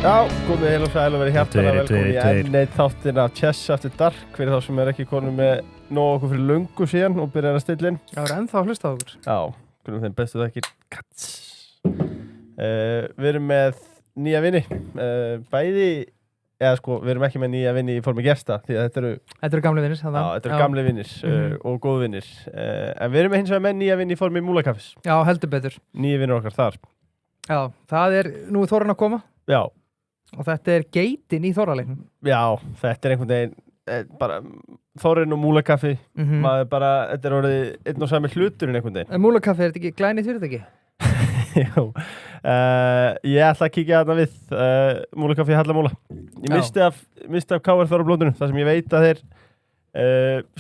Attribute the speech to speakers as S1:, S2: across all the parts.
S1: Já, komið heil og sæl og verið hjartanlega velkomin í enn eitt þáttinn af Chess After Dark fyrir þá sem ekki konum með nóg okkur fyrir löngu síðan og byrjar að stilla inn.
S2: Já, það ennþá að hlusta á okkur.
S1: Já, kunum þeim bestu þakkir. Við erum með nýja vini, bæði, við erum ekki með nýja vini í formi gesta því að þetta eru
S2: gamli vinir.
S1: Já, þetta eru gamli vinir og góð vinir. En við erum hins vegar með nýja vini í formi Múlakaffis.
S2: Já, heldur betur.
S1: Nýja vinir okkar þar.
S2: Já, það nú Þórarinn að koma.
S1: Já.
S2: Og þetta geitin í Þóraleiknum. Já,
S1: þetta einhvern veginn bara Þórarinn og Múlakaffi. Maður bara, þetta orðið einn og sami hluturinn einhvern veginn.
S2: En Múlakaffi, þetta ekki glænýtt fyrirtæki?
S1: Jú. Ég ætla að kíkja þarna við Múlakaffi Hallamúla. Ég misti af KR Þóra blóndunum, þar sem ég veit að þeir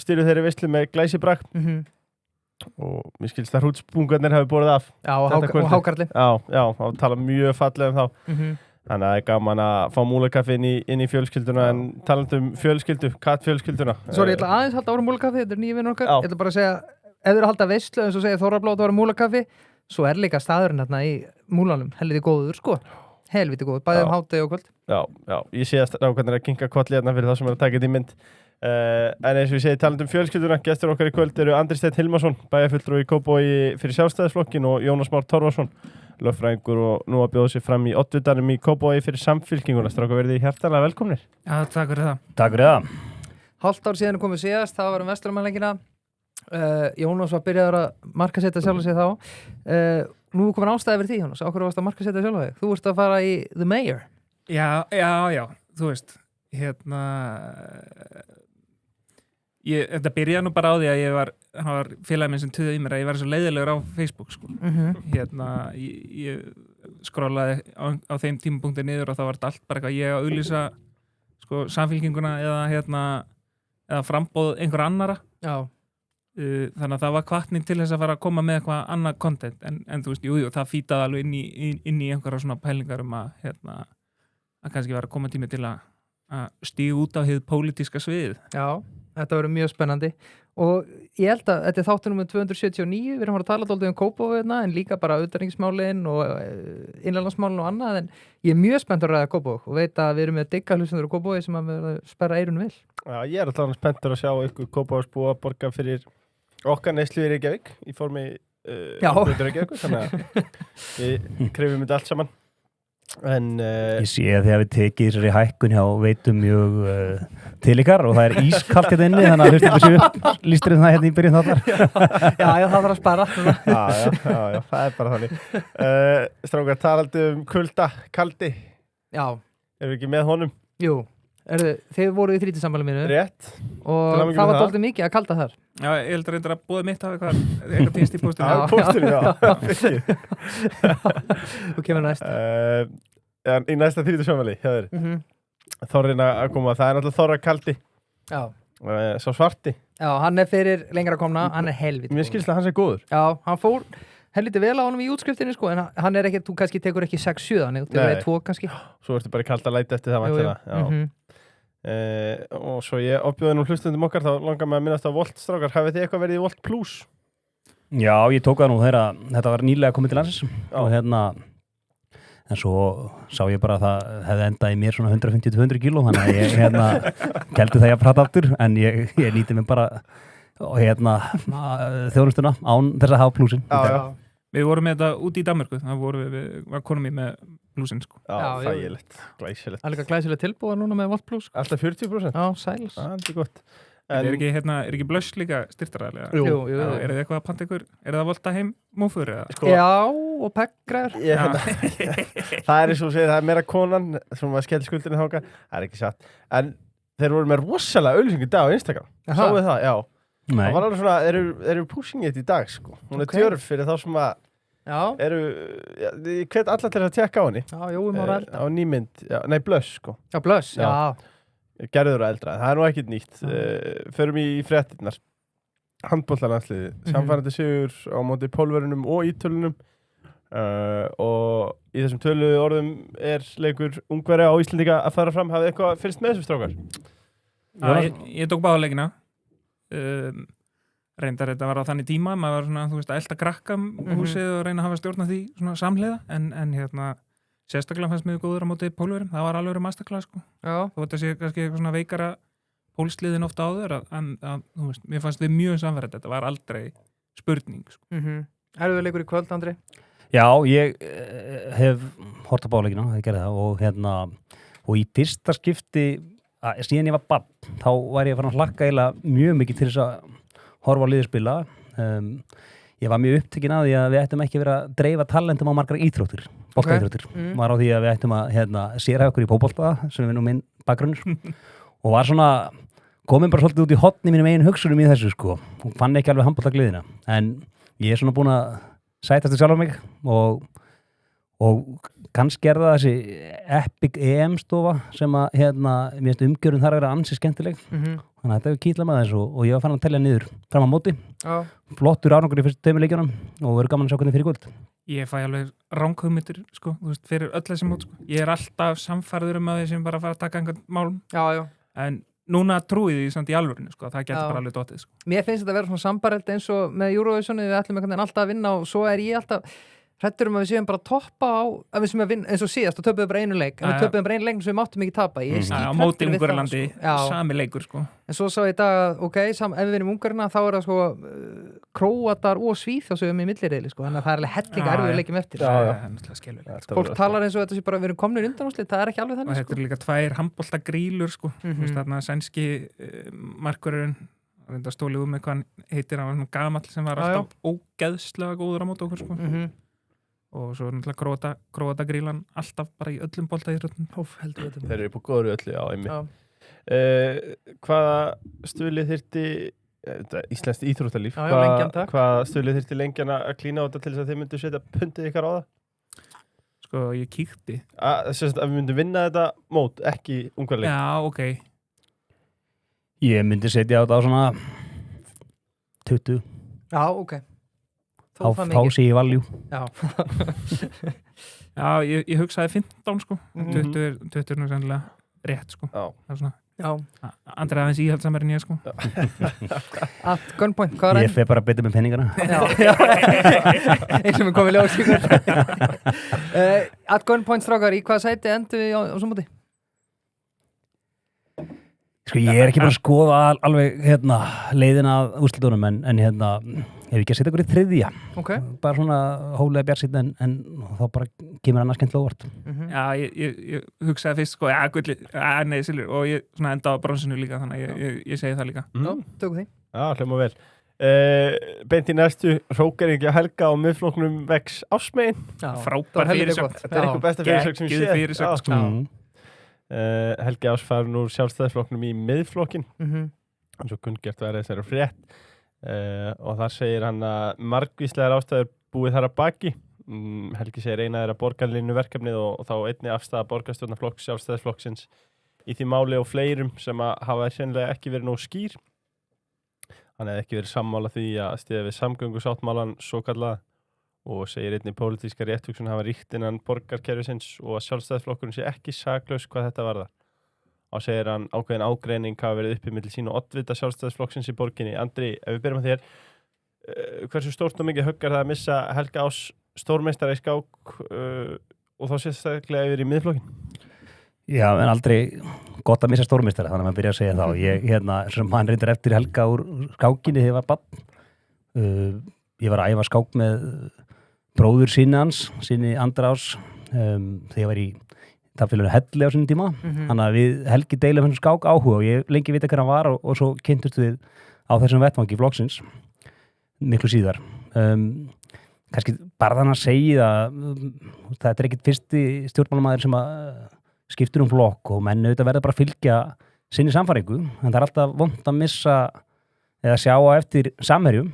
S1: stýru þeirri veislu með glæsibrag. Og mér skilst að hrútspungarnir hafi borið af.
S2: Já, og hákarli.
S1: Já, og tala mjög fallega um þá. Þannig að það gaman að fá Múlakaffi inn í fjölskylduna, en talandi um fjölskyldu, kattfjölskylduna.
S2: Sorry, ég ætla aðeins halda ára Múlakaffi, þetta nýju vinur okkar. Ég ætla bara að segja, ef þið eru að halda veislu, eins og segja Þóra blóð, það var Múlakaffi, svo líka staðurinn hérna í Múlanum, helviti góður, sko. Helviti góður, bæði hádegi og kvöld. Já, ég sé að strákarnir að kinka kolli hérna fyrir það sem að taka þetta í mynd. En eins og ég segi, talandi um fjölskylduna, gestur okkar í kvöld eru Andri Steinn Hilmarsson, bæjarfulltrúi í Kópavogi fyrir Sjálfstæðisflokkinn, og Jónas Már Torfason, lögfræðingur og nú að bjóða sig fram í oddvitanum í Kópavogi fyrir Samfylkinguna. Strákar, verið þið hjartanlega velkomnir. Já, takk fyrir það.
S3: Takk fyrir það.
S2: Hálft ár síðan komið síðast, það var Vesturlandsleikina. Jónas var byrjaður að markasetja sjálf sig þá. Nú komin ástæði fyrir því, Jónas. Á hverju varst að markasetja sjálf þig? Þú ert að fara í The Mayor.
S4: Já, þú veist, þetta byrjaði nú bara á því að hann var félagið minn sem tuðið í mér að ég var svo leiðilegur á Facebook, sko. Ég skrollaði á þeim tímapunkti niður og þá var þetta allt bara eitthvað ég að auglýsa, sko, Samfylkinguna eða framboð einhver annara. Já. Þannig að það var hvatning til þess að fara að koma með eitthvað annað content, en þú veist, jú, það fítaði alveg inn í einhverja svona pælingar að kannski var að koma tími til að stíga út á hið pólitíska svið.
S2: Já, þetta verður mjög spennandi og ég held að þetta þáttur númer 279, við erum að tala dálítið um Kópavogi en líka bara utanríkismálin og innanlandsmálin og annað, en ég mjög spenntur að ræða Kópavog og veit að við erum með digga hlustendur á Kópavogi sem að sperra eyrun vel.
S1: Já, ég alltaf spenntur að sjá ykkur Kópavogsbúa borga fyrir okkar neyslu í Reykjavík í formi Reykjavík, þannig að við krefum þetta allt saman. En,
S3: ég sé að þið hafið tekið þessari hækkun hjá veitum mjög til ykkar og það ískalt hérna inni, þannig að hlustum þessu upp lístur það hérna í byrjun þáttar.
S2: Já, það þarf að spara.
S1: Já, það bara þannig. Strákar, talandi um kulda, kaldi.
S2: Já.
S1: Erum við ekki með honum?
S2: Jú. Þið voru í þrítisammáli mínu.
S1: Rétt.
S2: Og það var dálítið mikið að kalda þar.
S4: Já, ég heldur reyndar að búið mitt hafa eitthvað týnst í póstinu.
S1: Já, póstinu, já.
S2: Þú kemur næst.
S1: Í næsta þrítisammáli, hjá þér. Þorrin að koma, það náttúrulega Þorra kaldi. Já. Sá svarti.
S2: Já, hann fyrir lengra að komna, hann helviti.
S1: Mér skilst að hann sé góður.
S2: Já, hann fór helviti vel á honum í útskriftinu, sko, en hann ekki, þú kannski tekur ekki 6-7, þannig, þú tekur 2 kannski.
S1: Svo ertu bara kalda læti eftir það væntanlega. Og svo ég opbjóði nú hlustundum okkar, þá langar mig að minnast á Volt, strákar. Hafið þið eitthvað verið í Volt Plus?
S3: Já, ég tók það nú þegar þetta var nýlega komið til landsins og en svo sá ég bara að það hefði endað í mér svona 150-200 kíló, þannig að ég keldi það ég að prata aftur, en ég nýti mig bara þjónustuna án þess að hafa plusinn.
S4: Við vorum með þetta úti í Danmörku, það var konum í með plusinn, sko.
S1: Já, þægilegt, glæsilegt.
S2: Það líka glæsilegt tilbúið núna með Volt Plus.
S1: Alltaf 40%?
S2: Já, sæls.
S1: Það gott.
S4: Er ekki blöss líka styrtaræðilega?
S2: Jú.
S4: Er þið eitthvað að panta ykkur? Er það að volta heim mófur?
S2: Já, og peggrar.
S1: Það eins og segir, það meira konan sem var skell skuldinni þáka. Það ekki satt. En þeir voru með rosalega auglýsingu í dag á Instagram. Sáu þið það? Já.
S3: Nei.
S1: Það var alveg svona, eru pushing it í dag, sko. Hún djörf fyrir þá sem að ég hvet alla til að tjekka á henni.
S2: Já, Jói Már Eldra.
S1: Á nýmynd, Blöss, sko.
S2: Já, Blöss, já.
S1: Gerður og eldra, það nú ekkert nýtt. Förum í fréttirnar. Handboltalandsliði, samfærandi sigur á móti Pólverunum og Ítölunum. Og í þessum töluðu orðum leikur Ungverja á Íslendinga að fara fram. Hafið eitthvað fyrst með þessu, strákar?
S4: Ég tók báðuleikina. Reyndar þetta var á þannig tíma, maður var svona, þú veist, að elta krakka húsið og reyna að hafa stjórn á því svona samhliða, en sérstaklega fannst mér góður á móti pólverum, það var alveg masterclass sko.
S2: Já.
S4: Þó þetta sé kannski eitthvað svona veikara pólsliðin ofta áður en þú veist, mér fannst þið mjög samverðið, þetta var aldrei spurning sko.
S2: Erfiður leikur í kvöld, Andri?
S3: Já, ég hef hort á báleikina, það gerði það og í fyrsta skipti síðan ég var barn, þá var ég farin að hlakka eiginlega mjög mikið til þess að horfa á liðið spila. Ég var mjög upptekinn að því að við ættum ekki verið að dreifa talentum á margar íþróttir, boltaíþróttir. Var á því að við ættum að séra okkur í fótbolta, sem er nú minn bakgrunnur, og var svona komin bara svolítið út í hotni mínum eigin hugsunum í þessu sko, og fann ekki alveg handboltagliðina. En ég er svona búin að sætast sjálf á mig og kannski er það þessi Epic EM-stofa sem að mér finnst umgjörun þar að vera ansi skemmtileg. Þannig að þetta hefur kýtlað með þessu og ég var farin að telja niður fram á móti. Flottur árangur í fyrstu 2 leikjunum og verður gaman að sjá hvernig fyrir kvöld.
S4: Ég fæ alveg ranghugmyndir sko, þú veist, fyrir öll þessi mót sko. Ég er alltaf samfærður að því sem bara að fara að taka einhvern málum. Já. En núna trúið því samt í alvörinu sko, það getur bara alveg dottið sko.
S2: Mér finnst þetta að vera svona sambareld eins og með Eurovisioni, við ætlum einhvern veginn alltaf að vinna og svo er ég alltaf hræddur að við séum bara að toppa á að við séum að vinna, eins og síðast og töpuðum bara einu leik en við töpuðum bara einu leik sem við máttum ekki tapa
S4: á móti Ungverjalandi, sami leikur sko.
S2: En svo sá ég í dag að ef við vinnum Ungverjana þá er það sko Króatar og Svíþjóðsögum í milliriðli sko, þannig að það er alveg hellinga erfiður leikjum eftir. Fólk talar eins og þetta sé bara við erum komnir undanúrslit, það er ekki alveg þannig.
S4: Og þetta er líka 2 handboltagrílur sko, þarna sænski markvörðurinn reynda stólið með hvað hann heitir, hann var svona gamall sem var alltaf ógeðslega góður á móti okkur sko. Og svo náttúrulega Króatagrílan alltaf bara í öllum boltaíþróttum.
S1: Þeir eru på góður öllu, já, einmitt. Hvaða stuðlið þyrfti íslenskt íþróttalíf, hvaða stuðlið þyrfti lengjana að klína á þetta til þess að þið myndu setja pundið ykkar á það?
S4: Sko, ég kíkti.
S1: Þess að við myndum vinna þetta mót, ekki Ungverjaland.
S4: Já, ok.
S3: Ég myndi setja á þetta á svona 20.
S2: Já, ok.
S3: Þá sé ég valjú.
S4: Já, ég hugsaði 15 sko. 20 er nú sennilega rétt sko. Það er svona. Andri aðeins íhaldsamar en ég sko.
S2: At gunpoint, hvað er það?
S3: Ég fer bara að byrja með penningana.
S2: Eins og við komum í ljóðsíkur. At gunpoint, strákar, í hvað sæti endur við á svo móti?
S3: Sko, ég er ekki bara að skoða alveg leiðina að úrslitunum en ef ekki að setja ykkur í 3. Bara svona hólega bjartsýnn en þá bara kemur annars skemmtilega óvart.
S4: Já, ég hugsaði fyrst sko, gulli, nei, silfur og ég svona enda á bronsinu líka, þannig að ég segi það líka.
S2: Já, tökum því.
S1: Já, hljóma vel. Beint í næstu, hrókeringi að Helga á miðflokknum vex ásmegin.
S4: Frábær fyrirsögn.
S1: Þetta er eitthvað besta fyrirsögn sem ég
S4: fyrirsögn sko.
S1: Helgi Ás farin úr sjálfstæðisflokknum í miðflokkin. Eins og kunngert verið þessari frétt. Og þar segir hann að margvíslegar ástæður búið þar að baki. Helgi segir eina þeirra borgarlínu verkefnið og þá einni afstæða borgarstjórnarflokks sjálfstæðisflokksins í því máli og fleirum sem að hafa sennilega ekki verið nóg skýr. Hann hefði ekki verið sammála því að styðja við samgöngusáttmálan svokallaða og segir einnig pólitíska rétthugsun hafa ríkt innan borgarkerfisins og að sjálfstæðisflokkurinn sé ekki saklaus hvað þetta varðar. Og segir hann ákveðin ágreining hafa verið uppi milli sín og oddvita sjálfstæðisflokksins í borginni. Andri, ef við byrjum að þér, hversu stórt og mikið huggar það að missa Helga Ás stórmeistara í skák og þá sérstaklega yfir í miðflokkin?
S3: Já, en aldrei gott að missa stórmeistara, þannig að maður byrja að segja þá. Ég, sem hann reyndar eftir Helga úr skákinni þegar ég var barn. Ég var að æfa skák með bróður sinni Andra Ás þegar ég var í tafélaginu Helli á sinni tíma. Þannig að við Helgi deilum þessum skák áhuga og ég lengi vita hver hann var og svo kynntust við á þessum vettvangi flokksins miklu síðar. Kannski bara þannig að segja þetta er ekkit fyrsti stjórnmálamaður sem að skiptur flokk og menn auðvitað verður bara að fylgja sinni samfæringu, en það er alltaf vont að missa eða sjá á eftir samherjum.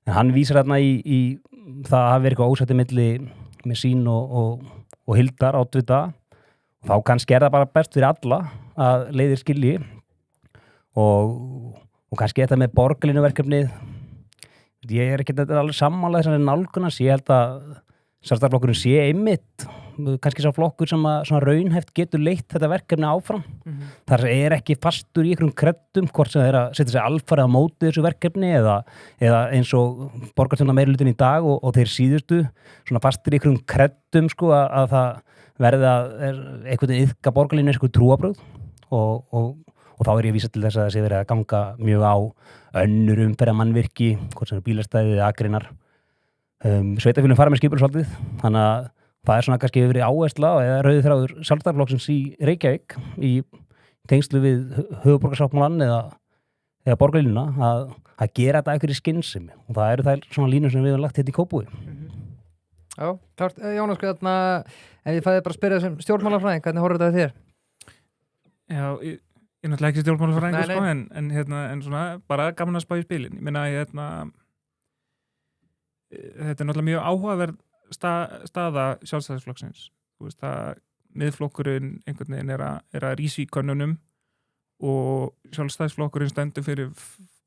S3: En hann vísar þarna í það að hafa verið eitthvað ósætti milli með sín og Hildar oddvita og þá kannski er það bara best fyrir alla að leiðir skilji og kannski þetta með borgarlínu verkefnið, ég er ekki alveg sammála þessari nálgunars, ég held að sjálfstæðisflokkurinn sé einmitt kannski sá flokkur sem að svona raunhæft getur leitt þetta verkefni áfram. Þar ekki fastur í einhverjum kreddum, hvort sem þeir að setja sig alfarið á móti þessu verkefni eða eins og borgarstjórnar meirihlutin í dag og þeir síðustu svona fastur í einhverjum kreddum sko að það verði að einhvern veginn iðka borgarlínu einhverjum trúabrögð og þá ég að vísa til þess að það sé verið að ganga mjög á önnur umferða mannvirki, hvort sem bílastæðið eða akreinar. Sveitarfélögin fara með skipulagsvaldið, þannig að það svona kannski hefur verið áhersla eða rauði þráður Sjálfstæðisflokksins í Reykjavík í tengslu við höfuðborgarsáttmálann eða borgarlínuna að gera þetta einhverju skynsemi og það eru þær svona línur sem við höfum lagt hérna í Kópavogi.
S2: Já, klart. Jónas, ef ég fæði bara að spyrja þessum stjórnmálafræðing, hvernig horfir þetta við þér?
S4: Já, ég náttúrulega ekki stjórnmálafræðingur sko, en svona bara gaman að spá í spilin. Ég meina, þetta náttúrulega mjög áhugaverð staða Sjálfstæðisflokksins. Þú veist að miðflokkurinn einhvern veginn er að rísa í könnunum og Sjálfstæðisflokkurinn stendur fyrir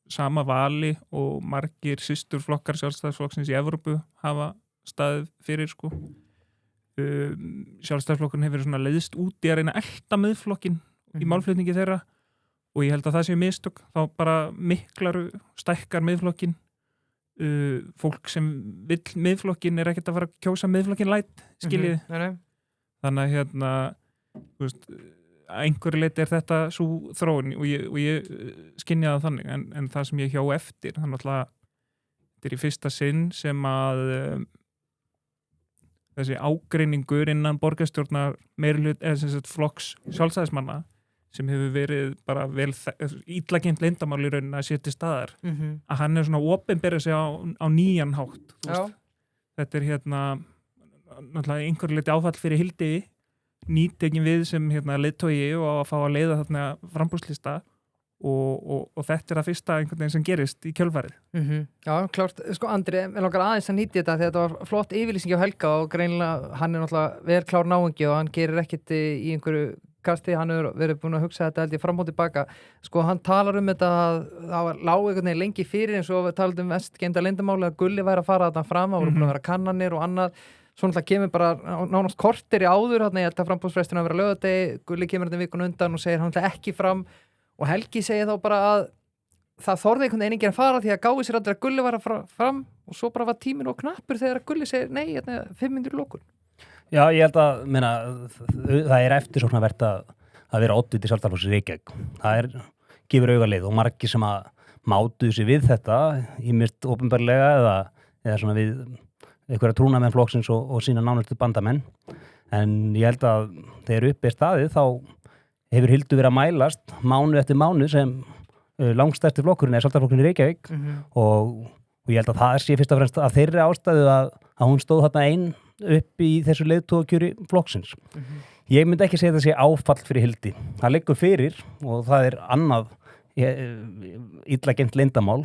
S4: sama vali og margir systurflokkar Sjálfstæðisflokksins í Evrópu hafa staðið fyrir sko. Sjálfstæðisflokkurinn hefur svona leiðst út í að reyna að elta miðflokkin í málflutningi þeirra og ég held að það séu mistök, þá bara stækkar miðflokkin. Fólk sem vill miðflokkin er ekkert að fara að kjósa miðflokkin light, skiljiði. Þannig að þú veist, að einhverju leyti er þetta svo þróun og ég skynja það þannig, en það sem ég hjá eftir, þannig að þetta er í fyrsta sinn sem að þessi ágreiningur innan borgarstjórnar meirihlut eða sem sagt flokks sjálfstæðismanna sem hefur verið bara vel illa geymt leyndarmál í rauninni að setja staðar að hann er svona opinberað sig á nýjan hátt. Þetta er náttúrulega einhverju leyti áfall fyrir Hildi nýtekin við sem leiðtogi og að fá að leiða þarna framboðslista og þetta er það fyrsta einhvern veginn sem gerist í kjölfarið.
S2: Já, klárt. Sko Andri, ég langar aðeins að nýta þetta því þetta var flott yfirlýsing á Helga og greinilega hann er náttúrulega vel klár náungi og hann gerir ekkert í einhverju kasti, hann hefur verið búin að hugsa þetta held ég fram og tilbaka. Sko hann talar þetta að það var lág einhvern veginn lengi fyrir eins og við talaðum vestgeymda leyndarmáli að Gulli væri að fara þarna fram, það voru búin að vera kannanir og annað. Svo náttúrulega kemur bara nánast korter í áður, ég held að framboðsfresturinn að vera laugardegi, Gulli kemur þetta vikun undan og segir hann ekki fram og Helgi segir þá bara að það þorði einhvern veginn enginn að fara því að gáði sér aldrei að Gulli var að fara fram og svo bara var tíminn og knappur þegar að Gulli segir nei, 5 mínútur í lokun.
S3: Já, ég held að það er eftirsóknarvert að vera oddviti Sjálfstæðisflokks í Reykjavík. Það gefur augaleið og margir sem að mátuðu sig við þetta ýmist opinberlega eða svona við einhverja trúnamenn flokksins og sína nánustu bandamenn. En ég held að þegar upp staðið þá hefur Hildu verið að mælast mánuð eftir mánuð sem langstærsti flokkurinn er Sjálfstæðisflokkurinn í Reykjavík og ég held að það sé fyrst og fremst að þeirri ástæðu að hún stóð þarna einn upp í þessu leiðtogakjöri flokksins. Ég myndi ekki segja að það sé áfall fyrir Hildi. Það liggur fyrir og það er annað illa geymt leyndarmál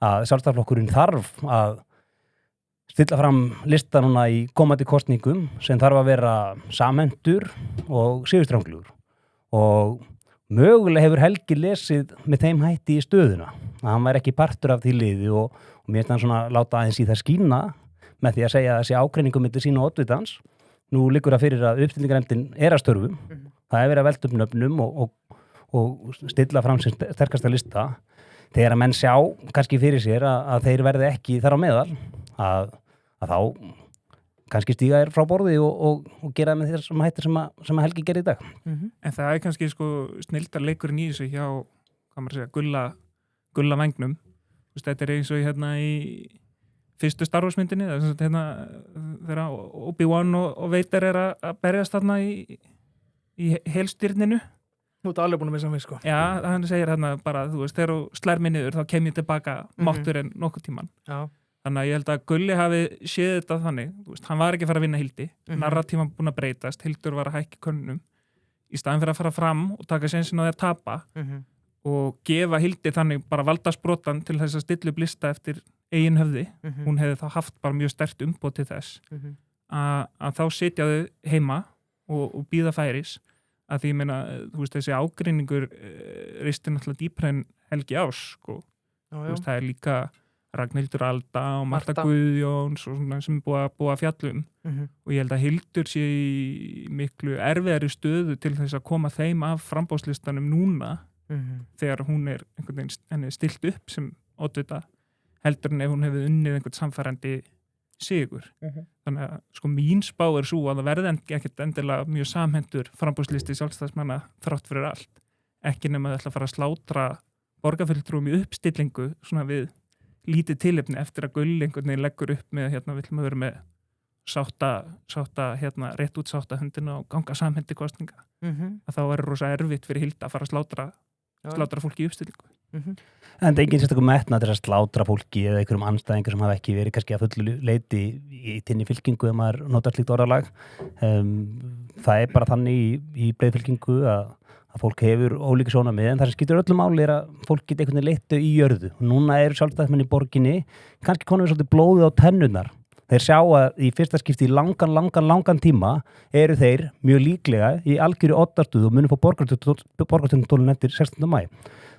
S3: að Sjálfstæðisflokkurinn þarf að stilla fram lista núna í komandi kosningum sem þarf að vera samhentur og sigurstranglegur og mögulega hefur Helgi lesið með þeim hætti í stöðuna að hann væri ekki partur af því liði og mér finnst hann svona láta aðeins í það skína með því að segja að þessi ágreiningum myndi sína oddvitans. Nú liggur það fyrir að uppstillingarnefndin er að störfum. Það er verið að velta upp nöfnum og stilla fram sem sterkasta lista. Þegar að menn sjá kannski fyrir sér að þeir verði ekki þar á meðal að þá kannski stíga þér frá borði og gera með þessum hættir sem að Helgi gerir í dag.
S4: En það er kannski snildar leikurinn í þessu hjá, hvað maður segja, gulla vægnum. Þetta er eins og í fyrstu Star Wars myndinni, þegar Obi-Wan og Vader er að berjast þarna í helstyrninu.
S2: Þú ert alveg búin að missa mig, sko.
S4: Já, hann segir bara, þú veist, þegar þú slær mig niður, þá kem ég tilbaka máttur en nokkuð tíman.
S2: Já.
S4: Þannig að ég held að Gulli hafi séð þetta þannig, þú veist, hann var ekki að fara að vinna Hildi, narratíman búin að breytast, Hildur var að hækka könnunum, í staðin fyrir að fara fram og taka sénsinn á því að tapa og gefa Hildi þannig bara valdasprotan til þess að stilla upp lista eftir eigin höfði, hún hefði þá haft bara mjög sterkt umboð til þess að þá sitja þau heima og bíða færis að því ég meina, þú veist, þessi ágreiningur ristir náttúrulega dýpra en Helgi Árs, sko. Þú veist, það er líka Ragnhildur Alda og Marta Guðjóns og svona sem búa að fjallum og ég held að Hildur sé í miklu erfiðari stöðu til þess að koma þeim af framboðslistanum núna þegar hún einhvern veginn henni stilt upp sem oddvita heldur en ef hún hefði unnið einhvern samfærandi sigur. Þannig að sko mín spá svo að það verði ekkert endilega mjög samhentur framboðslisti sjálfstæðismanna þrátt fyrir allt. Ekki nema það ætla að fara að slátra borgarfulltrúum í uppstillingu svona við lítið tilefni eftir að Gull einhvern veginn leggur upp með viljum að vera með sátta rétt út sátta höndina og ganga samhendi kostninga. Að þá verður rosa erfitt fyrir Hilda að fara að slátra fólki í uppstillingu.
S3: En það er engin sérstakum metnað til að slátra fólki eða einhverjum anstæðingar sem hafa ekki verið kannski að fullu leiti í tinni fylkingu ef maður notar slíkt orðalag. Það er bara þannig í breiðfylkingu að fólk hefur ólíka sjónarmið en það sem skiptir öllu máli að fólk geti einhvern veginn leitt í jörðu. Núna eru sjálfstæðismenn í borginni kannski konum við svolítið blóðið á tennurnar. Þeir sjá að í fyrsta skipti í langan tíma eru þeir mjög líklega í algjöru oddastuð og munu fá borgarstjórnarstólinn eftir 16. maí.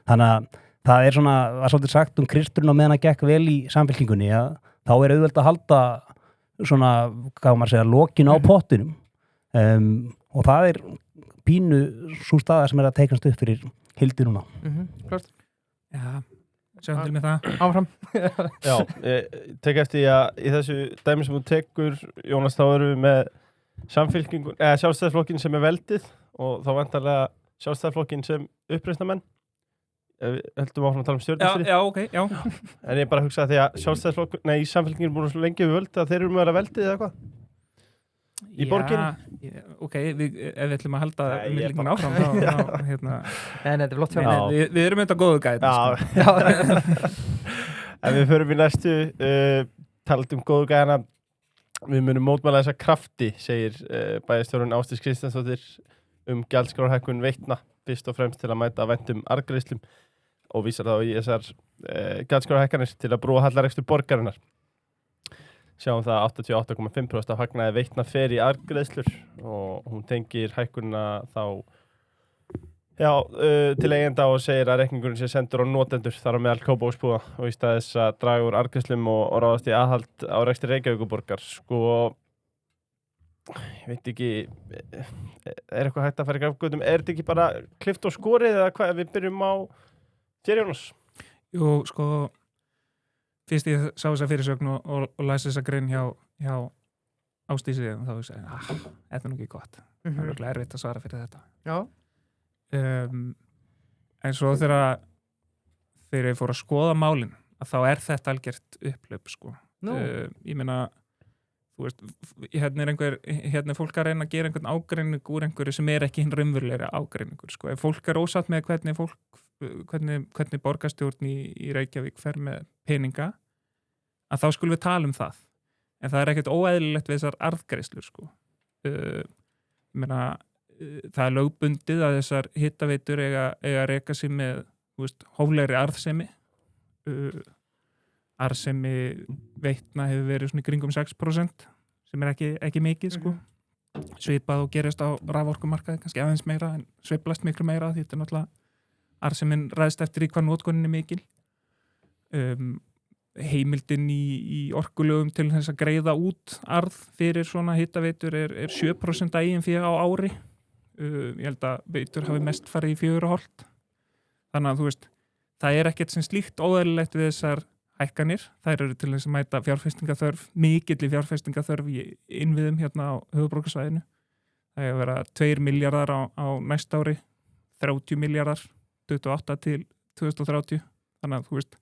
S3: Þannig að það er svona, var svolítið sagt Kristurinn á meðan að gekk vel í samfylkingunni að þá er auðvelt að halda svona, hvað maður segja, lokin á pottinum og það er pínu svo staða sem er að teiknast upp fyrir Hildi núna.
S2: Klart.
S4: Já, sjáum til með það.
S2: Áfram.
S1: Já, ég tek eftir að í þessu dæmi sem þú tekur, Jónas, þá erum við með sjálfstæðisflokkin sem er veldið og þá vantarlega sjálfstæðisflokkin sem uppreisnarmenn. Heldum áfram að tala um stjórnarstyrri.
S4: Já, ok, já.
S1: En ég bara hugsa að því að sjálfstæðisflokkin, samfylkingin er búin svo lengi við völd að þeir eru með að vera veldið eða eitthvað? Í borginni?
S4: Ok, ef við ætlum að halda umlíkun áfram þá
S2: þetta er flott hjá.
S4: Við erum þetta góðu gæt.
S1: En við förum í næstu talað góðu gæðana. Við munum mótmæla þessa krafti, segir bæjarstjórinn Ásdís Kristjánsdóttir gjaldskrárhækkun Veitna, fyrst og fremst til að mæta væntum arðgreiðslum og vísar þá í þessar gjaldskrárhækkanir til að brúa hallarekstur borgarinnar. Sjáum það 88,5% af hagnaði Veitna fer í arðgreiðslur og hún tengir hækkunina þá til eigenda og segir að reikningurinn sé sendur á notendur þar á meðal Kópavogsbúa og í stað þess að draga úr arðgreiðslum og ráðast í aðhald á rekstri Reykjavíkurborgar. Sko, ég veit ekki, er eitthvað hægt að fara í grafgötum? Er þetta ekki bara klift og skorið eða hvað? Við byrjum á þér, Jónas.
S4: Jú, sko, fyrst ég sá þessa fyrirsögn og læsi þessa grein hjá Ásdísi þá ég segi, þetta er nú ekki gott. Það er virkilega erfitt að svara fyrir þetta.
S2: Já.
S4: En svo þegar ég fór að skoða málin að þá er þetta algjört upplöp, sko. Ég meina, þú veist, hérna er fólk að reyna að gera einhvern ágreining úr einhverju sem er ekki hinn raunverulegri ágreiningur, sko. Ef fólk er ósátt með hvernig borgarstjórn í Reykjavík fer með peninga, að þá skulum við tala um það. En það er ekkert óeðlilegt við þessar arðgreiðslur, sko. Ég meina, það er lögbundið að þessar hitaveitur eiga að reka sig með, þú veist, hóflegri arðsemi. Arðsemi Veitna hefur verið svona í kringum 6%, sem er ekki mikið, sko. Svipað og gerist á raforkumarkaði, kannski aðeins meira, en sveiflast miklu meira, því þetta er náttúrulega arðsemin ræðst eftir í hvað notkun er mikil. Heimildin í orkulögum til þess að greiða út arð fyrir svona hitaveitur er 7% eigin fé á ári. Ég held að veitur hafi mest farið í 4,5. Þannig að þú veist, það er ekkert sem slíkt óeðlilegt við þessar hækkanir. Þær eru til þess að mæta fjárfestingaþörf, mikilli fjárfestingaþörf í innviðum hérna á höfuðborgarsvæðinu. Það er að vera 2 milljarðar á næsta ári, 30 milljarðar 28 til 2030. Þannig að þú veist,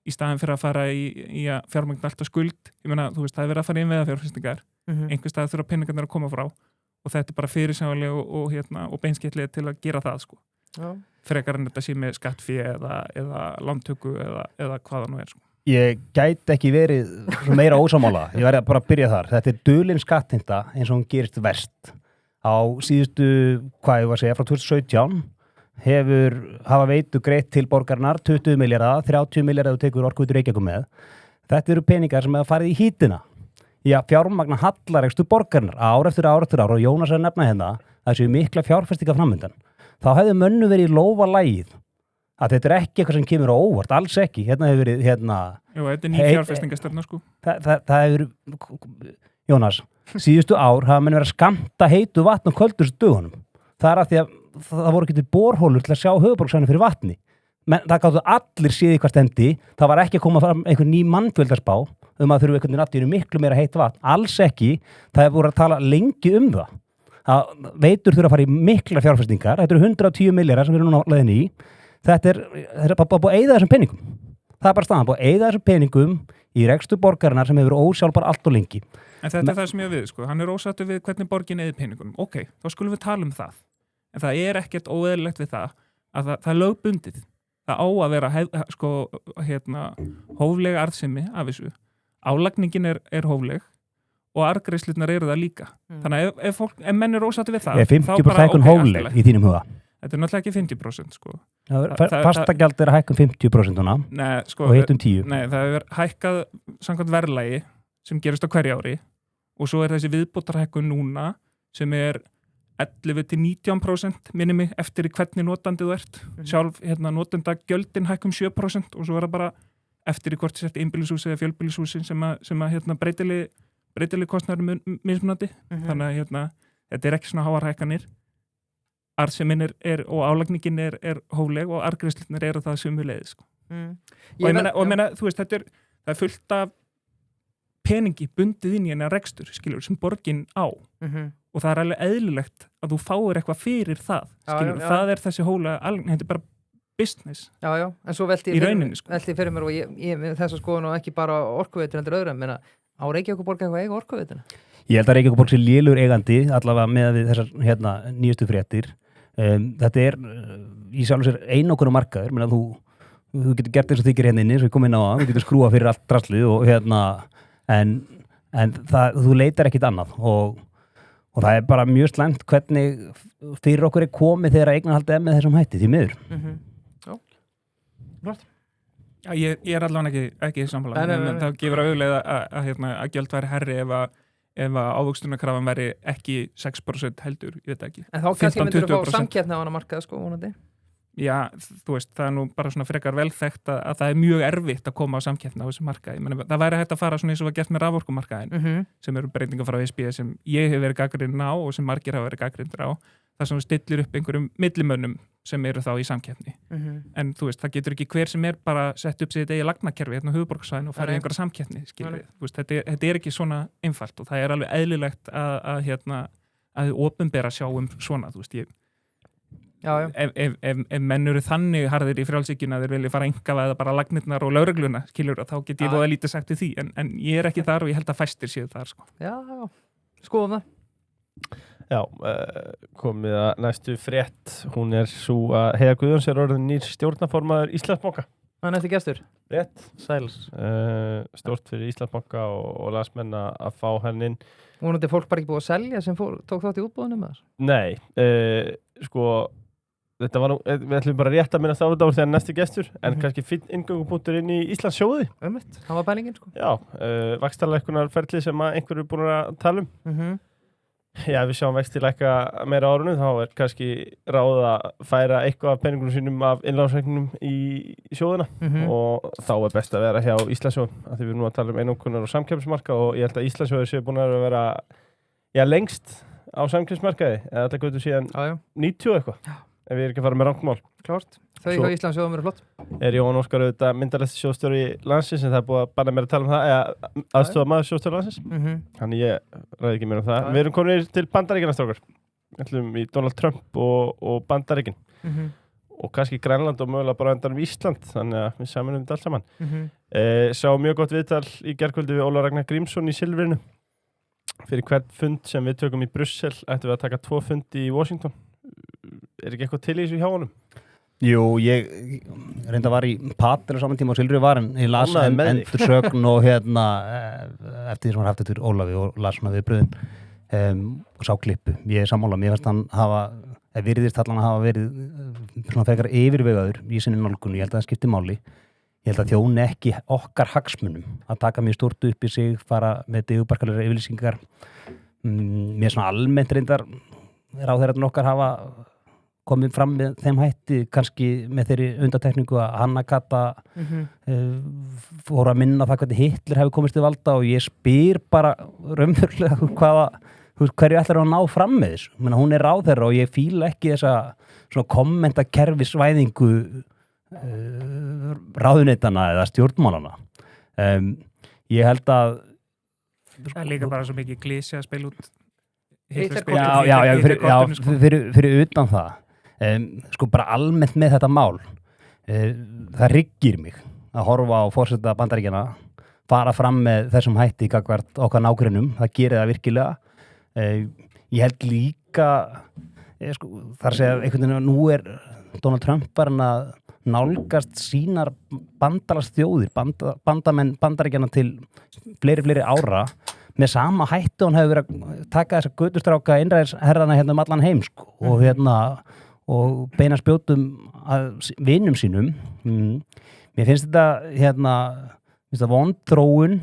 S4: í staðin fyrir að fara í að fjármagna alltaf skuld, ég meina, þú veist, það er verið að fara inn við að fjárfestingar, einhver stað þurfa peningarnir að koma frá og þetta er bara fyrirsjáanlega og beinskeytlega til að gera það, sko. Já. Frekar en þetta sé með skattfé eða lántöku eða hvaða nú er, sko.
S3: Ég gæti ekki verið meira ósamála, ég verði bara að byrja þar. Þetta er dulin skattheimta eins og hún gerist verst. Á síðustu, hvað ég var að segja, frá 2017 hafa veitu greitt til borgarinnar 20 milljarða, 30 milljarða þú tekur Orkuveitu Reykjavíkur með. Þetta eru peningar sem hafa farið í hítina. Já, fjármagna hallarekstur borgarinnar ár eftir ár og Jónas er að nefna hérna að þessu mikla fjárfestinga framöndan. Þá hefði mönnu verið í lófa lagið að þetta er ekki eitthvað sem kemur á óvart, alls ekki. Hérna hefur verið
S4: Jú, þetta er ný fjárfestingastefna sko.
S3: Það hefur, Jónas, síðustu ár hafa menn verið að skamta heitu vatn á köldust dögunum. Það að því að það voru ekki til borhólur til að sjá höfuðborgarsvæðinu fyrir vatni. Men það gáttu allir séð í hvað stendi, það var ekki að koma fram einhver ný mannfjöldaspá að þurfu einhvern veginn náttúrulega miklu meira heitt vatn. Alls ekki, það hefur voru að tala lengi það. Það veitur þurfa að fara í mikla fjárfestingar, þetta eru 110 milljarðar sem við erum núna á leiðinni í. Þetta er bara búið að eyða þessum peningum. Það er bara staðan, búið að eyða þessum peningum í rekstur borgarinnar sem hefur ósjálfbar allt og lengi.
S4: En þetta er það sem ég við, sko. Hann er ósáttur við hvernig borgin eyðir peningunum. Ok, þá skulum við tala það. En það er ekkert óeðlilegt við það að það er lögbundið. Það á að vera hóflega arðsemi af þessu. Álagningin er hófleg og arðgreiðslurnar eru það líka. Þannig að ef menn er ósáttur við það,
S3: þá bara ok, hófleg í þínum huga.
S4: Þetta er náttúrulega ekki 50%, sko.
S3: Fastagjald er að hækka 50% núna og heitum 10%.
S4: Nei, það er hækkað samkvæmt verðlagi sem gerist á hverju ári og svo er þessi viðbótarhækkun núna sem er 11-19% minni mig eftir í hvernig notandið þú ert. Sjálf notendagjöldin hækkum 7% og svo er það bara eftir í hvort sett einbýlishúsi eða fjölbýlishúsi sem að breytileg kostnaður mismunandi. Þannig að þetta er ekki svona háar hækkanir. Arðsemin og álagningin er hófleg og arðgreiðslurnar eru það sömuleiðis sko. Og ég meina, þú veist, það er fullt af peningi bundið inn í hennar rekstur, skilur, sem borgin á og það er alveg eðlilegt að þú fáir eitthvað fyrir það, skilur, það er þessi hóflega alveg, þetta er bara business. Já, en svo velti ég
S2: fyrir mér og ég þess að skoða nú ekki bara Orkuveitur endur öðrum, menna á Reykjavíkurborg eitthvað eiga Orkuveituna?
S3: Ég held að Reykjavíkurborg sé lélegur eigandi, allavega með við þessar nýjustu fréttir. Þetta er í sjálf og sér einokunum markaður, menn að þú getur gert eins og þykir hérna inni, svo ég kom inn á það, þú getur skrúa fyrir allt draslið og en þú leitar ekkit annað og það er bara mjög slæmt hvernig fyrir okkur er komið þegar eignarhaldið með þessum hætti, því miður.
S2: Já, flott.
S4: Já, ég er allavega ekki sammála, en það gefur auðvitað að gjöld væri herri ef að ávöxtunarkrafan væri ekki 6% heldur, ég veit ekki.
S2: En þá kannski myndir þú fá samkeppni á hana markað, sko, vonandi?
S4: Já, þú veist, það er nú bara svona frekar vel þekkt að það er mjög erfitt að koma á samkeppni á þessu markaði. Það væri hægt að fara svona eins og var gert með raforkumarkaðin, sem eru breytingar frá VSB sem ég hef verið gagnrýninn á og sem margir hafa verið gagnrýndir á. Það sem stillir upp einhverjum millimönnum sem eru þá í samkeppni. En þú veist, það getur ekki hver sem er bara sett upp sitt eigi lagnakerfi hérna á höfuðborgarsvæðinu og fara í einhverja samkeppni, skilur við. Þú veist, þetta er ekki svona einfalt og það er alveg eðlilegt að opinbera sjá svona, þú veist, ef menn eru þannig harðir í frjálsíkjuna að þeir vilja fara einkavæða bara lagnirnar og lögregluna, skilur, þá get ég voða lítið sagt við því, en ég er ekki þar og ég held að fæstir séu þar, sko.
S2: Já, skoðum það.
S1: Já, komið að næstu frétt, hún er svo að Heiða Guðjóns er orðin nýr stjórnarformaður Íslandsbanka.
S2: Hann eftir gestur.
S1: Rétt.
S2: Sæls.
S1: Stort fyrir Íslandsbanka og landsmenn að fá henn inn.
S2: Vonandi fólk bara ekki búið að selja sem tók þátt í útboðunum með þess?
S1: Nei, sko, þetta var nú, við ætlum bara rétt að minnast á þetta úr þegar næsti gestur, en kannski finn inngöngupunktur inn í Íslandssjóði.
S2: Það var pælingin, sko.
S1: Já, vaxtalækkunarferli sem einhverju er búin að tala um. Já, við sjáum vexti lækka meira árunum, þá er kannski ráð að færa eitthvað af peningunum sínum af innlánsreikningum í sjóðuna og þá er best að vera hjá Íslandssjóðum, af því við erum nú að tala um einokunar og samkeppnismarkað og ég held að Íslandssjóður séu búin að vera lengst á samkeppnismarkaði, eða þetta götur síðan 90 eitthvað, ef við erum ekki að fara með rangt mál.
S2: Klárt, þau hjá Íslandssjóðum eru flott.
S1: Er Jón Óskar auðvitað myndarlegasti sjóðstjóri landsins, en það er búið að banna mér að tala um það, eða aðstofamaður sjóðstjóri landsins. Þannig ég ræði ekki mér um það. Við erum komin til Bandaríkjanna, strákar. Við ætlum í Donald Trump og Bandaríkin. Og kannski Grænland og mögulega bara endan Ísland, þannig að við saminum þetta allt saman. Sá mjög gott viðtal í gærkvöldi við Ólafur Ragnar Grímsson í Silfrinu. Fyrir hvern fund sem við tökum í Brussel ættum við að taka 2 fundi í Washington. Er ekki eitthvað til í þessu hjá honum?
S3: Jú, ég reynda var í Patel á saman tíma og Silfri var en ég las endursögn og eftir því sem var haft eftir Ólafi og las svona viðbröðin og sá klippu. Ég er sammála, mér fannst hann virðist allan að hafa verið svona frekar yfirvegaður í sinni nálgun. Ég held að það skipti máli. Ég held að þjóni ekki okkar hagsmunum að taka mjög stórt upp í sig, fara með digurbarkalega yfirlýsingar. Mér svona almennt reyndar ráðherrarnir okkar hafa komið fram með þeim hætti kannski með þeirri undantekningu að Hanna Kata fór að minna það hvernig Hitler hefði komist til valda og ég spyr bara raunverulega hverju ætlar að ná fram með þessu. Hún ráðherra og ég fíla ekki þessa svona kommentakerfisvæðingu ráðuneytana eða stjórnmálana. Ég held að
S4: það líka bara svo mikið glísi að spila út
S3: fyrir utan það sko bara almennt með þetta mál það riggir mig að horfa á forseta Bandaríkjanna fara fram með þessum hætti gagnvart okkar nágrunum, það gerir það virkilega ég held líka sko, þar segja einhvern veginn að nú Donald Trump farin að nálgast sínar bandalagsþjóðir bandamenn Bandaríkjanna til fleiri ára með sama hætti hún hefur verið að taka þessa götustráka innræðisherrana hérna allan heim sko, og beina spjótum að vinum sínum mér finnst þetta vond þróun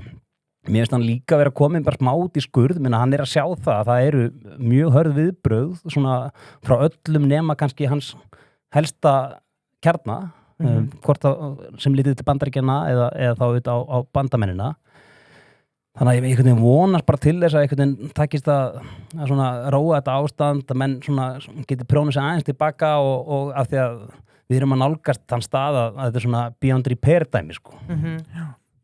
S3: mér finnst hann líka vera komin bara smá út í skurð menn hann að sjá það eru mjög hörð viðbrögð svona frá öllum nema kannski hans helsta kjarna hvort það sem lítið til Bandaríkjanna eða þá auðvitað á bandamennina þannig að ég einhvern veginn vonast bara til þess að einhvern veginn takist að svona róa þetta ástand að menn svona geti prófnum sig aðeins tilbaka og af því að við erum að nálgast þann stað að þetta svona beyond repair dæmi sko.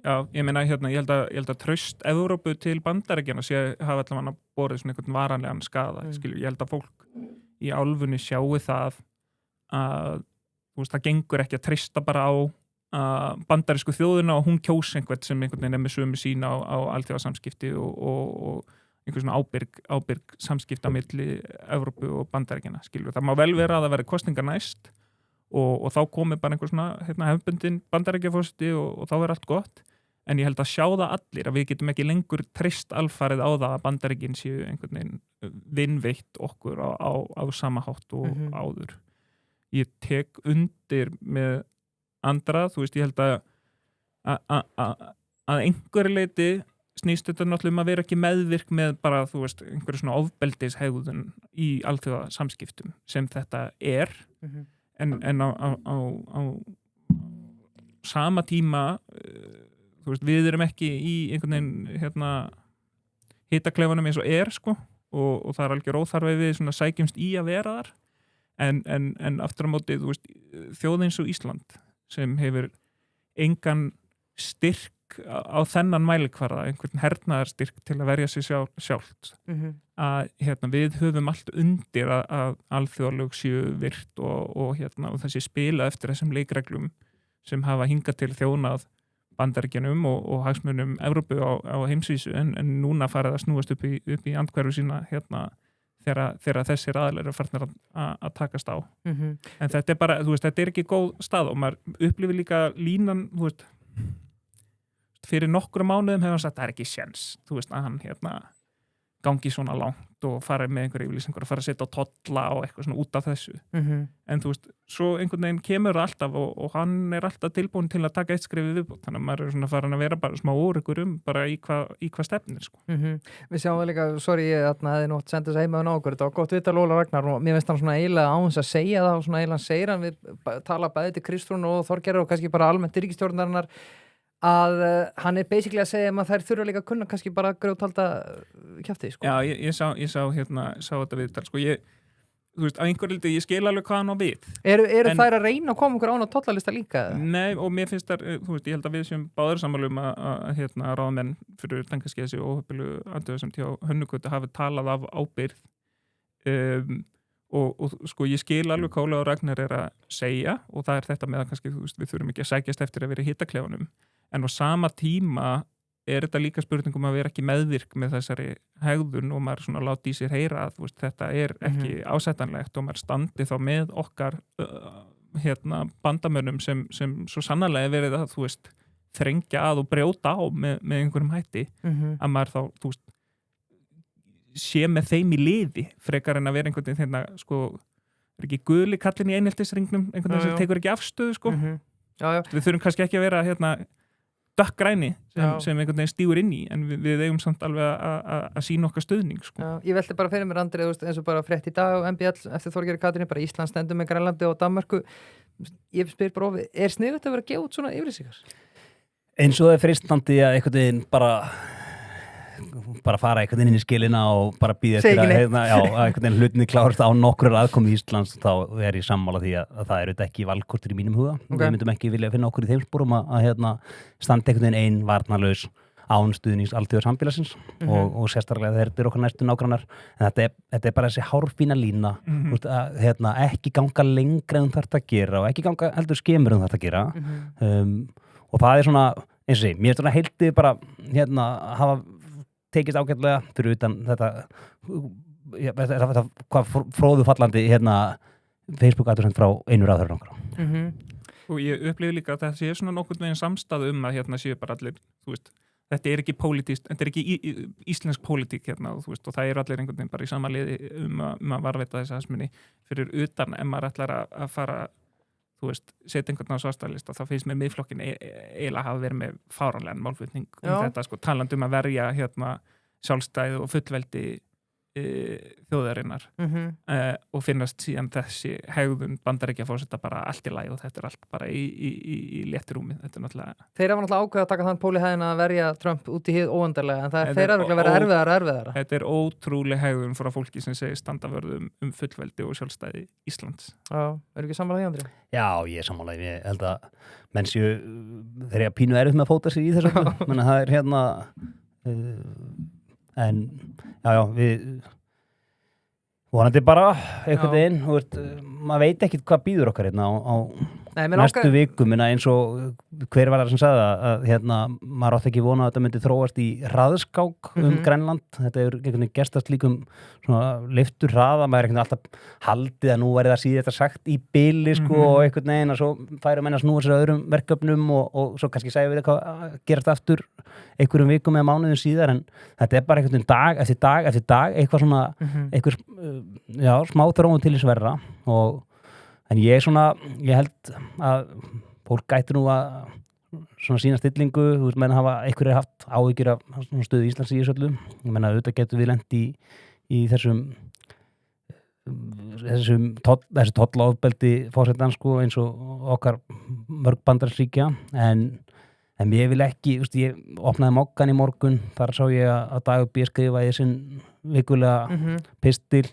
S4: Já, ég meina ég held að traust Evrópu til Bandaríkjanna sé hafa allavega borið svona einhvern varanlegan skada ég held að fólk í álfunni sjáu það að það gengur ekki að treysta bara á bandarísku þjóðina og hún kjósi einhvern sem einhvern veginn með sömu sín á alþjóðasamskipti og einhvern svona ábyrg samskipti á milli Evrópu og Bandaríkjanna það má vel vera að það veri kosningar næst og þá komi bara einhver svona hefðbundin Bandaríkjaforseti og þá allt gott en ég held að sjá það allir að við getum ekki lengur treyst alfarið á það að Bandaríkin séu einhvern veginn vinveitt okkur á sama hátt og áður ég tek undir með andra, ég held að einhverju leiti snýst þetta náttúrulega að vera ekki meðvirk með bara, einhverju svona ofbeldishegðun í alþjóða samskiptum sem þetta en á sama tíma við erum ekki í einhvern veginn hitakleifunum eins og sko og það algjör óþarfi við svona sækjumst í að vera þar en aftur á móti þjóð eins og Ísland sem hefur engan styrk á þennan mælikvarða, einhvern hernaðarstyrk til að verja sig sjálft að við höfum allt undir að alþjóðalög séu virt og þessi spila eftir þessum leikreglum sem hafa hingað til þjónað Bandaríkjanum og hagsmunum Evrópu á heimsvísu en núna farið að snúast upp í andhverfu sína þegar þessir aðilar eru farnir að takast á en þetta bara, þetta ekki góð stað og maður upplifir líka línan fyrir nokkru mánuðum hefur hann sagt það ekki séns að hann gangi svona langt og fara með einhverju yfirlýsingur og fara að setja á tolla og eitthvað svona út af þessu en svo einhvern veginn kemur það alltaf og hann alltaf tilbúin til að taka eitt skrifið viðbót þannig að maður svona farin að vera bara smá óreikur bara í hvað stefnir sko.
S2: Við sjáum líka, sorry ég hefði nótt sendið þess heimaðun á okkur, þetta var gott viðtal Óla Ragnar og mér finnst hann svona eiginlega á hans að segja það og svona eiginlega segir hann við tala bæði til Kristrún og Þorgerður og kannski bara almennt ríkisstjórnarinnar að hann basically að segja að þær þurfa líka að kunna kannski bara grjóthalda kjafti sko.
S4: Já, ég sá þetta viðtal sko, á einhverju liti, ég skil alveg hvað hann á við
S2: Eru þær að reyna að koma okkur án á tollalista líka?
S4: Nei, og mér finnst þar, ég held að við séum báður sammálum að ráðamenn fyrir tangaski þessi óhöppilu andöðu sem hjá Hönnugötu hafi talað af ábyrgð og sko ég skil alveg hvað Ólafur Ragnar að segja og það þetta með að kannski, við þurfum ekki að sækjast eftir að vera í hitaklefanum en á sama tíma þetta líka spurningum að vera ekki meðvirk með þessari hegðun og maður svona láti í sér heyra að þetta ekki ásættanlegt og maður standi þá með okkar bandamönnum sem svo sannarlega verið að þrengja að og brjóta á með einhverjum hætti að maður þá sé með þeim í liði frekar en að vera einhvern veginn er ekki guli kallin í einheltisringnum einhvern veginn sem tekur ekki afstöðu sko. Við þurfum kannski ekki að vera dökkgræni sem einhvern veginn stígur inn í en við eigum samt alveg að sína okkar stuðning sko.
S2: Já, ég velti bara fyrir mér Andri eins og bara frétt í dag og MBL eftir Þorgeiri Katrínu, bara Ísland stendur með Grænlandi og Danmörku, ég spyr bara sniðugt að vera að gefa út svona yfirlýsingar?
S3: Eins og það freistandi að einhvern veginn bara fara einhvern veginn inn í skilina og bara býða eftir að einhvern veginn hlutinni klárst á nokkur aðkomi í Íslands, þá er ég sammála því að það eru þetta ekki valkortur í mínum huga. Við myndum ekki vilja finna okkur í þeim sporum að standa einhvern veginn ein varnarlaus án stuðnings alþjóðasamfélagsins og sérstaklega þeir eru okkar næstu nágrannar, en þetta er bara þessi hárfína lína að ekki ganga lengra en þarf að gera og ekki ganga heldur skemur en þarf að gera og það er svona, eins og sé, mér er svona heildið bara hafa tekist ágætlega fyrir utan þetta hvað fróðu fallandi Facebook-aðursend frá einu ráðherra okkar.
S4: Og ég upplifi líka að það sé svona nokkurn veginn samstæðu séu bara allir, þú veist, þetta er ekki pólitískt, þetta er ekki íslensk pólitík þú veist, og það eru allir einhvern veginn bara í sama liði að varveita þessa hagsmuni fyrir utan en maður ætlar að fara, þú veist, setja einhvern á svartalista, þá finnst mér miðflokkin eiginlega hafa verið með fáránlegan málflutning þetta, sko, talandi að verja sjálfstæði og fullveldi þjóðarinnar og finnast síðan þessi hegðun Bandaríkjaforseta bara allt í lagi og þetta er allt bara í léttirúmi. Þetta er náttúrulega
S2: Þeir hafa náttúrulega ákveðið að taka þann póli hæðina að verja Trump út í hið óendarlega en það þeir eru að vera erfiðara. Þetta
S4: er ótrúleg hegðun frá fólki sem segir standavörðum fullveldi og sjálfstæði Íslands.
S2: Já, eru ekki sammála því, Andri?
S3: Já, ég er sammála. Ég held að menn séu þeir eru pínu erfitt með að fóta sig í þessu menn það er en við vonandi bara einhvern veginn, maður veit ekkert hvað býður okkar á næstu vikum eins og hver var það sem sagði að maður átti ekki vona að þetta myndi þróast í hraðskák Grænland, þetta er einhvern veginn gestast líkum leiftur hraða, maður er einhvern veginn alltaf haldið að nú væri það síðan þetta sagt í bili og einhvern veginn að svo færum menn að snúa sér öðrum verkefnum og svo kannski segja við eitthvað að gerast aftur einhverjum vikum eða mánuðum síðar en þetta er bara einhvern veginn dag eftir dag eitthvað svona smá þróun til þess verra en ég held að fólk gæti nú að svona sína stillingu, þú veist, menn hafa einhverjir haft áhyggjur af stöðu Íslands í þessu öllu, ég menna auðvitað getur við lent í þessu tollaofbeldi forsetans eins og okkar mörg bandaríkja en ég vil ekki, ég opnaði Moggan í morgun, þar sá ég að Dagur B. skrifaði sinn vikulega pistil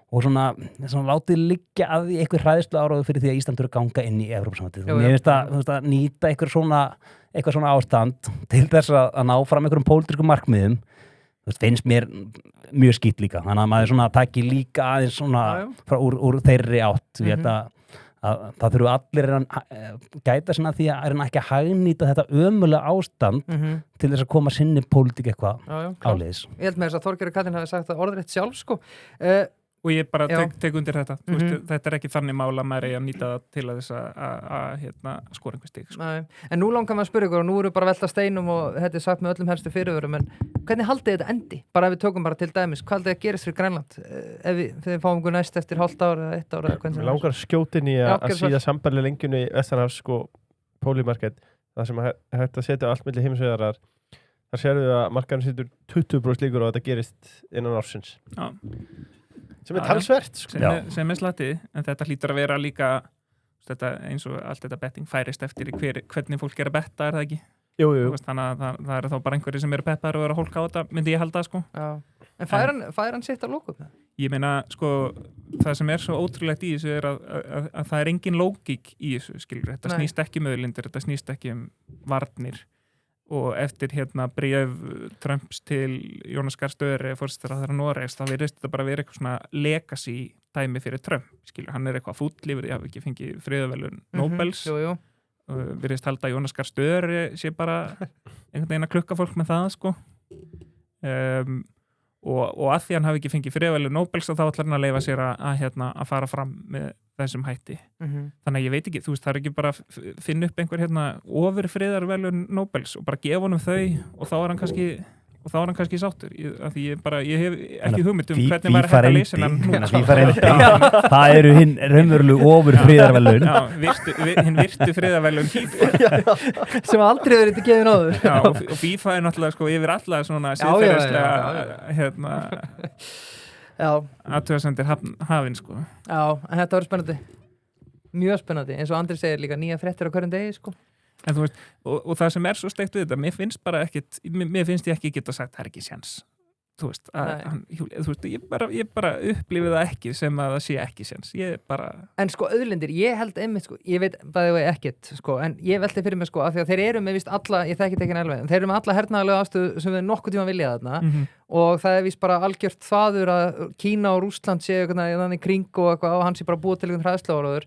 S3: og svona látið liggja að því einhver hræðslu áráðu fyrir því að Ísland eru að ganga inn í Evrópusambandið. Mér finnst að nýta eitthvað svona ástand til þess að ná fram einhverjum pólitískum markmiðum finnst mér mjög skýtt líka. Þannig að maður svona taki líka aðeins svona úr þeirri átt. Það þurfu allir að gæta sinna því að ekki að hagnýta þetta ömulega ástand til þess að koma sinni pólitík eitthvað áleiðis.
S2: Ég held með þess að Þorgeiri Katrín hafi sagt það orðrétt sjálf
S4: og ég bara tek undir þetta þetta er ekki þannig mála að maður eigi að nýta það til að þess að skora einhver stig
S2: En nú langar maður að spyrja ykkur og nú eru bara velta steinum og þetta er sagt með öllum helstu fyrirvörum en hvernig haldið þetta endi? Bara ef við tökum bara til dæmis, hvað haldið að gerist fyrir Grænland ef við fáum ykkur næst eftir hálft ár eða 1 ár Við
S1: langar skjótin í að síða sambærlega lengjunni í Vestanhafs pólímarked það sem hægt að setja allt milli heimsvegarar þar sér við að markaðurinn setur 20% líkur og þetta gerist innan ársins sem er talsvert
S4: sem er slatti, en þetta hlýtur að vera líka þetta, eins og allt þetta betting færist eftir hvernig fólk er að betta, er það ekki?
S1: Jú.
S4: Þannig að það eru þá bara einhverjir sem eru peppar og eru að hólka á þetta, myndi ég halda
S2: En fær hann sitt að lókum?
S4: Ég meina, það sem er svo ótrúlegt í þessu er að það er engin lógík í þessu, skilur, þetta snýst ekki um auðlindir, þetta snýst ekki um varnir og eftir bréf Trumps til Jonas Gahr Støre forsætisráðherra Noregs, þá virðist þetta bara vera eitthvað svona legacy dæmi fyrir Trump, skilur, hann er eitthvað fúll yfir því að hafa ekki fengið friðarverðlaun Nobels virðist halda að Jonas Gahr Støre sé bara einhvern veginn að klukka fólk með það og að því hann hafi ekki fengið friðarverðlaun Nobels og þá ætlar hann að leyfa sér að fara fram með þessum hætti. Þannig að ég veit ekki, þú veist, það er ekki bara að finna upp einhver ofur friðarverðlaun Nobels og bara gefa honum þau og þá er hann kannski og þá er hann kannski sáttur af því ég hef ekki hugmynd hvernig maður
S3: hægt að leysa hann það eru hinn raunverulegu ofur friðarverðlaun
S4: hinn virtu friðarverðlaun FIFA
S2: sem aldrei verið til gefin áður
S4: og FIFA er náttúrulega sko yfir alla svona siðferðislega athugasemdir hafin sko.
S2: Já, en þetta var spennandi mjög spennandi, eins og Andri segir líka nýja fréttir á hverjum degi sko.
S4: En þú veist, og það sem er svo steikt við þetta, mér finnst ég ekki geta sagt það er ekki séns, þú veist, ég bara upplifið það ekki sem að það sé ekki séns, En sko, auðlindir, ég held einmitt sko, ég veit bæði ekkert sko, en ég velti fyrir mig sko, af því að þeir eru með víst alla, ég þekki ekki alveg, þeir eru með alla hernaðarlega ástöðu sem við nokkuð tíma vilja þarna og það er víst bara algjört þvaður að Kína og Rússland séu þannig kring og eitthvað og hann sé bara búið til einhvern hræðsluáróður.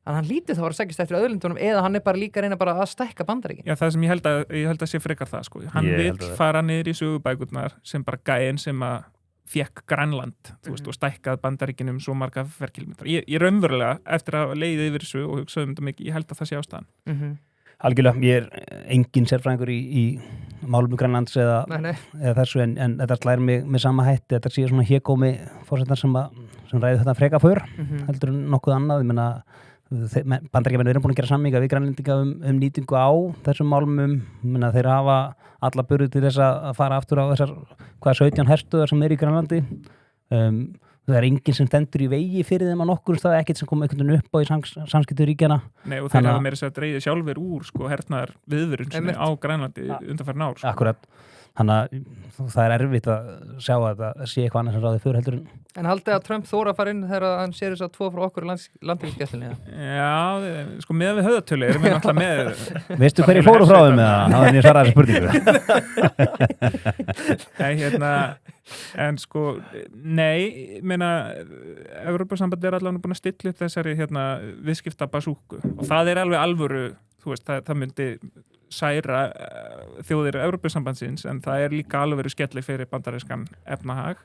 S4: En hann lítið þá að sækist eftir auðlindunum eða hann er bara líka að reyna bara að stækka Bandaríkin. Já, það sem ég held að sé frekar það sko. Hann vill fara niður í sögubækurnar sem bara gæinn sem að fékk Grænland, þú veist, og stækkað Bandaríkinum svo marga ferkilometrar. Ég raunverulega eftir að leiði yfir þessu og hugsaði þetta mikið, ég held að það sé ástæðan.
S3: Algjörlega, ég er engin sérfræðingur í málum Grænlands eða þessu en þetta slær mig með sama hætti, þetta sé svona hégómi forsetar sem ræði þetta freka för, heldur nokkuð annað, ég meina Bandaríkjamenn eru búin að gera samninga við Grænlendinga nýtingu á þessum málmum þeir hafa alla burði til þess að fara aftur á þessar 17 herstöðar sem eru í Grænlandi það er enginn sem stendur í vegi fyrir þeim á nokkur stað, ekkert sem kom einhvern veginn upp á í samskiptum ríkjana.
S4: Nei, og þeir hafa meira sér að dreigja sjálfur úr hernaðar viðvörun sem á Grænlandi undanfarin ár.
S3: Akkurat, þannig að það er erfitt að sjá að það sé eitthvað annað sem ráði fyrir heldur
S2: En haldið að Trump þóra að fara inn þegar hann sér þess að 2 frá okkur landhelgisgæslunni?
S4: Já, sko með við höfðatölu erum við náttúrulega með
S3: Veistu hverju fóru frá þeim með það? Það er nýja svaraði
S4: spurningu en sko nei, meina Evrópusambandið er allavega búin að stilla upp þessari viðskipta basúku og það er alveg alvöru, þú veist, það myndi særa þjóðir Evrópusambandsins en það er líka alvöru skelli fyrir bandarískan efnahag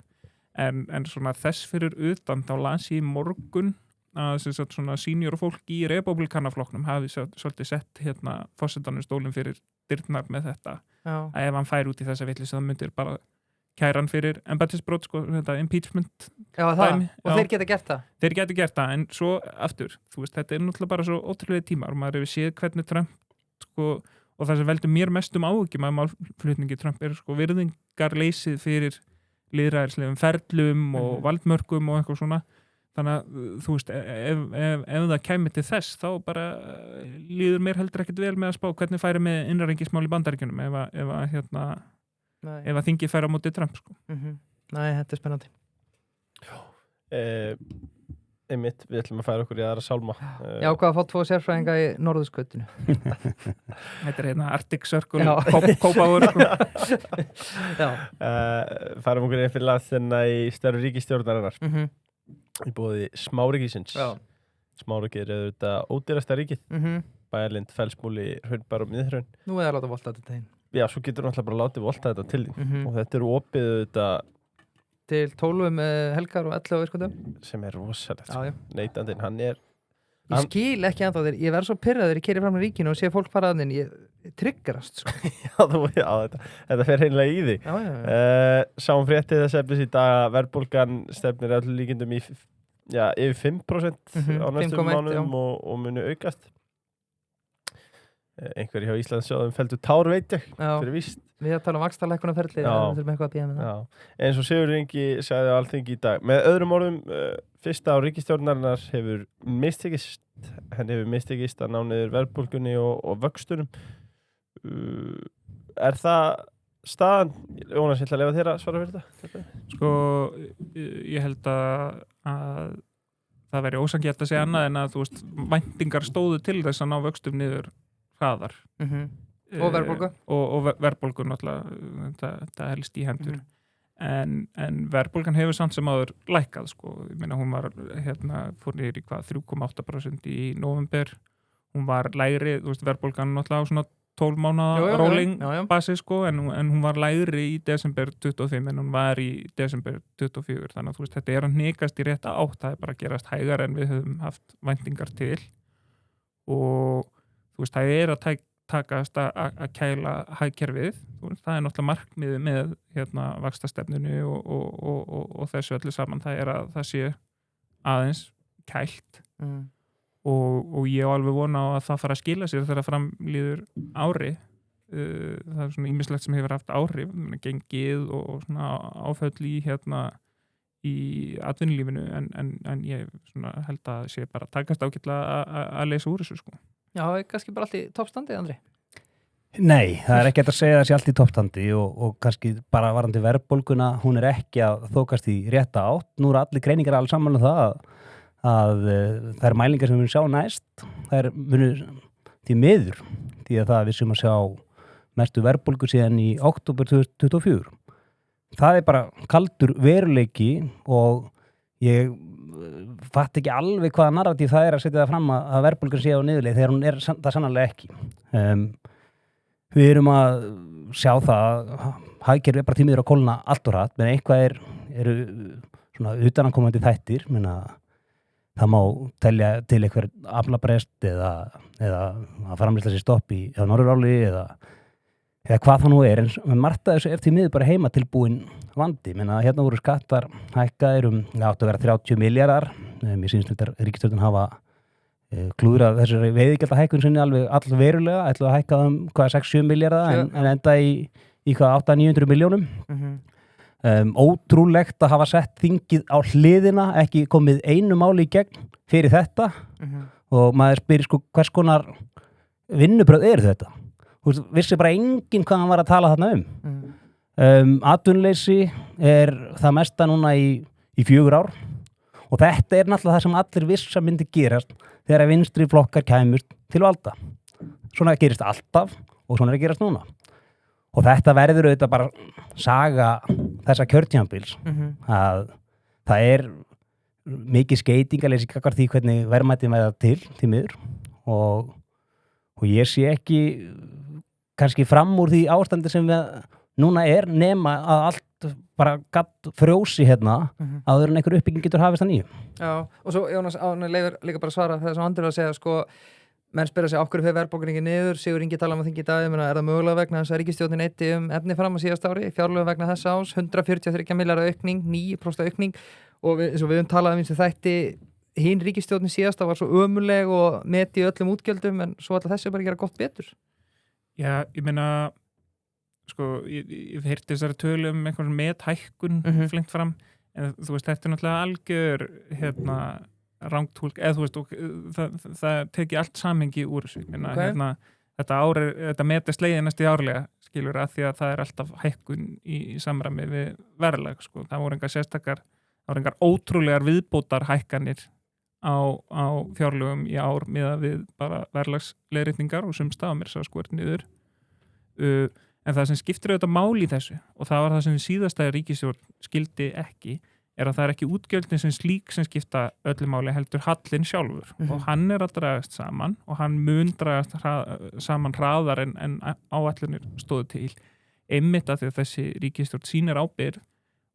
S4: en svona þess fyrir utan þá las ég í morgun að svona senior fólk í republikanaflokknum hafi svolítið sett forsetanum stólinn fyrir dyrnar með þetta að ef hann fær út í þessa vitleysu þá myndir bara kæran fyrir embættisbrot sko, þetta impeachment
S2: dæmi. Og þeir geta gert það?
S4: Þeir geta gert það, en svo aftur, þú veist, þetta er náttúrulega bara svo ótrúlega tímar og maður hefur séð hvernig Trump sko, og það sem veldur mér mestum áhugjum að málflutningi Trump er sko virðingarleysið fyrir lýðræðislegum ferlum og valdmörkum og eitthvað svona þannig að þú veist ef það kæmi til þess þá bara líður mér heldur ekkert vel með að spá hvernig færi með innanríkismál í Bandaríkjunum ef að þingið færi á móti Trump sko.
S2: Nei, þetta er spennandi
S1: Einmitt, við ætlum að færa okkur í aðra sálma
S2: Já, hvað að fá 2 sérfræðinga í norðurskautinu
S4: Þetta er Arctic Circle Kópavur
S1: Færum okkur einn fyrir landsina í stærri ríkisstjórnarinnar í boði smáríkisins Smáríkið er auðvitað ódýrasta ríkið Bæjarlind, Fellsmúli, Hraunbær og Miðhraun
S2: Nú er það að láta volta þetta til
S1: Já, svo getur náttúrulega bara látið volta þetta til þín og þetta eru opið auðvitað
S2: til 12 helgar og 11 virkundum
S1: sem er rosalegt neytandinn, hann er
S2: ég skil ekki ennþá þér, ég verð svo pirraður ég keyri fram í ríkinu og sé fólk faraðinn ég triggerast sko.
S1: þetta fer hreinlega í því sáum fréttið þess efnis í dag verðbólgan stefnir allir líkindum í yfir 5% á næstum mánuðum og muni aukast einhverju hjá Íslandssjóðum felldu tár veit ég fyrir víst
S2: við að tala vaxtalækkunarferli
S1: eins og Sigurður Ingi sagði á Alþingi í dag með öðrum orðum fyrsta á ríkisstjórnarinnar hefur mistekist að ná niður verðbólgunni og vöxtunum er það staðan? Jónas, ég ætla að lefa þér að svara fyrir þetta
S4: sko, ég held að það veri ósanngjarnt að segja annað en að þú veist, væntingar stóðu til þess að ná vöxtum niður hraðar
S2: og verðbólgu
S4: og verðbólgu náttúrulega þetta helst í hendur en verðbólgan hefur samt sem áður lækkað sko, ég meina hún var fór niður í 3,8% í november, hún var lægri þú veist verðbólgan náttúrulega á svona 12 mánaða rolling basi sko en hún var lægri í desember 25 en hún var í desember 24 þannig að þú veist þetta er að hnikast í rétta átt það er bara að gerast hægar en við höfum haft væntingar til og þú veist, það er að takast að kæla hagkerfið. Það náttúrulega markmiðið með vaxtastefnunni og þessu öllu saman. Það að það sé aðeins kælt og ég alveg vona á að það fara að skila sér þegar fram líður ári. Það svona ýmislegt sem hefur haft áhrif, gengið og svona áföll í atvinnulífinu en ég svona held að sé bara takast ágætlega að leysa úr þessu sko.
S2: Já, kannski bara allt í toppstandi, Andri?
S3: Nei, það ekki að segja þessi allt í toppstandi og kannski bara varandi verðbólguna, hún ekki að þókast í rétta átt. Nú allir greiningar alls saman það að þær mælingar sem við sjá næst, þær munu því miður, því að það við sem að sjá mestu verðbólgu síðan í október 2024. Það bara kaldur veruleiki og ég fatt ekki alveg hvaða narratív það að setja það fram að verðbólgan sé á niðurleið þegar hún það sannarlega ekki. Við erum að sjá það að hagkerfið bara tímiður að kólna allt og hratt, menn eitthvað eru svona utanakomandi þættir, menna það má telja til einhver aflabrest eða að framlýsla sér stopp á Norðuráli eða hvað það nú en margt að þessu til miður bara heima tilbúin vandi, menna hérna voru skattar hækkaðir áttu að vera 30 milljarðar, mér sýnst þetta ríkisstjórnin hafa klúðrað þessari veiðigjaldahækkun sinni alveg allverulega, ætlu að hækka 6-7 milljarða en enda í 800-900 milljónum. Ótrúlegt að hafa sett þingið á hliðina, ekki komið einu máli í gegn fyrir þetta og maður spyrir sko hvers konar vinnubröð þetta? Vissi bara enginn hvað hann var að tala þarna atvinnuleysi það mesta núna í 4 ár og þetta náttúrulega það sem allir viss að myndi gerast þegar vinstri flokkar kæmust til valda. Svona gerist alltaf og svona að gerast núna. Og þetta verður auðvitað bara saga þessa kjörtímabils að það mikið skeytingaleysi gagnvart því hvernig verðmætin verða til miður og ég sé ekki kannski fram úr því ástandi sem við núna nema að allt bara gatt frjósi áður en einhver uppbygging getur hafist að nýju.
S2: Já, og svo Jónas leifir líka bara svara þegar svo Andri að segja sko menn spyrja sig af hverju fer verðbólgan ekki niður, Sigur Ingi tala um að þingi í dag, það mögulega vegna þess að ríkisstjórnin eyddi efni fram á síðasta ári, fjárlög vegna þess ás, 143 milljarða aukning, 9% aukning og við höfum talað um þætti hinn ríkisstjórnin síðasta var svo ömuleg og meti öllum útgjöldum en svo alltaf þessi bara gera gott betur.
S4: Já, ég meina sko, ég heyrti þessari tölu einhvern methækkun flengt fram en þú veist, þetta náttúrulega algjör rangtúlk, eða þú veist það teki allt samhengi úr þessu þetta metast leiðinast í árlega skilur að því að það alltaf hækkun í samræmi við verðlag sko. Það voru engar ótrúlegar viðbótar hækkanir á fjárlögum í ár miðað við bara verðlagsleiðréttingar og sums staðar mér sko niður en það sem skiptir auðvitað máli í þessu og það var það sem síðasta ríkisstjórn skildi ekki að það ekki útgjöldin sem slík sem skipta öllu máli heldur hallinn sjálfur og hann að dragast saman og hann mun dragast saman hraðar en áætlunir stóðu til einmitt að því að þessi ríkisstjórn sýnir ábyrgð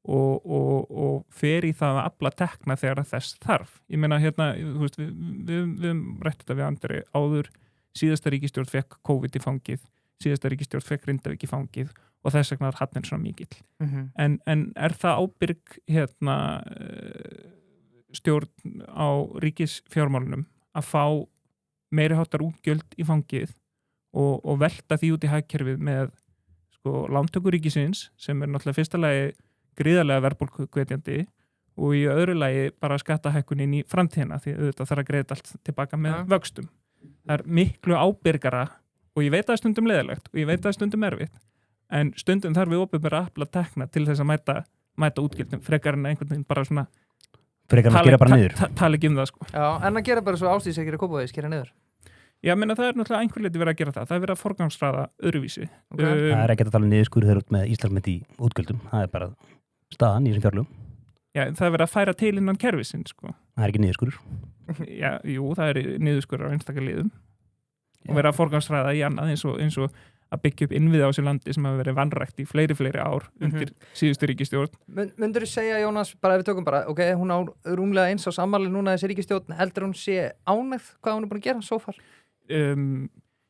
S4: og fer í það að afla tekna þegar þess þarf. Ég meina þú veist, við rættum þetta við Andri áður, síðasta ríkisstjórn fekk COVID í fangið, síðasta ríkisstjórn fekk Grindavík í fangið og þess vegna hallinn svona mikill. En það ábyrg stjórn á ríkisfjármálunum að fá meiriháttar útgjöld í fangið og velta því út í hagkerfið með sko lántöku ríkisins sem náttúrulega fyrsta lagi gríðarlega verðbólguhvetjandi og í öðru lagi bara skattahækkunin í framtíðina því auðvitað þarf að greiða allt tilbaka með vöxtum. Það miklu ábyrgara og ég veit að það stundum leiðilegt og ég veit að það stundum erfitt en stundum þarf við opinbera að afla tekna til þess að mæta útgjöldum frekar en einhvern veginn bara svona
S3: frekar en að gera bara niður.
S4: Tala ekki það sko.
S2: Já, en að gera bara svo ástíðsækir að Kópavogi, skera niður.
S4: Já, menna það náttúrulega einhver leiti verið að gera það. Það verið að forgangsraða öðruvísi.
S3: Það ekki að tala niðurskurð þegar út með Íslandsmet í útgjöldum. Það bara staðan í þessum fjárlögum.
S4: Já, það verið að færa til innan kerfisins, sko.
S3: Það ekki niðurskurður.
S4: Já, jú, það niðurskurður á einstakar liðum. Og verið að forgangsraða í annað eins og að byggja upp innviði á þessu landi sem hafa verið vanrækt í fleiri ár undir síðustu ríkisstjórn.
S2: Myndur þú segja, Jónas, bara ef við tökum bara, ok, hún á rúmlega eins á afmæli núna þessi ríkisstjórn, heldur hún sé ánægð hvað hún búin að gera svo far?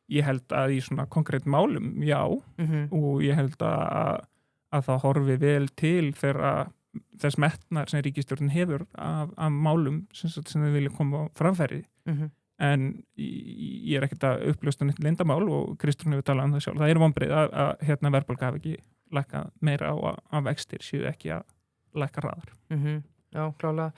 S4: ég held að í svona konkrétt málum, já, og ég held að það horfi vel til þegar þess metnar sem ríkisstjórnin hefur af málum sem þau vilja koma á framfæri en ég er ekkert að uppljósta neitt leyndamál og Kristrún hefur talað það sjálf. Það er vonbrigði að verðbólga hafi ekki lækkað meira á að vextir séu ekki að lækka hraðar.
S2: Já, klálega.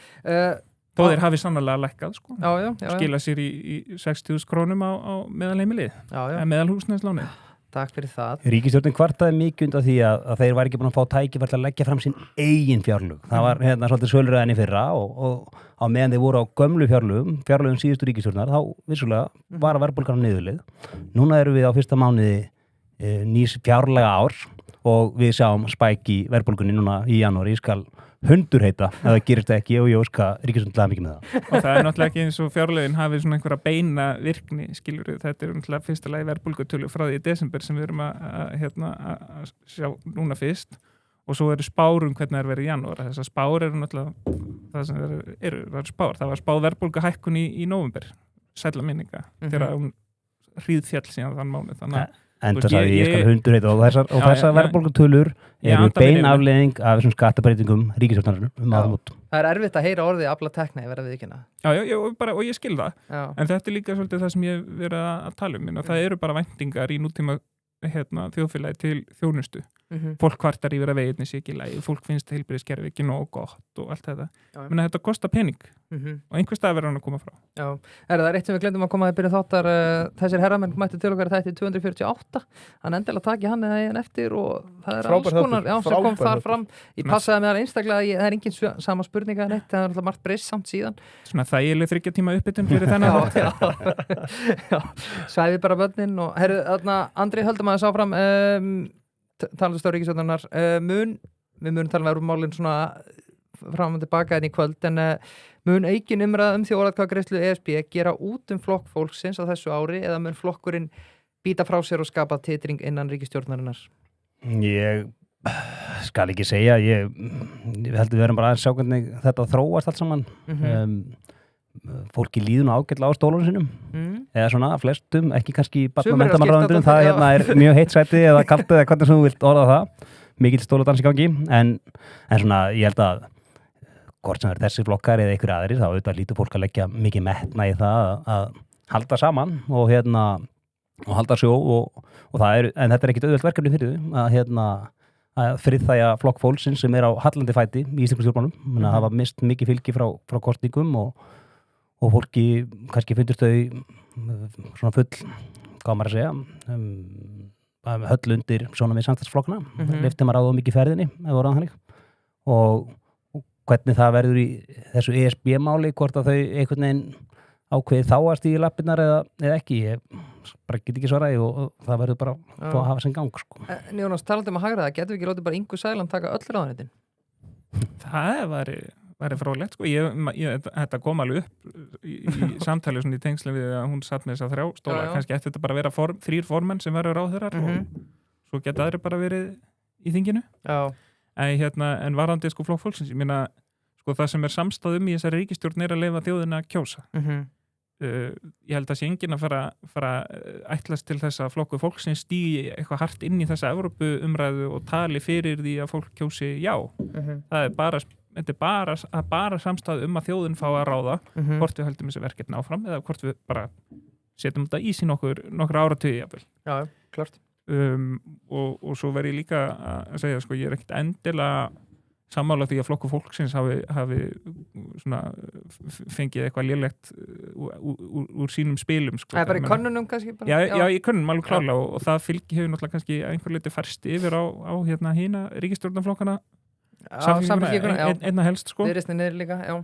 S4: Þó þeir hafi sannarlega lækkað, sko. Skila sér í 60.000 krónum á meðalheimilið, meðalhúsnæðislánið.
S2: Takk fyrir það.
S3: Ríkisstjórnin kvartaði mikið undan því að þeir var ekki búin að fá tækifæri að leggja fram sín eigin fjárlög. Það var svolítið sölræðin í fyrra og á meðan þeir voru á gömlu fjárlögum síðustu ríkisstjórnar, þá vissulega var að verðbólgan á niðurleið. Núna erum við á fyrsta mánuði nýs fjárlega ár og við sjáum spæk í verðbólgunni núna í janúar. Ég skal hundurheita ef það gerist ekki og ég óska ríkisstjórnin mikið með það.
S4: Og það er náttúrulega ekki eins og fjárlögin hafi svona einhverja beina virkni, skilur við. Þetta er náttúrulega fyrsta lagi verðbólgutölu frá því í desember sem við erum að sjá núna fyrst og svo eru spárum hvernig það er verið í janúar. Þessar spár eru náttúrulega það sem eru spár. Það var spáð verðbólguhækkun í nóvember, sælla minninga, þegar hún hríðfjall síðan þann mánuð. Þannig
S3: enda sagði ég skal hundurheita og þessar verðbólgutölur eru bein afleiðing af þessum skattabreytingum ríkisstjórnarinnar áramót.
S2: Það er erfitt að heyra orðið afla tekna, ég verða við ekki hana.
S4: Já, og ég skil það. En þetta er líka svolítið það sem ég verið að tala um. Það eru bara væntingar í nútíma þjóðfélagi til þjónustu. Fólk kvartar yfir að veginni sé ekki í lagi, fólk finnst heilbrigðiskerfi ekki nógu gott og allt þetta. Menn þetta kostar pening og einhver stað verður hann að koma frá.
S2: Já, það er eitt sem við glemdum að koma að byrja þáttar, þessir herramenn mættu til okkar þætti 248, hann endilega taki hann eða einn eftir og það er alls konar, sem kom þar fram. Ég passaði með það einstaklega, það er engin sama spurninga en eitt, það er alltaf margt breyst samt síðan.
S4: Svona þægileg 3 tíma uppbytun fyrir þennan.
S2: Já, svæði bara börnin og herru, Andri höldum að sá fram talandustöður ríkisstjórnarinnar við munum tala um málinn svona fram og tilbaka í kvöld en mun aukin umræða þjóðaratkvæðagreiðslu ESB gera út flokk fólksins á þessu ári eða mun flokkurinn býta frá sér og skapa titring innan ríkisstjórnarinnar?
S3: Ég skal ekki segja ég held við verðum bara að sjá hvernig þetta þróast allt saman fólki líður nú ágætlega á stólunum sínum eða svona flestum, ekki kannski barna- og menntamálaráðuneytinu, það er mjög heitt sæti eða kalt eða hvernig sem þú vilt orða það mikill stóladans í gangi en svona ég held að hvort sem er þessi flokkar eða einhverju aðrir þá auðvitað lítur fólk að leggja mikið metna í það að halda saman og og halda sjó og það er, en þetta er ekkit auðvelt verkefni fyrir þau að friðþægja flokk fólksins sem er á hallandi fæti í íslenskum stjórnmálum, það hafa mist mikið fylgi frá kosningum og fólki kannski finnst þau svona full, hvað maður að segja höll undir svona með samstagsflokkna lifti maður á mikið ferðinni eða orðan þannig og hvernig það verður í þessu ESB-máli hvort að þau einhvern veginn ákveði þá að stíga í lappirnar eða ekki, ég bara get ekki svaraði og það verður bara að hafa sem gang sko.
S2: Jónas, talandi að hagræða, getur við ekki látið bara Ingu Sæland taka öll ráðuneytin?
S4: Það væri fróðlegt sko. Þetta kom alveg upp í samtali svona í tengslu við að hún satt með þess að 3 stóla, kannski eftir þetta bara vera 3 formenn sem verður ráðherrar og svo geta aðri bara verið í þinginu. En varðandi sko flokk fólksins, ég meina sko það sem er samstáð í þessari ríkisstjórn er að leyfa þjóðina að kjósa. Ég held að sé enginn að fara ætlast til þess að flokku fólksins stígi eitthvað hart inn í þessa Evrópu umræðu og tali fyrir því að fólk kjósi já. Það er bara samstáð að þjóðin fá að ráða hvort við höldum þessi verkefni áfram eða hvort við bara setjum þetta í sín nokkra áratugi jafnvel.
S2: Já, klart.
S4: Og svo verð ég líka að segja sko, ég er ekkert endilega sammála því að flokku fólksins hafi svona fengið eitthvað lélegt úr sínum spilum sko.
S2: Það er bara í könnunum kannski?
S4: Já, í könnunum alveg klárlega og það hefur náttúrulega kannski einhver liti færst yfir á hína ríkisstjórnarflokkana samfélkinguna, einna helst sko.
S2: Viðreisnin niður líka, já.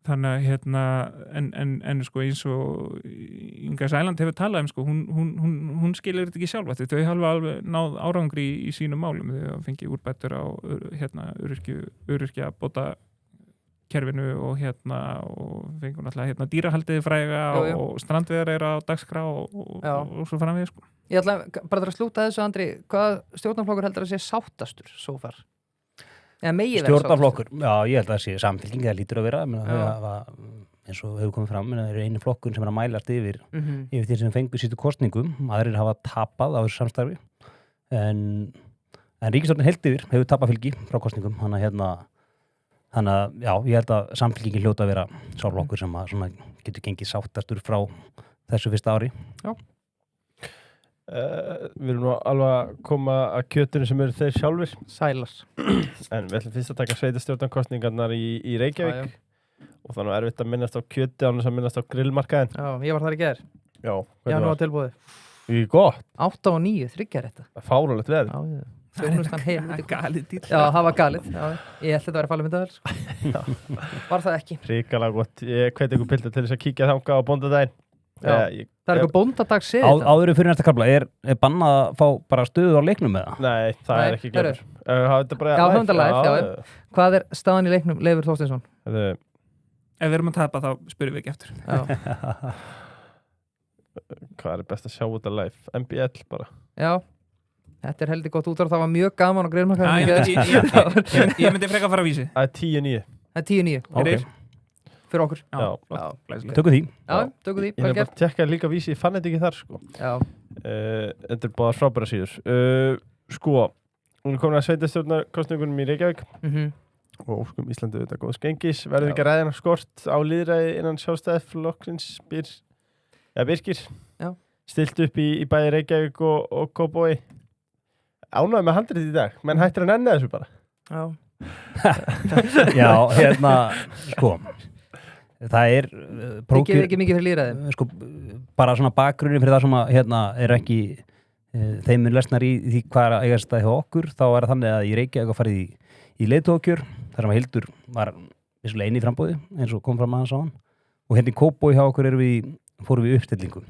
S4: Þannig en sko eins og Inga Sæland hefur talað sko, hún skilur þetta ekki sjálf þau hafa alveg náð árangri í sínum málum, þau fengið úrbættur á öryrkja bóta kerfinu og fengur náttúrulega dýrahaldiði fræga og strandveðar eru á dagskrá og svo framvegis sko.
S2: Ég ætla bara að slúta þessu, Andri, hvað stjórnarflokkur heldur að sé sáttastur svo far?
S3: Stjórnarflokkur, já ég held að það sé samfélking það lítur að vera eins og hefur komið fram, en það einu flokkun sem að mælast yfir því sem fengu sístu kosningum, aðrir hafa tapað á þessu samstarfi en ríkisstjórnin heilt yfir hefur tapað fylgi frá kosningum, þannig að já, ég held að samfylkingin hljóta að vera sá flokkur sem að svona getur gengið sáttastur frá þessu fyrsta ári.
S2: Já.
S1: Við erum nú alveg að koma að kjötinu sem eru þeir sjálfur
S2: Sælar.
S1: En við ætlum fyrst að taka sveitarstjórnarkosningarnar í Reykjavík og þannig erfitt að minnast á kjöti án þess að minnast á grillmarkaðinn.
S2: Já, ég var þar í gær.
S1: Já,
S2: hvernig var tilbúið?
S1: Gott.
S2: 8 og 9, 3 þetta.
S1: Fáránlegt veður.
S2: Já. Þjónustan heilmikið.
S4: Galið dýr.
S2: Já, það var galið. Já, ég held þetta að vera falið myndavel. Sko. Var það ekki.
S1: Ríkalega gott. Ég hveti ykkur pilda til þess að kíkja þangað á bóndadaginn.
S2: Það er eitthvað bóndadags þetta.
S3: Áður fyrir næsta kafla, er bannað að fá bara stöðu á leiknum með það?
S1: Nei, það er ekki gefur.
S2: Já, höfundalæf, já. Hvað er staðan í leiknum, Leifur Þorsteinsson?
S4: Ef við erum að tapa þá spyrum við ekki eftir.
S1: Hvað er best að sjá út að live? MBL bara.
S2: Já, þetta er heldur gott útvarp, það var mjög gaman og
S4: greinmarkaðum. Ég myndi freka að fara að vísi.
S1: Það er 10-9.
S2: Það er 10-9.
S3: Ok.
S2: Fyrir okkur.
S3: Tökum því.
S2: Já, tökum því.
S1: Ég hef bara tjekkað líka vísi, ég fann þetta ekki þar sko.
S2: Já.
S1: Þetta er bara frábæra síður. Sko, hún er komin að sveitarstjórnarkosningunum í Reykjavík og óskum Íslandi auðvitað góðs gengis. Verður ekki ræðina skort á lýðræði innan sjálfstæðisflokksins Birkir.
S2: Já.
S1: Stilt upp í bæði Reykjavík og Kópavogi. Ánægði með handrið í dag, menn hættir að nenni þessu bara.
S2: Já.
S3: Já, sko það er
S2: ekki mikið fyrir lýðræði
S3: sko, bara svona bakgrunni fyrir það sem að er ekki þeim er lesnar í því hvað er að eigast það hjá okkur, þá er það þannig að í Reykjavík að farið í leiðtogakjör þar sem að Hildur var vissulega eini í frambúði eins og kom fram aðeins á hann og hérna í Kópavogi hjá okkur fórum við uppstillingu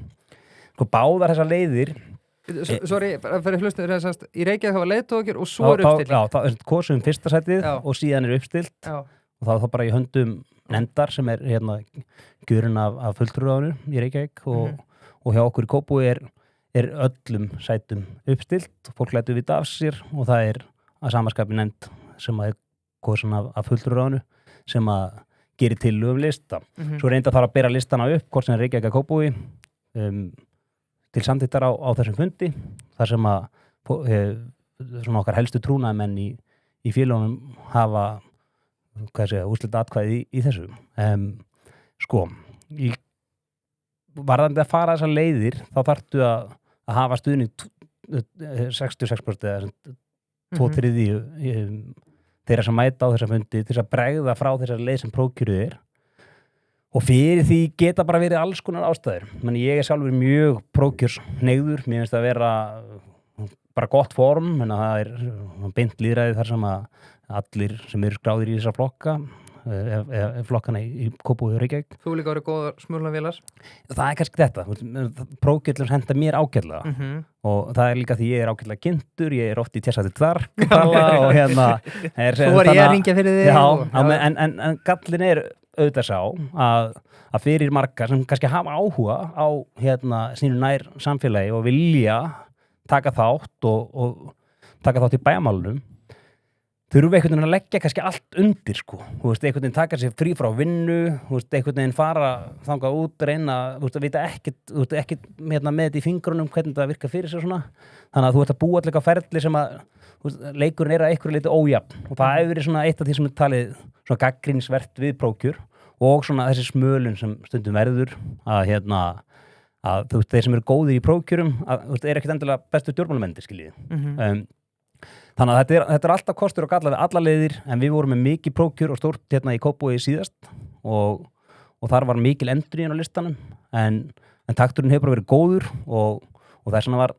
S3: sko báðar þessar leiðir
S2: Sorry, fyrir hlustum í Reykjavík hafa leiðtogakjör og svo er uppstilling.
S3: Já, það er kosum fyrsta sætið og síðan er uppstilt og það er þá bara í höndum nefndar sem er hérna kjörin af fulltrúráðinu í Reykjavík og hjá okkur í Kópavogi er öllum sætum uppstilt og fólk lætur vita af sér og það er að samaskapi nefnd sem er kosin af fulltrúráðinu sem að gerir tillögu lista. Svo reynda þarf að bera listana upp hvort sem er Reykjavík að Kópavogi til samþýttar á þessum fundi þar sem að svona okkar helstu trúnaðamenn í félagunum hafa úrslita atkvæði í þessu sko varðandi að fara þessar leiðir þá þarftu að hafa stuðning 66% eða 2/3 þeirra sem mæta á þessa fundi til að bregða frá þessar leið sem prófkjörið er og fyrir því geta bara verið alls konar ástæður. Men ég er sjálfur mjög prófkjörshneigður, mér finnst það að vera bara gott form, en það er beint lýðræði þar sem að allir sem eru skráðir í þessa flokka, flokkana í Kópavogi og Reykjavík.
S2: Þú líka verið góðar smurlavélar?
S3: Það er kannski þetta. Prófkjörlum henda mér ágætlega og það er líka því ég er ágætlega kynntur, ég er oft í tjessati dvark og hérna...
S2: Svo var ég að ringja fyrir þig.
S3: Já, en gallin er auðvitað sá að fyrir marga sem kannski hafa áhuga á sínu nær samfélagi og vilja taka þátt og taka þátt í bæjarmálunum þurfa einhvern veginn að leggja kannski allt undir sko, þú veist, einhvern veginn taka sér frí frá vinnu, þú veist, einhvern veginn fara þangað út, reyna, þú veist, að vita ekkert með þetta í fingrunum hvernig það virkar fyrir sér svona, þannig að þú ert að búa allir á ferli sem að, þú veist, leikurinn er að einhverju leiti ójafn og það hefur verið svona eitt af því sem er talið svona gagnrýnisvert við prófkjör og svona þessi smölun sem stundum verður að þú veist, þeir sem eru góðir í prófkjörum, þú veist, er ekkert endilega bestu stjórnmálamennir, skiljið. Þannig að þetta er alltaf kostur og galla við alla leiðir en við vorum með mikið prófkjör og stórt í Kópavogi síðast og þar var mikil endurinn á listanum en takturinn hefur bara verið góður og þess vegna var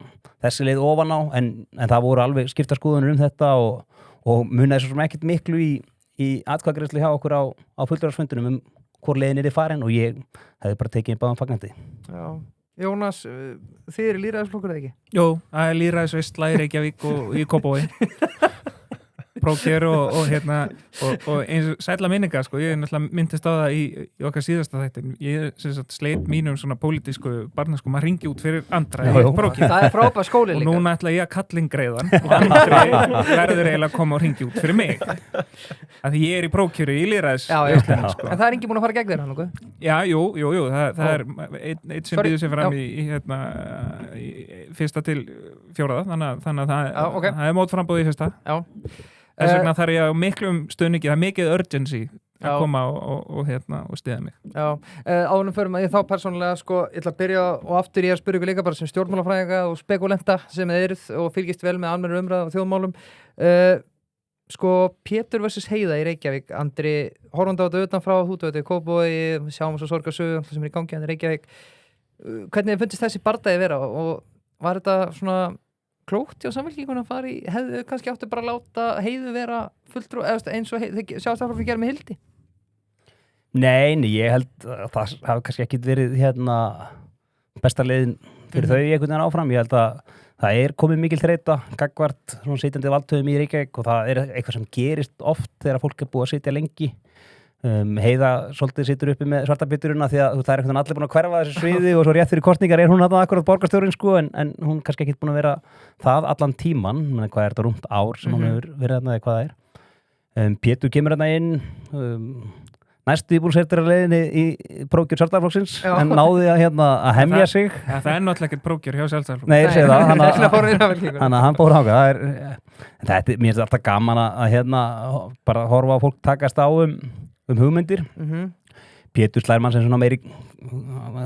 S3: þessi leið ofan á en það voru alveg skipta skoðunir þetta og munaði svo sem ekkert miklu í atkvæðagreiðslu hjá okkur á fulltrúarfundinum hvor leiðin er farin og ég hefði bara tekið báðan fagnandi.
S2: Já. Jónas, þið eru lýðræðisflokkur eða ekki?
S4: Jó, það er lýðræðisveisla í Reykjavík og í Kópavogi. prókjör og eins og sætla minninga sko, ég náttúrulega myndist á það í okkar síðasta þættin, ég sleit mínum svona pólitísku barnaskum að ringi út fyrir Andra í prókjör.
S2: Það frábær skóli líka.
S4: Og núna ætla ég að kallingreiðan og Andri verður eiginlega að koma og ringi út fyrir mig. Að því ég í prókjöru í lýðræðis.
S2: Sko. En það enginn búin að fara gegn þér hann nokkuð?
S4: Já, jú, það einn sem býður sér fram í fyrsta til fjóraða, þannig að það mótframbóð í fyrsta. Já. Þess vegna þarf ég á miklum stuðningi, það mikið urgency að koma og stiða mig. Já,
S2: áðurnum förum að ég þá persónulega sko, ég ætla að byrja og aftur ég að spyrja ykkur líka bara sem stjórnmálafræðinga og spekulenta sem eruð og fylgist vel með almennri umræðu og þjóðmálum. Sko, Pétur versus Heiða í Reykjavík, Andri, horfandi á þetta utanfrá, þú veit, Kópavogi, sjáum svo sorgarsögu, allt sem í gangi í Reykjavík. Hvernig fundist þessi bardagi vera og var þetta svona klókt hjá Samfylkinguna að fara í, hefðu kannski áttu bara að láta Heiðu vera fulltrú, eins og Sjálfstæðisflokkurinn gerði með Hildi?
S3: Nei, ég held að það hafi kannski ekki verið besta leiðin fyrir þau einhvern veginn áfram. Ég held að það komið mikil þreyta gagnvart svona sitjandi valdhöfum í Reykjavík og það eitthvað sem gerist oft þegar fólk búið að sitja lengi. Heiða svolítið situr uppi með svartabitturuna því að það einhvern veginn allir búin að hverfa þessu sviði og svo rétt fyrir kosningar hún þarna akkurat borgarstjórinn sko en hún kannski ekki búin að vera það allan tíman, hvað þetta rúmt ár sem hún hefur verið þarna eða hvað það er. Pétur kemur þarna inn næstu búin sér þeirra leiðinni í prókjör Sjálfstæðisflokksins en náði að hemja sig.
S4: Það er náttúrulega ekkert prókjör hjá Sjálfstæðisflokksins.
S3: Nei, ég segi það, þannig að hann fór þangað. Mér er alltaf gaman að bara horfa á fólk takast á hugmyndir. Pétur slær mann sem svona meiri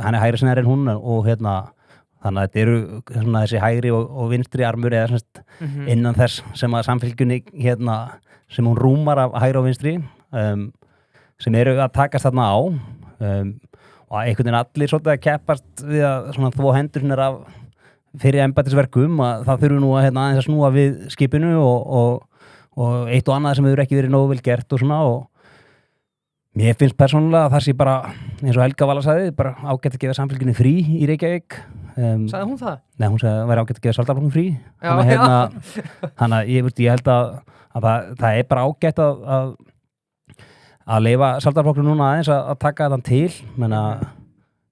S3: hann er hægri sinnar en hún og þannig að þetta eru þessi hægri og vinstri armur eða innan þess sem að samfylgjunni sem hún rúmar af hægri og vinstri sem eru að takast þarna á og einhvern veginn allir svolítið að keppast við að þvó hendurnar af fyrir embættisverkum að það þurfi nú að aðeins að snúa við skipinu og eitt og annað sem hefur ekki verið nógu vel gert og svona og mér finnst persónulega að það sé bara eins og Helga Vala sagði, bara ágætt að gefa Samfylgjunni frí í Reykjavík.
S2: Sagði hún það? Nei,
S3: hún sagði að það væri ágætt að gefa Sjálfstæðisflokknum frí. Þannig að ég held að það er bara ágætt að leyfa Sjálfstæðisflokknum núna aðeins að taka þetta til.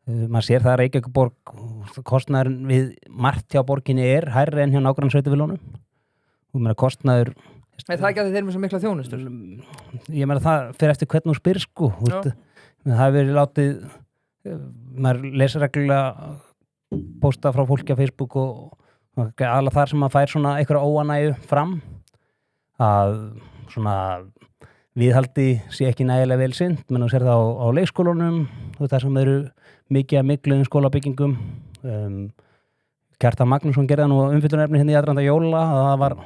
S3: Maður sér það að Reykjavíkurborg, kostnaðurinn við margt hjá borginni er hærri en hjá nágrannasveitarfélögunum. Og kostnaður
S2: Nei, það ekki að þeir eru með svo mikla þjónustur.
S3: Ég meina það fyrir eftir hvernig hún spyr sko. Það hefur verið látið, maður lesir reglulega pósta frá fólki á Facebook og alla þar sem maður fær svona einhverja óanægju fram að svona viðhaldi sé ekki nægilega vel sinnt, menn þú sér það á leikskólunum, það sem eru mikið að mikluðum skólabyggingum. Kjartan Magnússon gerði nú umfjöllunarefni í aðdraganda jóla að það var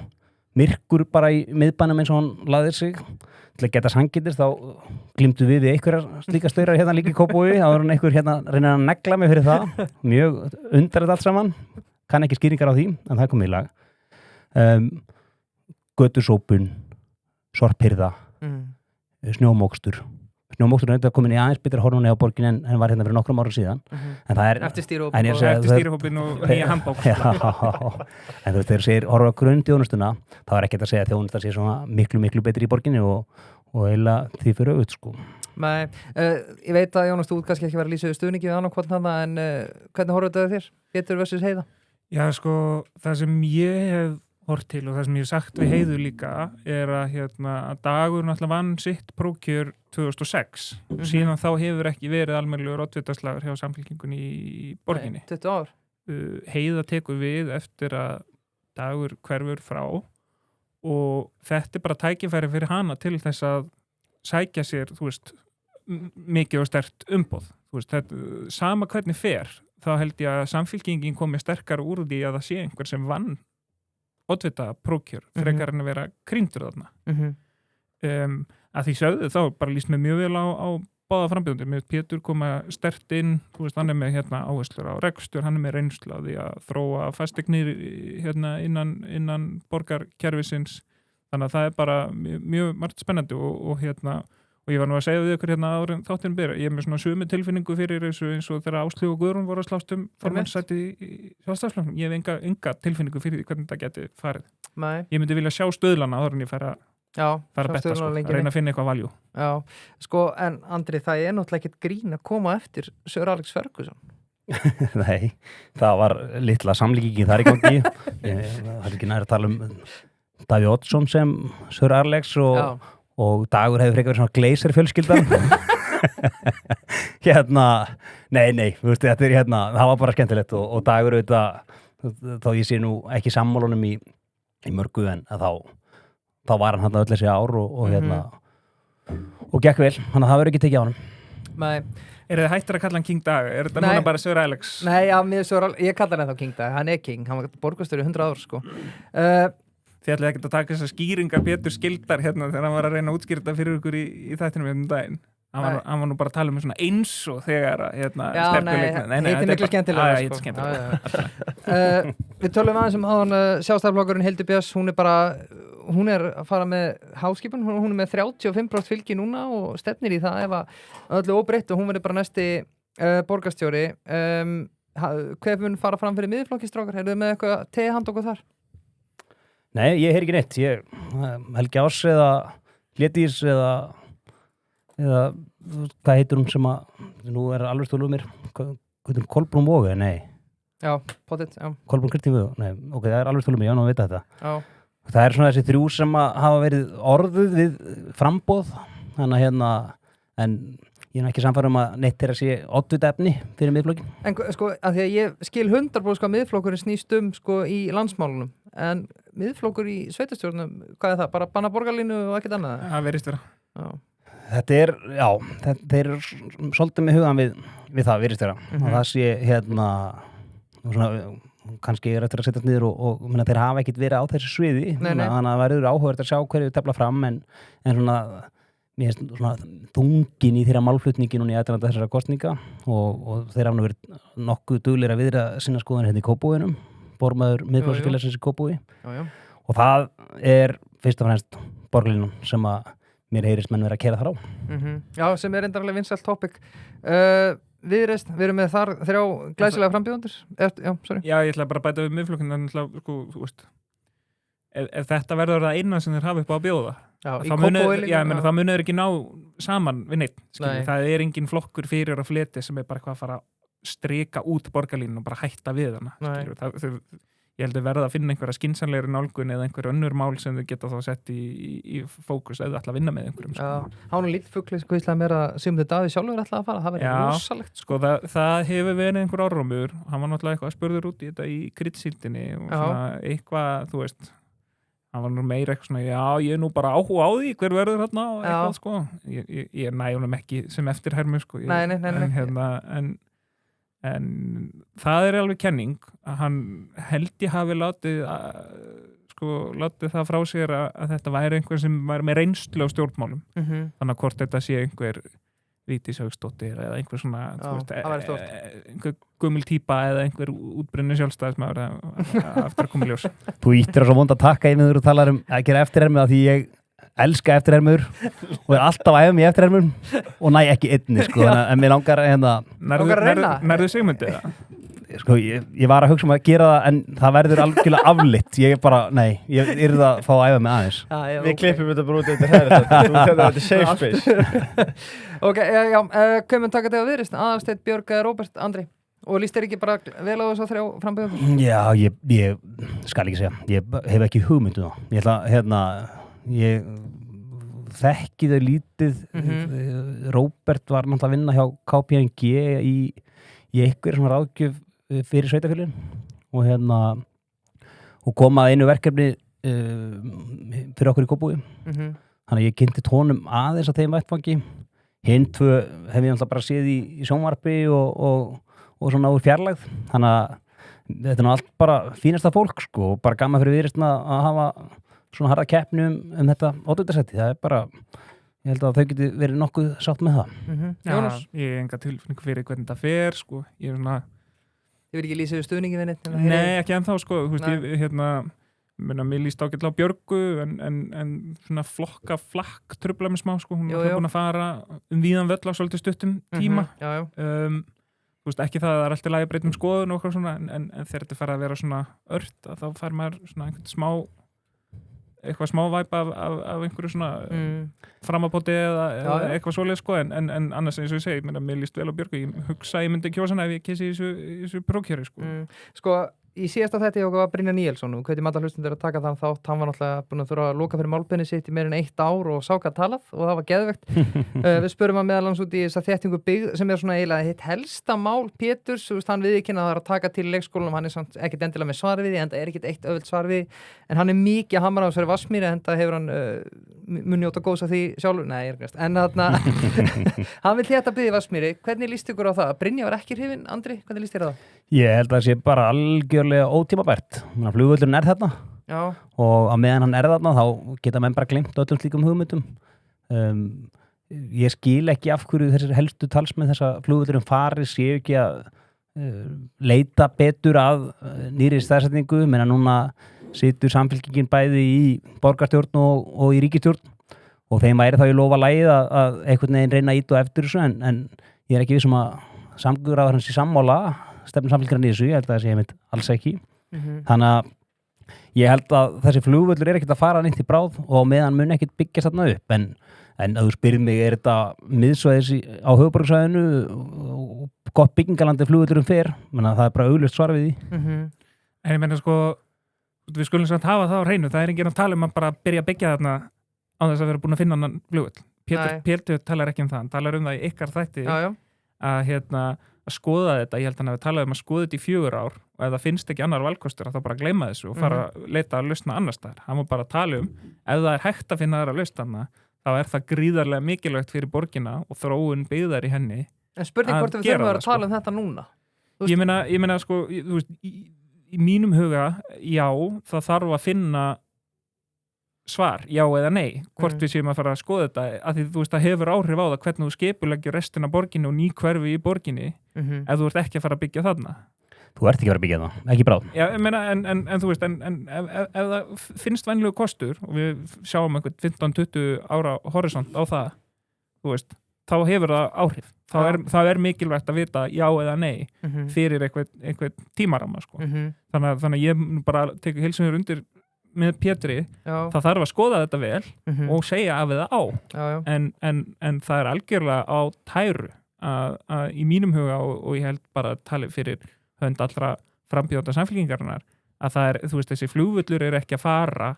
S3: myrkur bara í miðbænum eins og hann laðir sig til að geta sangindist þá glímdu við einhverjar slíka staurar líka í Kópavogi þá er hann einhver reynir að negla mig fyrir það mjög undarlegt allt saman kann ekki skýringar á því en það komið í lag götusópun sorphirða snjómokstur er þetta komin í aðeins betra horfuni á borgin en var fyrir nokkrum árum síðan en það er
S4: eftir stýrihópin og nýja handbók
S3: en þú veist þegar segir horfa grunnþjónustuna þá er ekkert að segja að þjónusta sé svona miklu betri í borginni og eiginlega því fyrir auðvitað sko.
S2: Nei, ég veit að Jónas, þú kannski ekki verið að lýsa stuðningi við annarkvort hana en hvernig horfðu þetta þér? Pétur versus Heiða?
S4: Já sko, það sem ég hef hort til og það sem ég hef sagt við Heiðu líka er að Dagur náttúrulega vann sitt prókjör 2006 síðan þá hefur ekki verið almennilegur oddvitaslagur hjá Samfylkingunni í borginni.
S2: 20 ár.
S4: Heiða tekur við eftir að Dagur hverfur frá og þetta er bara tækifæri fyrir hana til þess að sækja sér, þú veist, mikið og sterkt umboð. Þú veist, þetta, sama hvernig fer, þá held ég að Samfylkingin komi sterkar úr því að það sé einhver sem vann oddvita prókjör, frekar en að vera krýndur þarna. Að því sögðu þá bara líst mér mjög vel á báða frambjóðundir. Með Pétur koma sterkt inn, þú veist, hann er með áherslur á rekstur, hann er með reynslu á því að þróa fasteignir innan borgarkerfisins. Þannig að það er bara mjög margt spennandi og ég var nú að segja við ykkur áður en þáttinn byrja. Ég er með svona sömu tilfinningu fyrir þessu eins og þegar Áslaug og Guðrún voru að slást formannssæti í Sjálfstæðisflokknum. Ég hef enga tilfinningu fyrir því hvernig þetta geti farið.
S2: Nei.
S4: Ég myndi vilja sjá stöðlana áður en ég færa fara að betta sko, reyna að finna eitthvað valjú.
S2: Já, sko, en Andri, það náttúrulega ekkert grín að koma eftir Sir Alex Ferguson.
S3: Nei, það var litla samlíkingin þar í gangi. Það er ekki nær að tala Davíð Oddsson sem Sir Alex og Dagur hefur frekar verið svona Glazer fjölskyldan. Nei, þú veist, þetta það var bara skemmtilegt og Dagur auðvitað, þá ég sé nú ekki sammálunum í mörgu en þá var hann öll þessi ár og gekk vel, hann það verður ekki tekið á hann.
S2: Nei.
S4: Er þið hættir að kalla hann King Dag? Er þetta núna bara Sir Alex?
S2: Nei, ég kalla hann þá King Dag, hann King, hann var borgarstjóri 100 ár sko.
S4: Þið ætlaði ekkert að taka þessar skýringar betur skildar þegar hann var að reyna að útskýra fyrir ykkur í þættinum daginn. Hann var nú bara að tala svona eins og þegar
S2: sterkuleikna. Nei, heitir miklu skemmtilega sko. Við tölum aðeins áðan sjálfstæðarflokkurinn Hildur Björns, hún er að fara með háskipun, hún er með 35% fylgi núna og stefnir í það ef að öllu óbreytt og hún verður bara næsti borgarstjóri. Hver mun fara fram fyrir miðflokkistrákar? Eruð þið með eitthvað tegahand okkur þar?
S3: Nei, ég heyr ekki neitt. Helgi Árs eða Hlédís eða hvað heitir hún sem nú er alveg stóluð mér? Kolbrún Vóge? Nei.
S2: Já, pottitt, já.
S3: Kolbrún Kristín Vóge? Nei, ok, það er alveg stóluð mér, ég á nú að vita þetta.
S2: Já.
S3: Það er svona þessi 3 sem hafa verið orðuð við framboð, þannig en ég ekki samfærum að neitt þeirra sé oddvita efni fyrir miðflokkin.
S2: En sko, að því að ég skil 100% að miðflokkurinn snýst sko í landsmálunum, en miðflokkur í sveitarstjórnum, hvað er það? Bara banna borgarlínu og ekkert annað?
S4: Það verðist vera.
S2: Já.
S3: Þeir eru svolítið með hugan við það verðist vera. Og það sé svona, kannski er eftir að setjast niður og þeir hafa ekkert verið á þessu sviði. Þannig að það verður áhugavert að sjá hverju tefla fram en svona mér finnst svona þungin í þeirra málflutningi núna í aðdraganda þessara kosninga og þeir hafa nú verið nokkuð duglegir að viðra sinna skoðanir í Kópavoginum, formaður miðflokksfélagsins í Kópavogi og það er fyrst og fremst borgarlínum sem að mér heyrist menn vera að keyra þar á.
S2: Já, sem er endarlega vinsælt topic. Viðreisn, við erum með þar 3 glæsilega frambjóðendur.
S4: Já, ég ætla bara að bæta við miðflokkinn en sko, þú veist ef þetta verður það eina sem þeir hafa upp á að bjóða þá munir ekki ná saman við neitt. Það er engin flokkur fyrir á fleti sem er bara eitthvað að fara að strika út borgarlínu og bara hætta við hana. Ég held að verða að finna einhverja skynsamlegri nálgun eða einhver önnur mál sem þau geta þá sett í fókus eða ætla að vinna með einhverjum.
S2: Hann og lítið fugli sko íslega meira Sigmundur Davíð sjálfur ætla að fara, það verður rosalegt. Sko
S4: það hefur verið einhver árómur, hann var náttúrulega eitthvað spurður út í þetta í kryddsíldinni og svona eitthvað, þú veist, hann var nú meira eitthvað svona, já ég er nú bara áhuga á því hver verður hérna og eitthvað sko. Ég næ honum ekki sem eftirhermu sko. En það er alveg kenning að hann held ég hafi látið það frá sér að þetta væri einhver sem var með reynslu á stjórnmálum. Þannig að hvort þetta sé einhver Vigdís Hauksdóttir eða einhver svona einhver gömul típa eða einhver útbrunni sjálfstæðismaður aftur að koma í ljós.
S3: Þú íttir á svo vond að taka inn þegar þú talar að gera eftirhermu af því ég elska eftirhermur og er alltaf að æfa mig eftirhermur og næ ekki einni sko, en mér langar
S4: Nærðu Sigmundi það?
S3: Sko, ég var að hugsa að gera það en það verður algjörlega aflitt ég yrði að fá að æfa mig aðeins.
S1: Við klippum þetta bara út eftir þetta er safe space.
S2: Ok, hvað mun taka þig á Viðreisn? Aðalsteinn, Björg eða Róbert, Andri? Og líst þér ekki bara vel á þess að 3 frambjóðendur?
S3: Já, ég skal ekki segja, ég hef ekki hugmyndu þá. Ég ætla ég þekki þau lítið. Róbert var náttúrulega að vinna hjá KPMG í einhver svona ráðgjöf fyrir sveitarfélögin og kom að einu verkefni fyrir okkur í Kópavogi. Þannig að ég kynnti tónum aðeins að þeim vettfangi. Hinn 2 hef ég náttúrulega bara séð í sjónvarpi og svona úr fjarlægð. Þannig að þetta er nú allt bara fínasta fólk sko, og bara gaman fyrir Viðreisn að hafa svona harða keppni þetta oddvitaðsæti. Það er bara, ég held að þau geti verið nokkuð sátt með það.
S4: Já, ég hef enga tilfinningu fyrir hvernig það fer sko. Ég er svona
S2: Ég vil ekki lýsa yfir stuðningi við neitt?
S4: Nei, ekki ennþá sko. Þú veist, mér líst ágætlega á Björgu en svona flakk trufla með smá sko. Hún er búin að fara víðan völl á svolítið stuttum tíma. Þú veist, ekki það er alltaf lagi breytum skoðun og eitthvað svona en þegar þetta fara að vera svona ört þá fær maður svona einhvern smá eitthvað smá væp af einhverju svona framapóti eða eitthvað svoleið sko, en annars eins og ég segi, mér líst vel á Björgu, ég hugsa að ég myndi kjósa hana ef ég kissi í þessu prófkjöri sko.
S2: Sko, í síðasta þetta ég var Brynjar Níelsson og hveti matarhlustundur að taka þann þátt, hann var náttúrulega búin að þurfa að loka fyrir málbeinið sitt í meir en 1 ár og sá hvað talað og það var geðvegt. Við spurum að meðal hans út í þessa þéttingu byggð sem svona eiginlega hitt helsta mál Péturs, hann viðurkenna að það að taka til leikskólanum, hann samt ekkert endilega með svar við því, en það ekkert eitt auðvelt svar við, en hann mikið að hamra á þessari Vatnsmýri, en það hefur hann mun njóta góðs af því sjálfur, nei, ég er en hann vil þetta byggja Vatnsmýri, hvernig líst ykkur á það? Brynja var ekki hrifin, Andri, hvernig líst þér það?
S3: Ég held að það sé bara algjörlega ótímabært. Flugvöllurinn þarna og á meðan hann þarna þá geta menn bara gleymt öllum slíkum hugmyndum. Ég skil ekki af hverju þessir helstu talsmenn þessa flugvöllurinn fari séu ekki að leita betur að nýri staðsetningu, menn að núna situr samfylkingin bæði í borgarstjórn og í ríkisstjórn og þeim væri þá í lofa lagið að einhvern veginn reyna ít og eftir þessu en ég er ekki vissum að samgönguráðherra hans í sammála stefnum samfélgjarinn í þessu, ég held að það sé einmitt alls ekki. Þannig að ég held að þessi flugvöllur ekkert að fara nýtt í bráð og meðan mun ekkert byggjast þarna upp en að þú spyrir mig, er þetta miðsvæðis á höfuðborgarsvæðinu og gott byggingalandi flugvöllurum fer, menna það er bara augljóst svar við því.
S4: En ég menna sko, við skulum samt hafa það á hreinu, það er enginn að tala að bara byrja að byggja þarna á þess að vera búin að finna annan flugvöll. Pétur talar ekki það, hann talar það í ykkar þætti að skoða þetta, ég held að hann hefur talað að skoða þetta í 4 ár og ef það finnst ekki annar valkostur að þá bara gleyma þessu og fara að leita að lausna annars staðar. Hann má bara tala ef það er hægt að finna aðra lausna þá er það gríðarlega mikilvægt fyrir borgina og þróun byggðar í henni.
S2: En spurning hvort við þurfum að vera að tala þetta núna?
S4: Ég meina sko, þú veist, í mínum huga, já, það þarf að finna svar, já eða nei, hvort við séum að fara að skoða þetta, af því þú veist það hefur áhrif á það hvernig þú skipuleggjur restina af borginni og ný hverfi í borginni ef þú ert ekki að fara að byggja þarna.
S3: Þú ert ekki að fara að byggja það, ekki bráð.
S4: Já, ég meina, en þú veist, ef það finnst vænlegu kostur og við sjáum einhvern 15-20 ára horisont á það, þú veist, þá hefur það áhrif. Það er mikilvægt að vita já eða nei fyrir einhvern tímaramma, sko. Þannig að ég bara tekur heilsunir undir með Pétri, það þarf að skoða þetta vel og segja af eða á. En það er algjörlega á tæru að í mínum huga og ég held bara að tala fyrir hönd allra frambjóðanda samfélkingarinnar að það er, þú veist, þessi flugvöllur er ekki að fara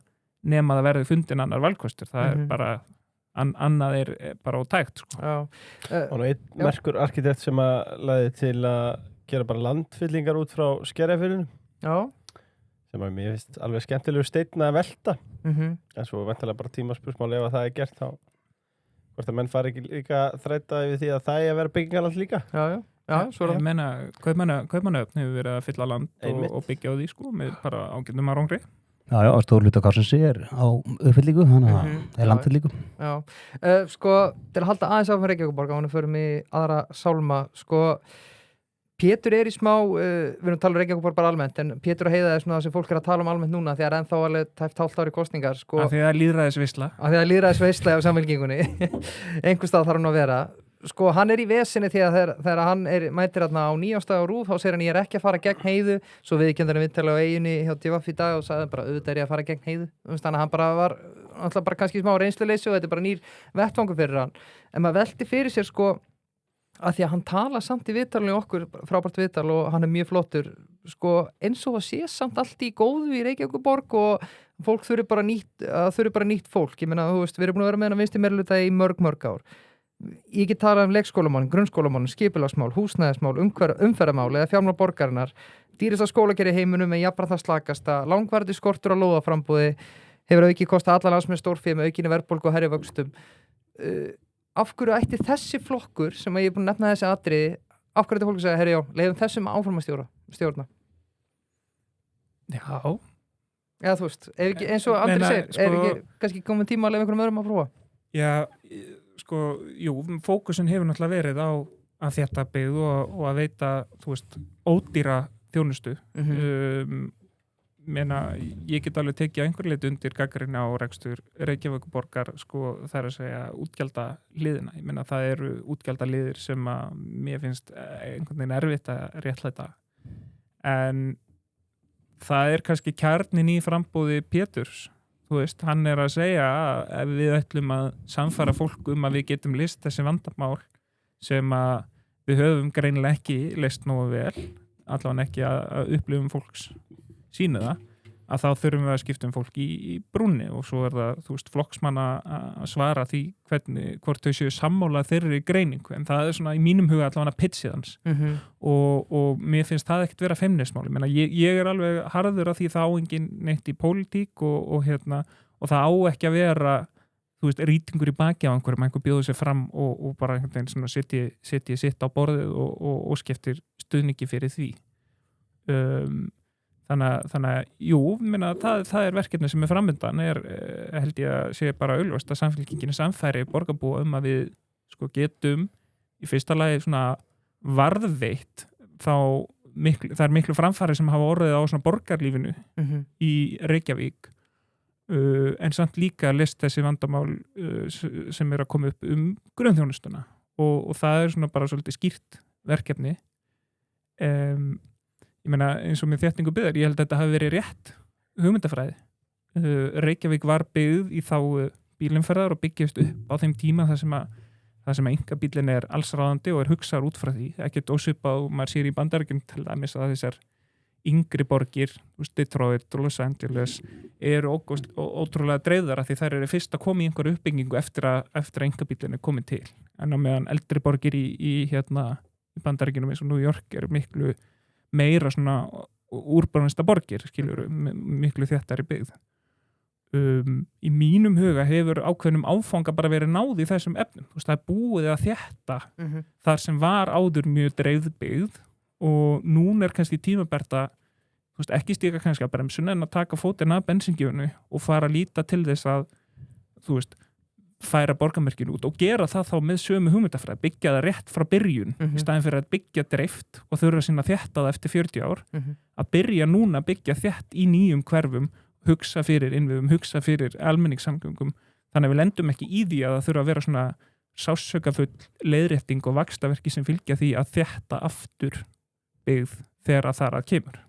S4: nema það verði fundin annar valkostur. Það er bara annað er bara ótækt, sko.
S1: Og nú einn merkur arkitekt sem að lagði til að gera bara landfyllingar út frá Skerjafirðinum. Já. Sem að mér finnst alveg skemmtilegu steinn að velta en svo væntanlega bara tímaspursmál ef að það er gert þá hvort að menn fari ekki líka þræta yfir því að það er að vera byggingaland líka. Já, svo er það. Ég meina, Kaupmannahöfn hefur verið að fylla land og byggja á því, sko, með bara ágætnum árangri.
S3: Já, stór hluta Kársnesi er á uppfyllingu, þannig að er landfyllingu.
S2: Já, sko, til að halda aðeins af með Reykjavíkurborg, ánum förum í aðra sálma, sko, Pétur er í smá, við erum að tala um Reykjavíkurborg bara almennt, en Pétur og Heiða er svona það sem fólk er að tala um almennt núna, því að ennþá alveg tæpt hálft ári kosningar, sko.
S4: Af því að það er lýðræðisveisla.
S2: Af því að það er lýðræðisveisla á Samfylkingunni. Einhvers stað þarf hann að vera. Sko, hann er í vesinni því að þegar hann mætir þarna á 9. á RÚV, þá segir hann ég er ekki að fara gegn Heiðu, svo viðurkenndi hann viðtali á eyjunni hjá DVF í dag og sagði bara auðvitað er ég að fara gegn Heiðu. Þannig að hann bara var alltaf bara kannski smá reynsluleysi og þetta er bara nýr vettvangur fyrir hann. En maður velti fyrir sér, sko, að því að hann tala samt í viðtalinu okkur, frábært viðtal og hann er mjög flottur, sko, eins og að sé samt allt í góðu í Reykjavíkurborg og fólk þurfi bara nýtt fólk. Ég meina, þú veist, við erum búin að vera með hann vinstri meirihluta í mörg ár. Ég get talað um leikskólamál, grunnskólamál, skipulagsmál, húsnæðismál, umferðarmál eða fjármál borgarinnar, dýrasta skólakerfi í heiminum með jafnra það slakasta, langvarandi skortur á lóðaframbúði, hefur auki kostað alla landsmenn stórfé með aukinni verðbólgu og hærri vöxtum. Af hverju ætti þessi flokkur sem ég er búin að nefna þessi atriði, af hverju ætti fólk að segja, herri já, leiðum þessum áfram að stjórna?
S4: Já.
S2: Eða þú veist, eins og Andri segir, sko, er ekki kannski komin tíma að leiða einhverjum öðrum að prófa? Já,
S4: sko, jú, fókusin hefur náttúrulega verið á að þetta byggð og að veita, þú veist, ódýra þjónustu. Ég get alveg tekið að einhver leiti undir gagnrýni á rekstur Reykjavíkurborgar, sko, það er að segja útgjalda liðina. Ég meina það eru útgjalda liðir sem að mér finnst einhvern veginn erfitt að réttlæta. En það er kannski kjarnin í frambúði Péturs. hann að segja að ef við ætlum að samfara fólk að við getum list þessi vandamál sem að við höfum greinilega ekki list nógu vel, allavega ekki að upplifum fólks sínu það, að þá þurfum við að skipta fólk í brúnni og svo það, flokksmann að svara því hvort þau séu sammála þeirri greiningu, en það svona í mínum huga allavega pitsið hans og mér finnst það ekkert vera feimnismál. Ég alveg harður að því það á engin neitt í pólitík og það á ekki að vera rýtingur í baki á einhver bjóður sér fram og bara einhvern veginn setji sitt á borðið og skiptir stuðningi fyrir því. Þannig að jú, það verkefni sem framundan held ég að sé bara augljóst að samfélkingin samfæri borgarbúa að við getum í fyrsta lagi svona varðveitt það miklu framfæri sem hafa orðið á svona borgarlífinu í Reykjavík, en samt líka list þessi vandamál sem að koma upp grunnþjónustuna og það svona bara svolítið skýrt verkefni. Ég meina eins og með þéttingu byggðar, ég held að þetta hafi verið rétt hugmyndafræði. Reykjavík var byggð í þá bílumferðar og byggjast upp á þeim tíma þar sem að einkabíllinn allsráðandi og hugsaður út frá því. Ekkert ósvipað og maður sér í Bandaríkjunum til dæmis að þessar yngri borgir, Detroit, Los Angeles, eru ótrúlega dreifðar því þær eru fyrst að koma í einhverju uppbyggingu eftir að einkabíllinn komið til. En á meðan eldri borgir í Bandaríkjunum eins og New York eru miklu meira svona úrbanista borgir, miklu þéttari byggð. Í mínum huga hefur ákveðnum áfanga bara verið náð í þessum efnum. Það búið að þétta þar sem var áður mjög dreifð byggð og núna kannski tímabært að ekki stíga kannski að bremsuna en að taka fótinn af bensíngjöfunu og fara að líta til þess að færa borgarmerkinu út og gera það þá með sömu hugmyndafræði, byggja það rétt frá byrjun í staðin fyrir að byggja dreift og þurfa sína þétta það eftir 40 ár að byrja núna að byggja þétt í nýjum hverfum, hugsa fyrir innviðum, hugsa fyrir almenningssamgöngum, þannig að við lendum ekki í því að það þurfa að vera svona sásaukafull leiðrétting og vaxtaverki sem fylgja því að þétta aftur byggð þegar að það kemur.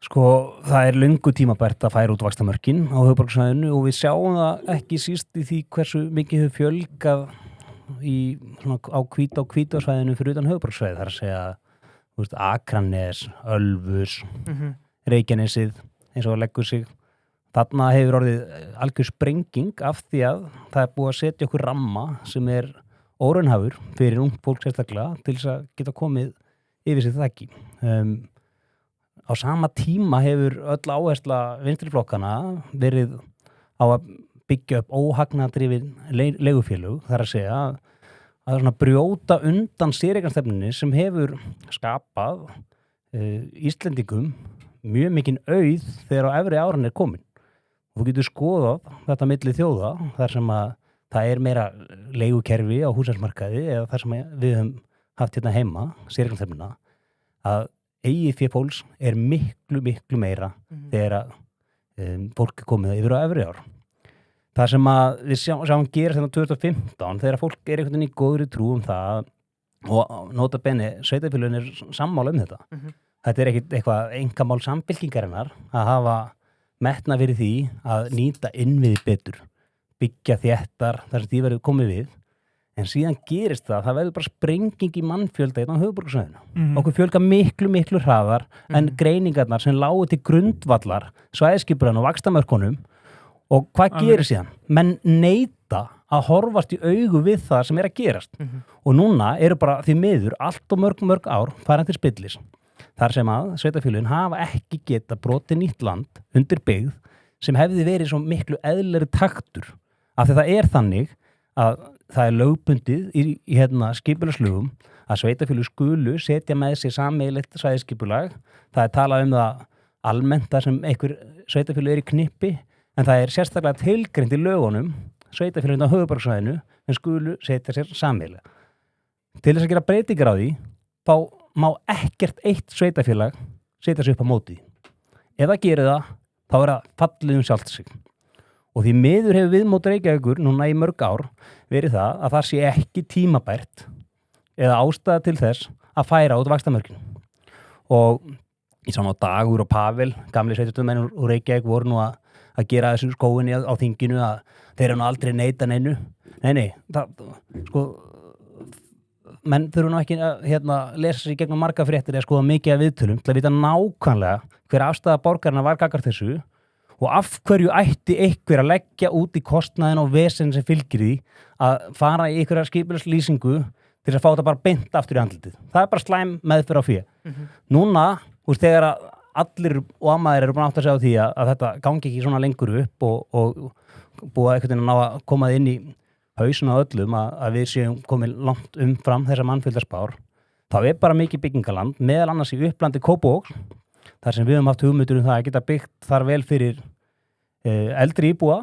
S3: Það löngu tímabært að færa út vaxtamörkin á höfuðborgarsvæðinu og við sjáum það ekki síst í því hversu mikið hefur fjölgað á Hvítársvæðinu fyrir utan höfuðborgarsvæði, þar að segja Akranes, Ölfus, Reykjanesið eins og leggur sig. Þarna hefur orðið algjör sprenging af því að það búið að setja okkur ramma sem óraunhæfur fyrir ungt fólk sérstaklega til þess að geta komið yfir sig þakki. Á sama tíma hefur öll áhersla vinstriflokkana verið á að byggja upp óhagnadrifin leigufélög, þar að segja að svona brjóta undan séreignarstefnunni sem hefur skapað Íslendingum mjög mikinn auð þegar á efri áran komin. Og þú getur skoðað þetta milli þjóða þar sem að það meira leigukerfi á húsnæðismarkaði eða þar sem við höfum haft hérna heima, séreignarstefnuna, að eigið fé fólks miklu meira þegar fólk komið yfir á efri ár. Það sem að við sjáum gerast þetta 2015 þegar fólk einhvern veginn í góðri trú það og nota bene sveitarfélögin sammála þetta. Þetta ekkit eitthvað einkamál samfylkingarinnar að hafa metna fyrir því að nýta innviði betur, byggja þéttar þar sem því verður komið við. En síðan gerist það verður bara sprenging í mannfjölda á höfuðborgarsvæðinu. Okkur fjölga miklu hraðar en greiningarnar sem lágu til grundvallar svæðisskipulaginu og vaxtamörkunum. Og hvað gerir síðan? Menn neita að horfast í augu við það sem að gerast. Og núna eru bara því miður allt og mörg ár farin til spillis. Þar sem að sveitarfélögin hafa ekki geta brotið nýtt land undir byggð sem hefði verið svo miklu eðlilegri taktur. Af því það þannig að það lögbundið í skipulagslögum að sveitarfélög skulu setja með sér sameiginlegt svæðisskipulag. Það talað það almennt þar sem einhver sveitarfélög í knippi, en það sérstaklega tilgreint í lögunum sveitarfélögin á höfuðborgarsvæðinu en skulu setja sér sameiginlega. Til þess að gera breytingar á því, þá má ekkert eitt sveitarfélag setja sig upp á móti. Ef það gerir það, þá það fallið sjálft sig. Og því miður hefur viðmót Reykjavíkur núna í mörg ár verið það að það sé ekki tímabært eða ástæða til þess að færa út vaxtamörkinu. Og ég sá nú Dagur og Pavel, gamli sveitarstjórnarmenn úr Reykjavík, voru nú að að gera þessu skóinni á þinginu að þeir eru nú aldrei neita neinu. Nei, sko, menn þurfa nú ekki að lesa sér í gegnum marga fréttir eða skoða mikið af viðtölum til að vita nákvæmlega hver afstaða borgarna var gagnvart þessu og af hverju ætti einhver að leggja út í kostnaðinn og vesen sem fylgir því að fara í einhverja skipulagslýsingu til þess að fá þetta bara beint aftur í andlitið. Það er bara slæm meðferð á fé. Núna, þegar allir og ammaðir eru búin að átta sig á því að þetta gangi ekki svona lengur upp og búið einhvern veginn að ná að koma inn í hausin á öllum að við séum komið langt umfram þessa mannfjöldaspár, þá er bara mikið byggingaland, meðal annars í upplandi Kópavogs, þar sem við höfum haft hugmyndir það að geta byggt þar vel fyrir eldri íbúa,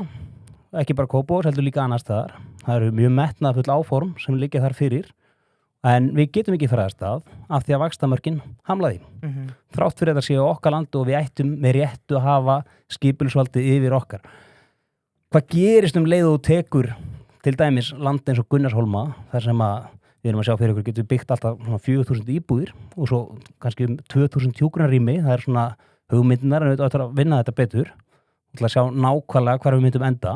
S3: ekki bara Kópavogs, heldur líka annars staðar. Það eru mjög metnaðarfull áform sem liggja þar fyrir, en við getum ekki farið að stað af því að vaxtamörkin hamlaði. Þrátt fyrir þetta séu okkar land og við ættum með réttu að hafa skipulsvaldið yfir okkar. Hvað gerist leið og tekur til dæmis land eins og Gunnarshólma, þar sem við erum að sjá fyrir ykkur getur byggt alltaf 4.000 íbúðir og svo kannski 2.000 hjúkrunarrými, það er svona hugmyndinar en auðvitað að vinna þetta betur til að sjá nákvæmlega hvar við myndum enda,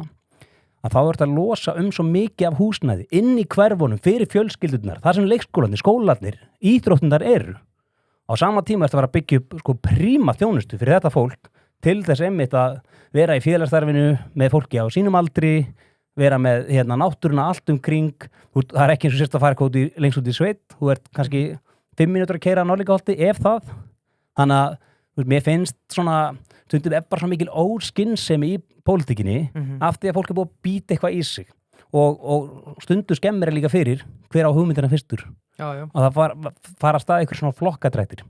S3: að þá er þetta að losa svo mikið af húsnæði inn í hverfunum fyrir fjölskyldurnar, þar sem leikskólarnir, skólarnir, íþróttundar eru. Á sama tíma er þetta að byggja upp príma þjónustu fyrir þetta fólk til þess einmitt að vera í félagsstarfinu með fólki á sínum aldri, vera með náttúruna allt kring, það er ekki eins og sérst að fara lengst út í sveit, þú ert kannski 5 mínútur að keyra að Norðlingaholti ef það, þannig að mér finnst svona, stundum bara svo mikil óskynsemi í pólitíkinni af því að fólk er búið að býta eitthvað í sig og stundu skemmir líka fyrir hver á hugmyndina fyrstur og það fara að stað einhver svona flokkadrættir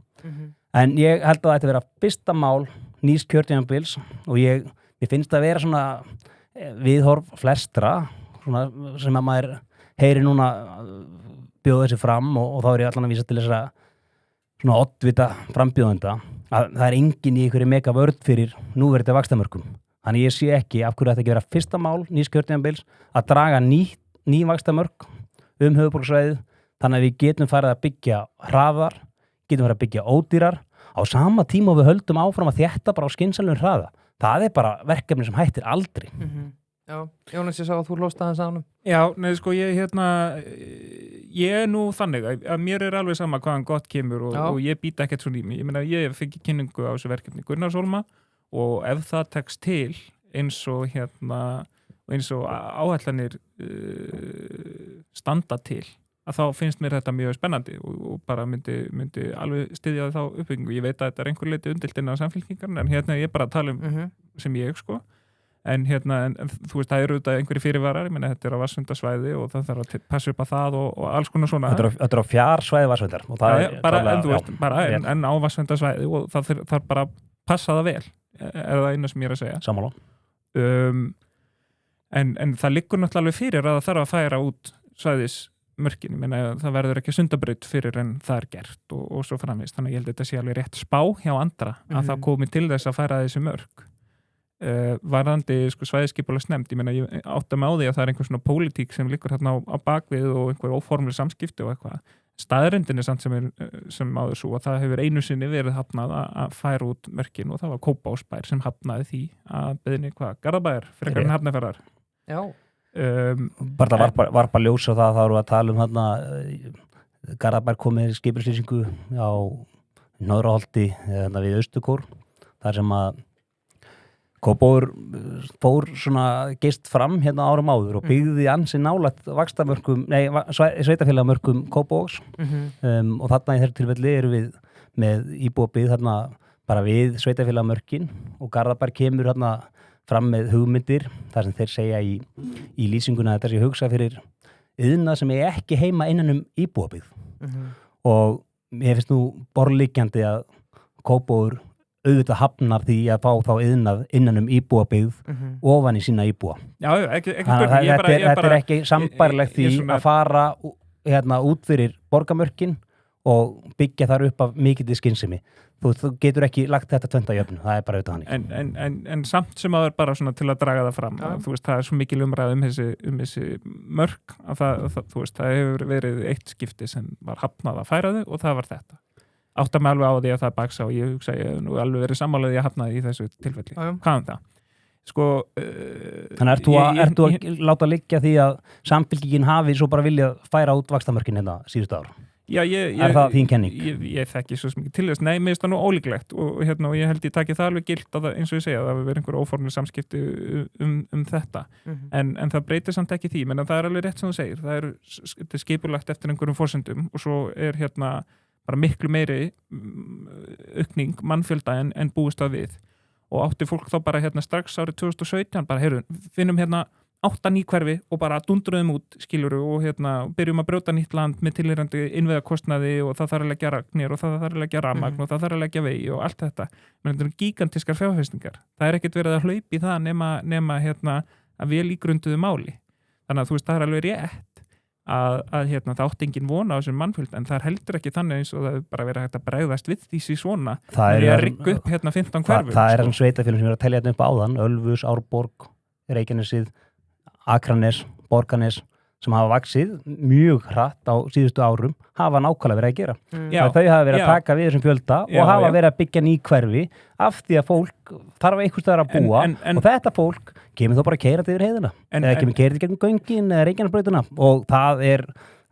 S3: en ég held að þetta vera fyrsta mál nýs kjörtímabils og ég finnst að vera svona viðhorf flestra svona, sem að maður heyri núna bjóða þessi fram og þá er ég allan að vísa til þess að svona oddvita frambjóðenda að það er engin í einhverju mega vörð fyrir núverandi vaxtamörkum. Þannig ég sé ekki af hverju þetta ekki vera fyrsta mál nýs kjörtímabils að draga ný vaxtamörk höfuðborgarsvæðið þannig að við getum farið að byggja hraðar, getum farið að byggja ódýrar á sama tíma og við höldum áfram að þétta bara á skynsamlegum hraða. Það er bara verkefni sem hættir aldrei.
S2: Já, Jónas, ég sá að þú hlóst aðeins á honum.
S4: Já, neði sko, ég er nú þannig að mér er alveg sama hvaðan gott kemur og ég býta ekkert svo nými. Ég meina, ég fengi kynningu á þessu verkefni Gunnarshólma og ef það tekst til eins og áætlanir standa til að þá finnst mér þetta mjög spennandi og bara myndi alveg styðja þá uppbyggingu. Ég veit að þetta er einhver leiti undilt innan samfélkingarna en ég er bara að tala sem ég sko. En þú veist, það eru auðvitað einhverjir fyrirvarar, ég meina þetta er á vatnsverndarsvæði og það þarf að passa upp á það og alls konar svona.
S3: Þetta er á fjarsvæði vatnsverndar.
S4: En á vatnsverndarsvæði og það þarf bara að passa það vel, er það eina sem ég er að segja.
S3: Sammála.
S4: En það liggur náttúrulega alveg fyrir að það þarf að færa út svæðismörkin, ég meina það verður ekki sundabraut fyrir en það er gert og svo framvegis, þannig að ég held að þetta sé alveg rétt spá hjá andra að það komi til þess að færa þessi mörk. Varðandi svæðisskipulagsnefnd, ég meina ég átta mig á því að það er einhver svona pólitík sem liggur hérna á bakvið og einhver óformleg samskipti og eitthvað. Staðreyndin er samt sem áður svo að það hefur einu sinni verið hafnað að færa út mörkin og það var Kópavogsbær sem hafnaði því að beiðni Garðabæjar frekar en Hafnarfjarðar.
S2: Já.
S3: Bara varpa ljós á það voru að tala um þarna Garðabær komið skipulagslýsingu á Norðraholti við Austurkór, þar sem að Kópavogur fór svona geist fram hérna árum áður og byggði ansi nálægt sveitafélagamörkum Kópavogs og þarna í þessu tilfelli eru við með íbúabyggð þarna bara við sveitafélagamörkin og Garðabær kemur þarna fram með hugmyndir þar sem þeir segja í lýsinguna að þetta sé hugsa fyrir iðnað sem er ekki heima innan íbúabyggð og ég finnst nú borðliggjandi að Kópavogur auðvitað hafnar því að fá þá iðnað innan íbúabyggð ofan í sína íbúa. Já, ekki þetta er ekki sambærilegt því að fara út fyrir borgarmörkin og byggja þar upp af mikilli skynsemi. Þú getur ekki lagt þetta tventa í öfnu, það er bara auðvitað hannig.
S4: En samt sem að það er bara svona til að draga það fram. Þú veist, það er svo mikil umræð þessi mörk að það hefur verið eitt skipti sem var hafnað að færa þau og það var þetta. Átta mig alveg á því að það baksa og ég hugsa ég hef nú alveg verið sammálaði að hafna í þessu tilfelli. Hvað það? Sko
S3: Þannig ertu að láta liggja því að Samfylkingin hafi svo bara viljað færa út vaxtamörkin hérna síðustu ár?
S4: Já,
S3: er það þín kenning?
S4: Ég þekki svo mikið til þess, nei, mér finnst það nú ólíklegt og ég held ég taki það alveg gilt að það, eins og ég segja, það hafi verið einhver óformleg samskipti þetta, en það breytir samt ekki því, menn að það er alveg rétt sem þú segir, þetta er skipulagt eftir einhverjum forsendum og svo er bara miklu meiri aukning mannfjölda en búist að við og átti fólk þá bara strax árið 2017 bara, finnum 8 ný hverfi og bara dundruðum út skiluru og byrjum að brjóta nýtt land með tilheyrandi innviðakostnaði og það þarf að leggja ragnir og það þarf að leggja rafmagn og það þarf að leggja vegi og allt þetta. Menn þetta eru gigantískar fjárfestingar. Það er ekkert verið að hlaupa í það nema að vel ígrunduðu máli. Þannig að þú veist það er alveg rétt að það átti engin vona á þessum mannfjöld en það er heldur ekki þannig eins og það er bara verið hægt að bregðast við því svona. Það er að rigga upp 15 hverfum. Það er
S3: sveitafélögum sem er að telja þetta upp áðan, Ölfus, Árborg, Reykjanesið, Akranes, Borganes sem hafa vaxið mjög hratt á síðustu árum, hafa nákvæmlega verið að gera. Þau hafa verið að taka við þessum fjölda og hafa verið að byggja ný hverfi af því að fólk þarf einhvers staðar að búa og þetta fólk kemur þó bara keyrandi yfir heiðina eða kemur keyrandi gegnum göngin eða Reykjanesbrautina og það er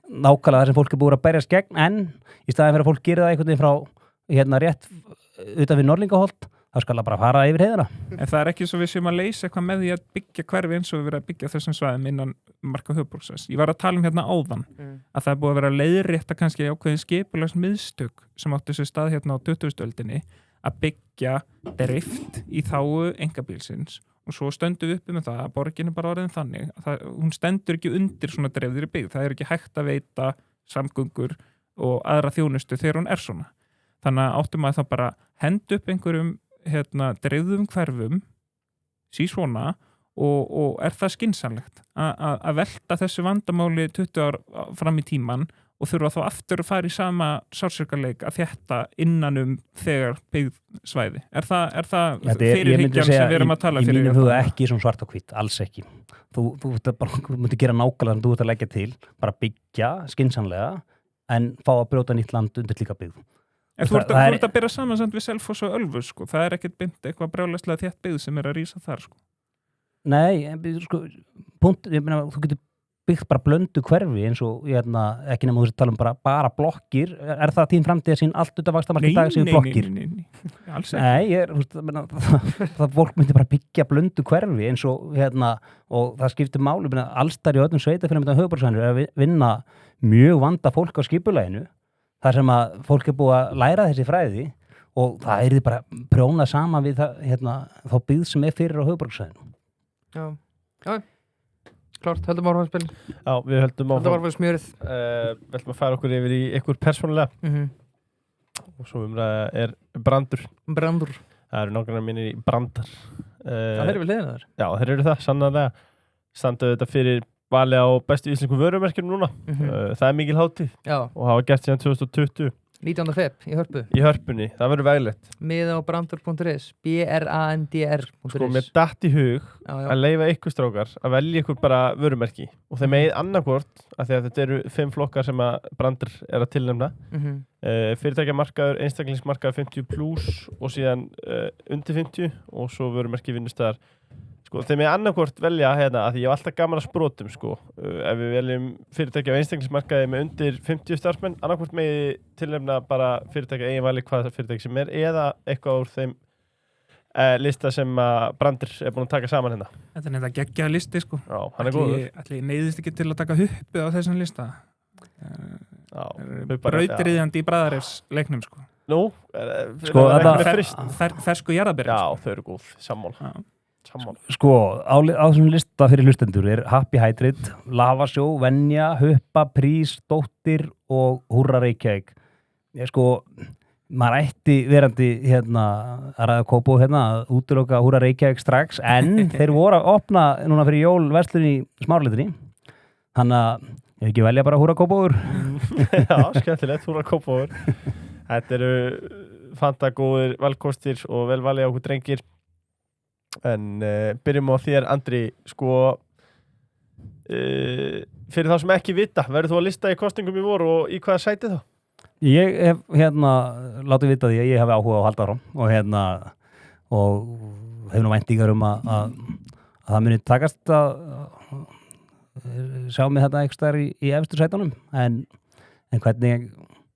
S3: nákvæmlega það sem fólk er búið að berjast gegn en í staðin fyrir að fólk gerir það einhvern veginn frá rétt utan við Norlingaholt það skal bara fara yfir heiðina.
S4: En það er ekki svo við séum að leysa eitthvað með því að byggja hverfi eins og við verðum að byggja þessum svæðum innan marka höfuðborgarsvæðis. Ég var að tala áðan að það er búið að vera leiðrétta kannski ákveðin skipulags miðstök sem átti sér stað á 20. öldinni að byggja drift í þágu einkabílsins og svo stöndum við uppi með það að borgin er bara orðin þannig að hún stendur ekki undir svona dreifðri byggð. Það er ekki hægt að veita samgöngur og aðra þjónustu þegar hún er svona. Þannig að áttum að það bara henda upp einhverjum dreifðum hverfum svona og er það skynsamlegt að velta þessu vandamáli 20 ár fram í tíman og þurfa þá aftur að fara í sama sársökarleik að þétta innanum þegar byggð svæði. Er það fyrirhyggjan sem við erum að tala fyrir?
S3: Í mínum huga ekki svona svart og hvítt, alls ekki. Þú mútti gera nákvæmlega sem þú ert að leggja til, bara byggja skynsamlega en fá að brjóta nýtt land undir líka byggð.
S4: En þú ert að byrja saman við Selfoss og Ölfus, sko. Það er ekkert bynd eitthvað brjálæslega þétt byggð sem er að rísa þar, sko.
S3: Nei, sko, ég meina, þú getur byggt bara blöndu hverfi eins og, ekki nema þú tala um bara blokkir. Er það þín framtíð að sín allt út af vaxtamarki dag séu blokkir? Nei,
S4: alls ekki.
S3: Það fólk myndi bara byggja blöndu hverfi eins og, og það skiptir máli, allstar í öllum sveitafélögum með höfuðborgarsvæðinu að vinna mjög vanda fólk á skipulaginu. þar sem að fólk er búið að læra þessi fræði og það er bara prjónað saman við það, þá byggð sem er fyrir á höfuðborgarsvæðinu.
S2: Já, já, klart, höldum áfram að spila.
S1: Já, við höldum
S2: áfram smjörið.
S1: Við ætlum að færa okkur yfir í ykkur persónulega og svo er brandur.
S2: Brandur.
S1: Það eru nákvæmlega mínir í brandar.
S2: Það eru við hliðina þar?
S1: Já, þeir eru það, sannarlega. Standuðu þetta fyrir vali á bestu íslensku vörumerkjum núna. Það er mikil hátíð og hafa gert síðan 2020.
S2: 19. feb í Hörpu.
S1: Í Hörpunni, það verður veglegt.
S2: Miða á brandur.is, brandr.is.
S1: Sko, mér datt í hug að leyfa ykkur strákar að velja ykkur bara vörumerki og þeim eigið annarkvort, af því að þetta eru 5 flokkar sem að brandur er að tilnefna. Fyrirtækjamarkaður, einstaklingsmarkaður 50+ og síðan undir 50 og svo vörumerki vinnustæðar. Sko, þeim er annarkvort velja að því ég hef alltaf gaman að sprotum, sko. Ef við veljum fyrirtæki á einstaklingsmarkaði með undir 50 starfsmenn, annarkvort megi tilnefna bara fyrirtæki eigin vali hvað það fyrirtæki sem er, eða eitthvað úr þeim lista sem brandur er búin að taka saman hérna.
S4: Þetta er þetta geggjaða listi, sko.
S1: Já, hann er góður.
S4: Ætli neyðist ekki til að taka huppu á þessum lista. Brautriðjandi í Bræðarefsleiknum, sko.
S1: Nú,
S3: sko,
S4: fersku jarðarberja.
S1: Já, þau eru góð, sammála.
S3: Sko, á þessum lista fyrir hlustendur er Happy Hydrate, Lavasjó, Venja, Huppa, Prís, Dóttir og Húrra Reykjavík. Sko, maður ætti verandi að ræða kópó að útiloka Húrra Reykjavík strax, en þeir voru að opna núna fyrir jól verslun í Smáralitunni. Þannig að ég ekki velja bara Húrra Kópóður.
S1: Já, skemmtilegt, Húrra Kópóður. Þetta eru fantagóðir valkostir og velvalið á okkur drengir. En byrjum á þér, Andri, sko, fyrir þá sem ekki vita, verður þú að lista í kosningum í voru og í hvaða sæti þá?
S3: Ég hef látið vita því að ég hefi áhuga á að halda áfram og hefur nú væntingar að það muni takast að sjá mig þetta ekstar í efstu sætunum en hvernig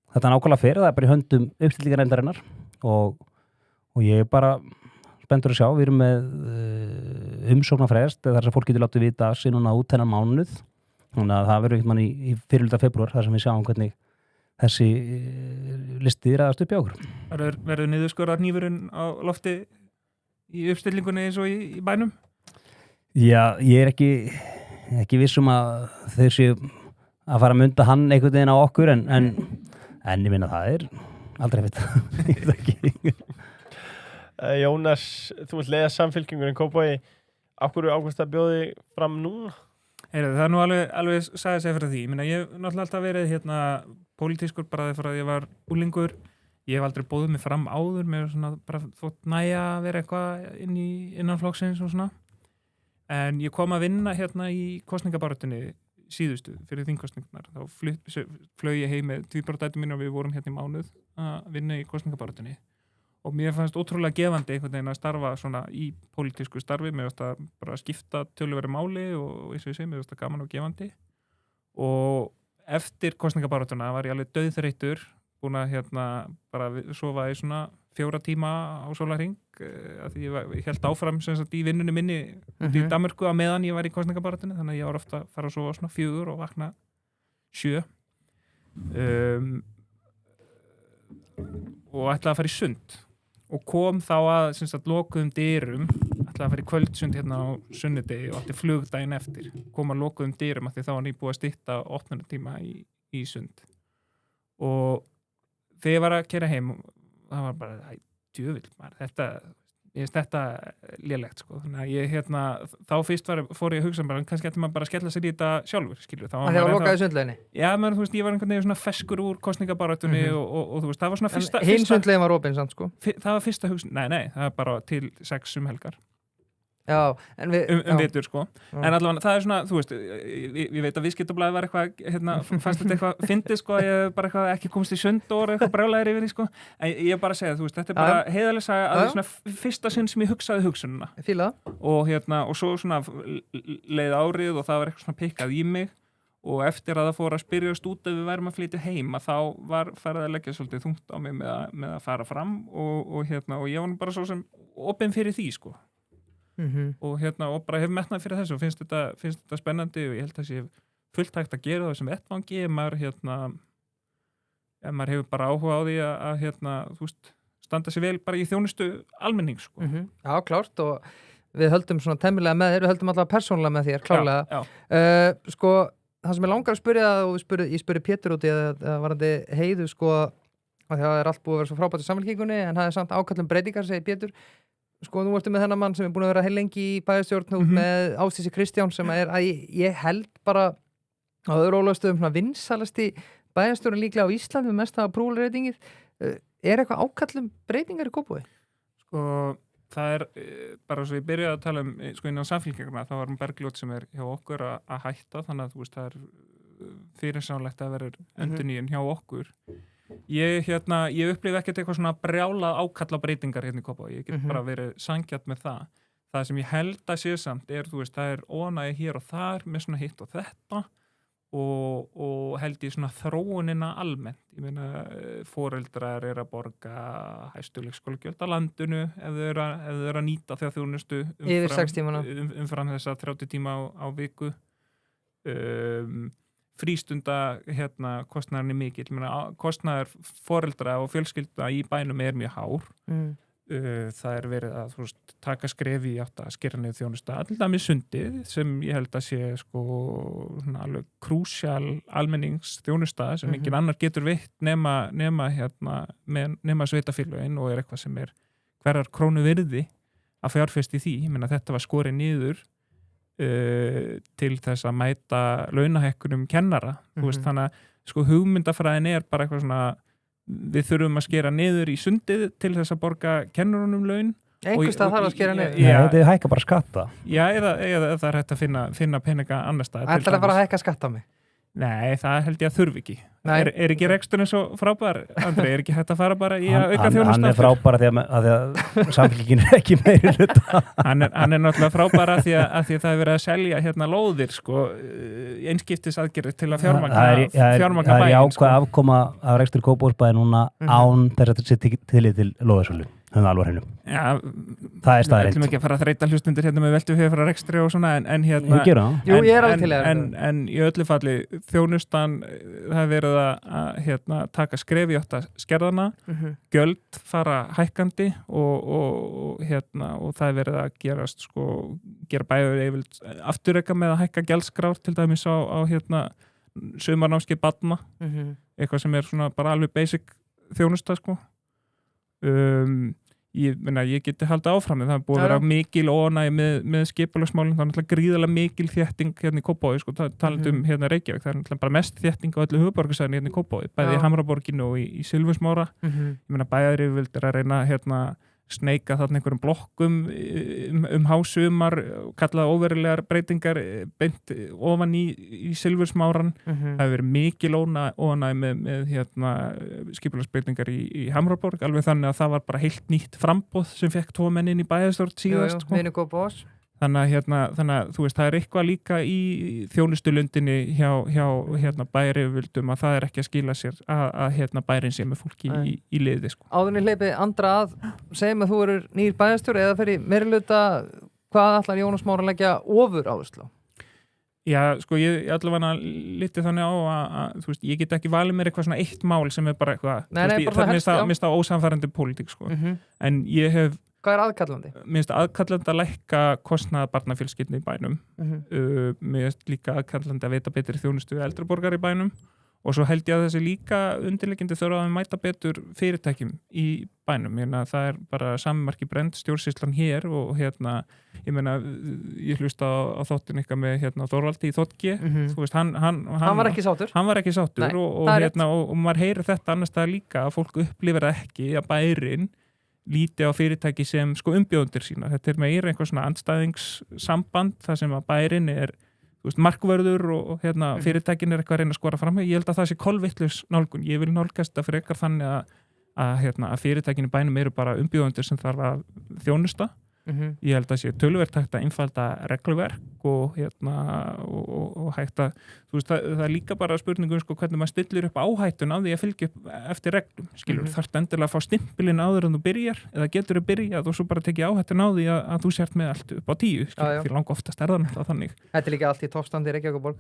S3: þetta nákvæmlega fer, það bara í höndum uppstillingarnefndarinnar og ég bara spenntur að sjá, við erum með umsóknarfrest þar sem fólk getur látið vita sinna út þennan mánuð, þannig að það verður einhvern mann í fyrirluta febrúar þar sem við sjáum hvernig þessi listi ræðast upp hjá okkur.
S4: Verður niðurskorðar hnífurinn á lofti í uppstillingunni eins og í bænum?
S3: Já, ég er ekki vissum að þeir séu að fara að mynda hann einhvern veginn á okkur en ég minna það aldrei veit ég veit ekki.
S1: Jónas, þú vilt leiða Samfylkingurinn Kópavogi, af hverju ákvæmst að bjóði fram núna?
S4: Það er nú alveg sagði sig fyrir því. Ég hef náttúrulega alltaf verið pólitískur bara þegar ég var úlingur. Ég hef aldrei bóðið mig fram áður, mér svona bara þótt næja að vera eitthvað innan flokksins og svona. En ég kom að vinna í kosningabaráttunni síðustu fyrir þingkosningarnar. Þá flög ég heim með tvíburadætur mín og við vorum í mánuð að vinna í kosningabaráttunni. Og mér fannst ótrúlega gefandi einhvern veginn að starfa svona í pólitísku starfi, mér fannst að bara skipta töluverðu máli og eins og ég segi, mér fannst það gaman og gefandi. Og eftir kosningabaráttuna var ég alveg dauðþreyttur, búin að bara sofa í svona 4 tíma á sólarhring, af því ég held áfram sem sagt í vinnunni minni í Danmörku á meðan ég var í kosningabaráttunni, þannig að ég var ofta að fara að sofa svona 4 og vakna 7. Og ætlaði að fara í sund. Og kom þá að lokuðum dyrum, ætlaði að fara í kvöldsund á sunnudegi og átti flugdaginn eftir. Kom að lokuðum dyrum af því þá var nýbúið að stytta opnunartíma í sund. Og þegar ég var að keyra heim, það var bara, djöfull, ég finnst þetta lélegt, sko. Þannig að ég, þá fyrst fór ég að hugsa bara, kannski ætti maður bara að skella sér í þetta sjálfur, skilur.
S2: Það var lokaði sundleginni? Já,
S4: menn, þú veist, ég var einhvern veginn svona feskur úr kosningabaráttunni og þú veist, það var svona fyrsta...
S2: Hinn sundlegin var opinn, sant, sko?
S4: Það var fyrsta hugsun, nei, það var bara til 6 helgar.
S2: Já, en við...
S4: Vitur, sko. Já. En allavega, það er svona, þú veist, ég veit að Viðskiptablaðið var eitthvað, fannst þetta eitthvað fyndið, sko, ég bara eitthvað ekki komst í sund og eitthvað brjálæðir yfir því, sko. En ég bara segja, þú veist, þetta bara heiðarlega saga að það er svona fyrsta sinn sem ég hugsaði hugsununa.
S2: Fíla.
S4: Og svo svona leið árið og það var eitthvað svona pikkað í mig og eftir að það fór að spyrjast út ef við værum að flytja heim að þá var farið að leggja svolítið þungt á mig með að fara fram og ég var nú bara svo sem opinn fyrir því, sko. Og bara hef metnað fyrir þessu og finnst þetta spennandi og ég held að sé fullt hægt að gera það sem vettvangi ef maður hefur bara áhuga á því að þú veist, standa sér vel bara í þjónustu almenning, sko.
S2: Já, klárt og við höldum svona temmilega með þér, við höldum alltaf persónulega með þér, klárlega. Sko, það sem ég langar að spyrja og ég spurði Pétur út í að varandi Heiðu, sko, að það allt búið að vera svo frábært í Samfylkingunni en það samt ákallum breytingar, segir Pétur. Sko, nú ertu með þennan mann sem er búin að vera heil lengi í bæjarstjórn með Ásdísi Kristján sem að ég held bara á öðru ólastöðum vinsalasti bæjarstjórn líklega á Íslandi með mesta approval-reytingið. Er eitthvað ákallum breytingar í Kópavogi?
S4: Sko, það er bara svo ég byrjaði að tala sko innan Samfylkingarna, þá var Bergljót sem er hjá okkur að hætta, þannig að þú veist, það er fyrirsjánlegt að vera endurnýjun hjá okkur. Ég upplifi ekkert eitthvað svona brjálað ákalla breytingar í Kópavogi. Ég get bara verið sanngjarn með það. Það sem ég held að sé samt þú veist, það er ónægi hér og þar með svona hitt og þetta og held ég svona þróunina almennt. Ég meina, foreldrar að borga hæstu leikskólagjöld á landinu ef þau eru að nýta þegar þjónustu
S2: yfir 6 tímana
S4: umfram þessa 30 tíma á viku. Frístunda kostnaðurinn mikill, kostnaður foreldra og fjölskylda í bænum er mjög hár. Það er verið að taka skref í átt að skera niður þjónusta alltaf með sundið sem ég held að sé sko alveg krúsjál almenningsþjónusta sem engin annar getur veitt nema sveitafélögin og er eitthvað sem er hverjar krónu virði að fjárfesta í því. Ég meina þetta var skorið niður til þess að mæta launahækkunum kennara. Þú veist, þannig að sko hugmyndafræðin er bara eitthvað svona við þurfum að skera niður í sundið til þess að borga kennurunum laun.
S2: Einhverstað þarf að skera niður.
S3: Þetta er hækka bara skatta.
S4: Já, eða það er hægt að finna peninga annar stað.
S2: Ætlar að fara að hækka skatta á mig?
S4: Nei, það held ég að þurfi ekki. Er ekki reksturinn svo frábær, Andri? Er ekki hægt að fara bara í að auka þjónustu?
S3: Hann frábær að því að samfélgin ekki meiri hluta.
S4: Hann náttúrulega frábær að því að það er verið að selja hérna lóðir, sko, einskiptisaðgerðir til að fjármagna bæinn.
S3: Það er jákvæð afkoma af rekstur Kópavogsbæði núna án þess að þetta sé til lóðarsölu. Það alveg hreinu. Já, það er staðreind. Við ætlum ekki að fara að þreyta hlustundir hérna með veltu fyrir rekstri og svona, en hérna...
S2: Jú, ég alveg til
S4: en í öllu falli þjónustan það er verið að hérna, taka skref í átt að skerðana, gjöld fara hækkandi og það er verið að gerast, sko, gera bæður yfirleitt afturreka með að hækka gjaldskrár til dæmis á hérna sumarnámskeið barna, eitthvað sem er svona bara alveg basic þjónusta, sko. Ég geti haldið áfram það er búið að vera mikil óánægja með skipulagsmálin, það er náttúrulega gríðarlega mikil þétting hérna í Kópavogi, sko, talandi hérna Reykjavík, það er náttúrulega bara mest þétting á öllu höfuðborgarsvæðinu hérna í Kópavogi, bæði í Hamraborginu og í Silfursmára. Ég meina bæjaryfirvöld er að reyna hérna sneika þarna einhverjum blokkum hásumar, kallaða óverulegar breytingar beint ofan í Silfursmáran. Það hefur verið mikil óánægja með hérna, skipulagsbreytingar í Hamraborg, alveg þannig að það var bara heilt nýtt framboð sem fekk 2 menn inn í bæjarstjórn síðast. Þannig að þú veist, það er eitthvað líka í þjónustulundinni hjá hérna, bæjaryfirvöldum að það er ekki að skila sér að hérna, bærin sé með fólki í liði, sko.
S2: Áðurinn hleypi Andra að segjum að þú eru nýr bæjarstjóri eða fyrir meirihluta, hvað ætlar Jónas Már að leggja ofur áherslu á?
S4: Já, sko, ég allavega lítið þannig á að þú veist, ég get ekki valið mér eitthvað svona eitt mál sem er bara eitthvað, það mista ósamfærandi pólitík, sko. En ég hef
S2: Hvað er aðkallandi?
S4: Mér finnst aðkallandi að lækka kostnaða barnafjölskyldna í bænum. Mér finnst líka aðkallandi að veita betri þjónustu við eldri borgara í bænum og svo held ég að þessi líka undirleikindi þurfa að mæta betur fyrirtækjum í bænum. Það er bara sammarki brend stjórnsýslan hér og hérna, ég meina, ég hlusta á þáttin eitthvað með hérna Þorvaldi í Þottgi, þú veist, hann
S2: var ekki sáttur.
S4: Hann var ekki sáttur. Nei, og maður heyrir þetta annars staðar líka að fólk upplifir ekki að bærin líti á fyrirtæki sem sko umbjóðundir sína. Þetta er meira einhver svona andstæðingssamband þar sem að bærin er markvörður og hérna, fyrirtækin er eitthvað að reyna að skora fram. Ég held að það sé kolvitlaus nálgun. Ég vil nálgast það fyrir ekkar þannig að fyrirtækin í bænum eru bara umbjóðundir sem þarf að þjónusta. Ég held að sé töluvert hægt að einfalda regluverk og hægt að þú veist, það er líka bara spurningum sko, hvernig maður stillir upp áhættun á því að fylgja upp eftir reglum, skilur, þarftu endilega að fá stimpilinn áður en þú byrjar eða getur þú byrjað og svo bara tekið áhættun á því að þú sért með allt upp á 10, skilur, fyrir langa oftast er það náttúrulega þannig. Þetta
S2: er líka allt í toppstandi í Reykjavíkurborg,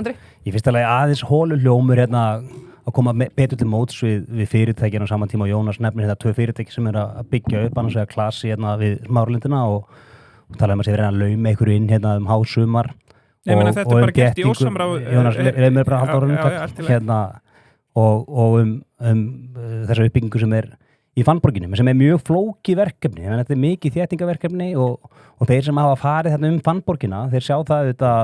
S3: Andri, ég finnst alveg aðeins holuhljómur hérna að koma betur til móts við fyrirtækina á saman tíma og Jónas nefnir þetta 2 fyrirtæki sem er að byggja upp annars vegar Klasi hérna við Smáralindina og tala að sé verið að lauma einhverju inn hérna hásumar
S4: þetta er bara gert í ósamráð
S3: Jónas, leið mér bara að halda ára hérna og þessa uppbyggingu sem er í Fannborginu, sem er mjög flókið verkefni, þetta er mikið þéttingaverkefni og þeir sem hafa farið hérna Fannborgina, þeir sjá það auðvitað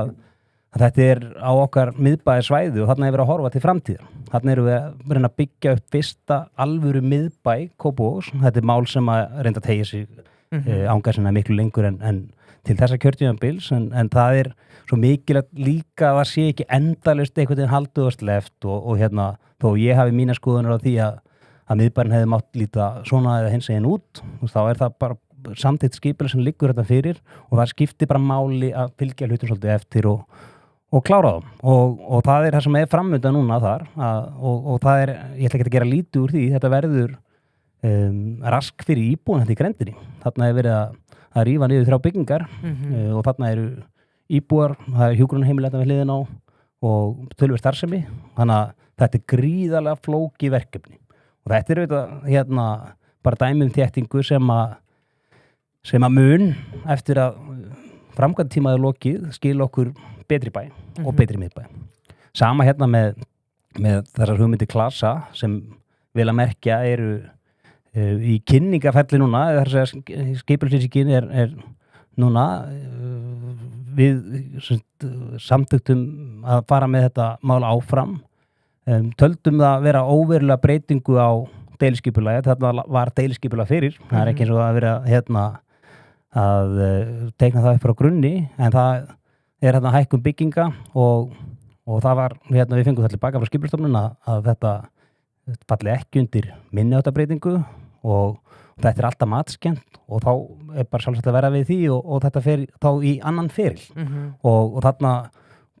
S3: að þetta er á okkar miðbæðisvæði og þarna er verið að horfa til framtíðar. Þarna erum við að reyna að byggja upp fyrsta alvöru miðbæ Kópavogs. Þetta er mál sem að reynda að tegja sig ángarsina miklu lengur en til þessa kjörtímabils en það er svo mikilvægt líka að það sé ekki endalaust einhvern veginn haldið og sleft og hérna þó ég hafi mína skoðunar á því að miðbærin hefði mátt líta svona eða hins eginn út þá er það bara samtitt skipulag sem liggur þetta fyrir og það skiptir bara máli að fylgja hlutum svolítið eftir og klára þá og það er það sem er framönda núna þar og það er, ég ætla ekki að gera lítið úr því, þetta verður rask fyrir íbúin þetta í grendinni, þarna er verið að rífa niður 3 byggingar og þarna eru íbúar, það er hjúkrunarheimili þetta við hliðin á og tölvur starfsemi, þannig að þetta er gríðarlega flókið verkefni og þetta er auðvitað hérna bara dæmi þéttingu sem að mun eftir að framkvæmdatímaði lokið skil okkur betri bæ og betri miðbæ. Sama hérna með þessar hugmyndir Klasa sem vel að merkja eru í kynningaferli núna, þess að skipulagslýsingin er núna við samþykktum að fara með þetta mál áfram. Töldum það vera óverulega breytingu á deiliskipulagi, þetta var deiliskipulag fyrir, það er ekki eins og að vera hérna að teikna það upp frá grunni, en það hérna hækkun bygginga og það var, hérna við fengum það tilbaka frá Skipulagsstofnun að þetta falli ekki undir minniháttarbreytingu og þetta alltaf matskent og þá bara sjálfsagt að vera við því og þetta fer þá í annan feril og þarna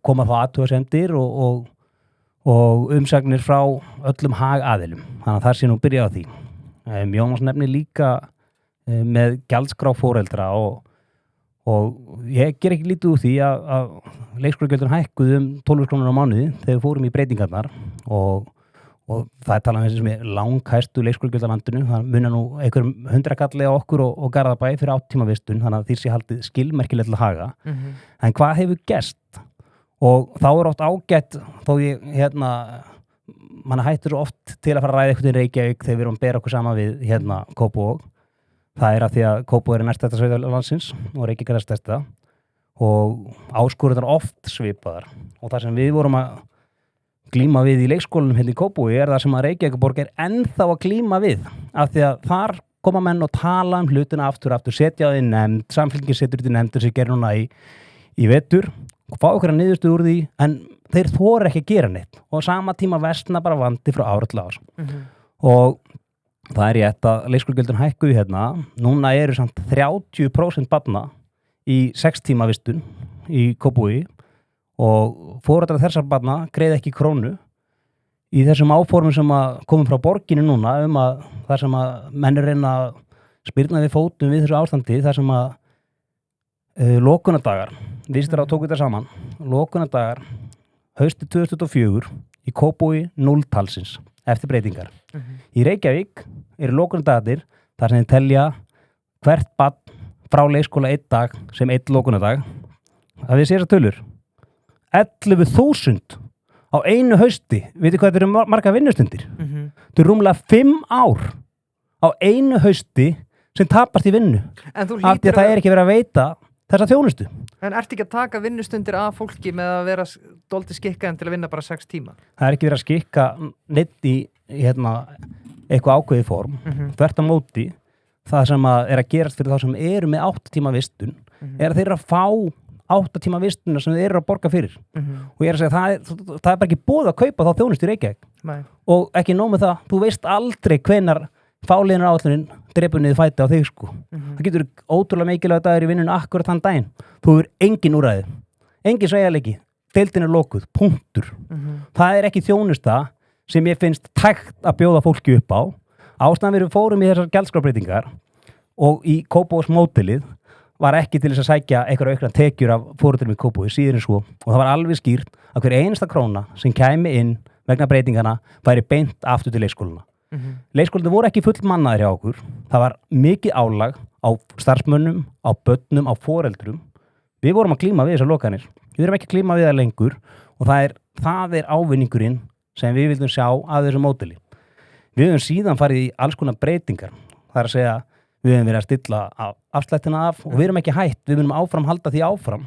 S3: koma þá athugasemdir og umsagnir frá öllum hagaðilum, þannig að það sé nú byrja á því. Jónas nefnir líka með gjaldskrá foreldra og ég ger ekki lítið úr því að leikskólagjöldin hækkuð 12 krónur á mánuði þegar við fórum í breytingarnar og það er talað um þessi sem er langhæstu leikskólagjöld á landinu, það munar nú einhverjum 100 kalli á okkur og Garðabæ fyrir 8 tíma vistun, þannig að því sé haldið skilmerkilegt til að haga. En hvað hefur gerst? Og þá er oft ágætt, þó ég mann hættur svo oft til að fara að ræða eitthvað í Reykjavík þegar við erum að bera okkur sama við Kópavog. Það er að því að Kópavog er næststærsta sveitarfélag landsins og Reykjavík er það stærsta og áskorunar oft svipaðar og það sem við vorum að glíma við í leikskólanum hérna í Kópavogi er það sem að Reykjavíkurborg er ennþá að glíma við af því að þar koma menn og tala um hlutina aftur, setja á því nefnd, samfélgin setur því nefndir sem gerir núna í vetur og fá okkur að niðurstu úr því en þeir þora ekki að gera neitt og á sama tíma versna bara vandi frá ára til árs og það er rétt að leikskólagjöldin hækkuðu hérna, núna eru samt 30% barna í 6 tíma vistun í Kópavogi og foreldrar þessar barna greiða ekki krónu í þessum áformum sem að komum frá borginni núna að þar sem að menn reyna að spyrna við fótum við þessu ástandi þar sem að lokunardagar, vísir á tóku þetta saman, lokunardagar hausti 2024 í Kópavogi 0 talsins eftir breytingar. Í Reykjavík eru lokunardagarnir þar sem þeir telja hvert barn frá leikskóla 1 dag sem 1 lokunardag. Það við sér að tölur. 11.000 á einu hausti. Vitið hvað þetta eru marga vinnustundir? Þetta eru rúmlega 5 ár á einu hausti sem tapast í vinnu. Af því að það er ekki verið að veita þessa þjónustu.
S2: En ertu ekki að taka vinnustundir af fólki með að vera dóldi skikkaðan til að vinna bara 6 tíma? Það
S3: er ekki verið að skikka neitt í eitthvað ákveðið form. Þvert á móti, það sem er að gerast fyrir þá sem eru með 8 tíma vistun er að þeir eru að fá 8 tíma vistuna sem þeir eru að borga fyrir. Og ég er að segja, það er bara ekki búið að kaupa þá þjónustu í Reykjavík. Og ekki nóg með það, þú veist aldrei hvenær fáliðunar áætlunin drepur niður fæti á þig sko. Það getur ótrúlega mikilvægt dagur í vinnunum akkurat þann daginn. Þú hefur engin úrræði, engin sveigjanleiki, deildin er lokuð, punktur. Það er ekki þjónusta sem ég finnst tækt að bjóða fólki upp á. Ástæðan við fórum í þessar gjaldskrárbreytingar og í Kópavogs módelið var ekki til þess að sækja einhverja aukna tekjur af foreldrum í Kópavogi síður en svo og það var alveg skýrt að hver einasta króna sem kæmi inn vegna breytingana væri beint aftur til leikskólana. Leikskólinu voru ekki fullmannaðir hjá okkur. Það var mikið álag á starfsmönnum, á börnum, á foreldrum. Við vorum að glíma við þessar lokanir. Við erum ekki að glíma við það lengur og það er ávinningurinn sem við vildum sjá af þessu módeli. Við höfum síðan farið í alls konar breytingar. Það er að segja, við höfum verið að stilla afslættina af og við erum ekki hætt. Við munum áfram halda því áfram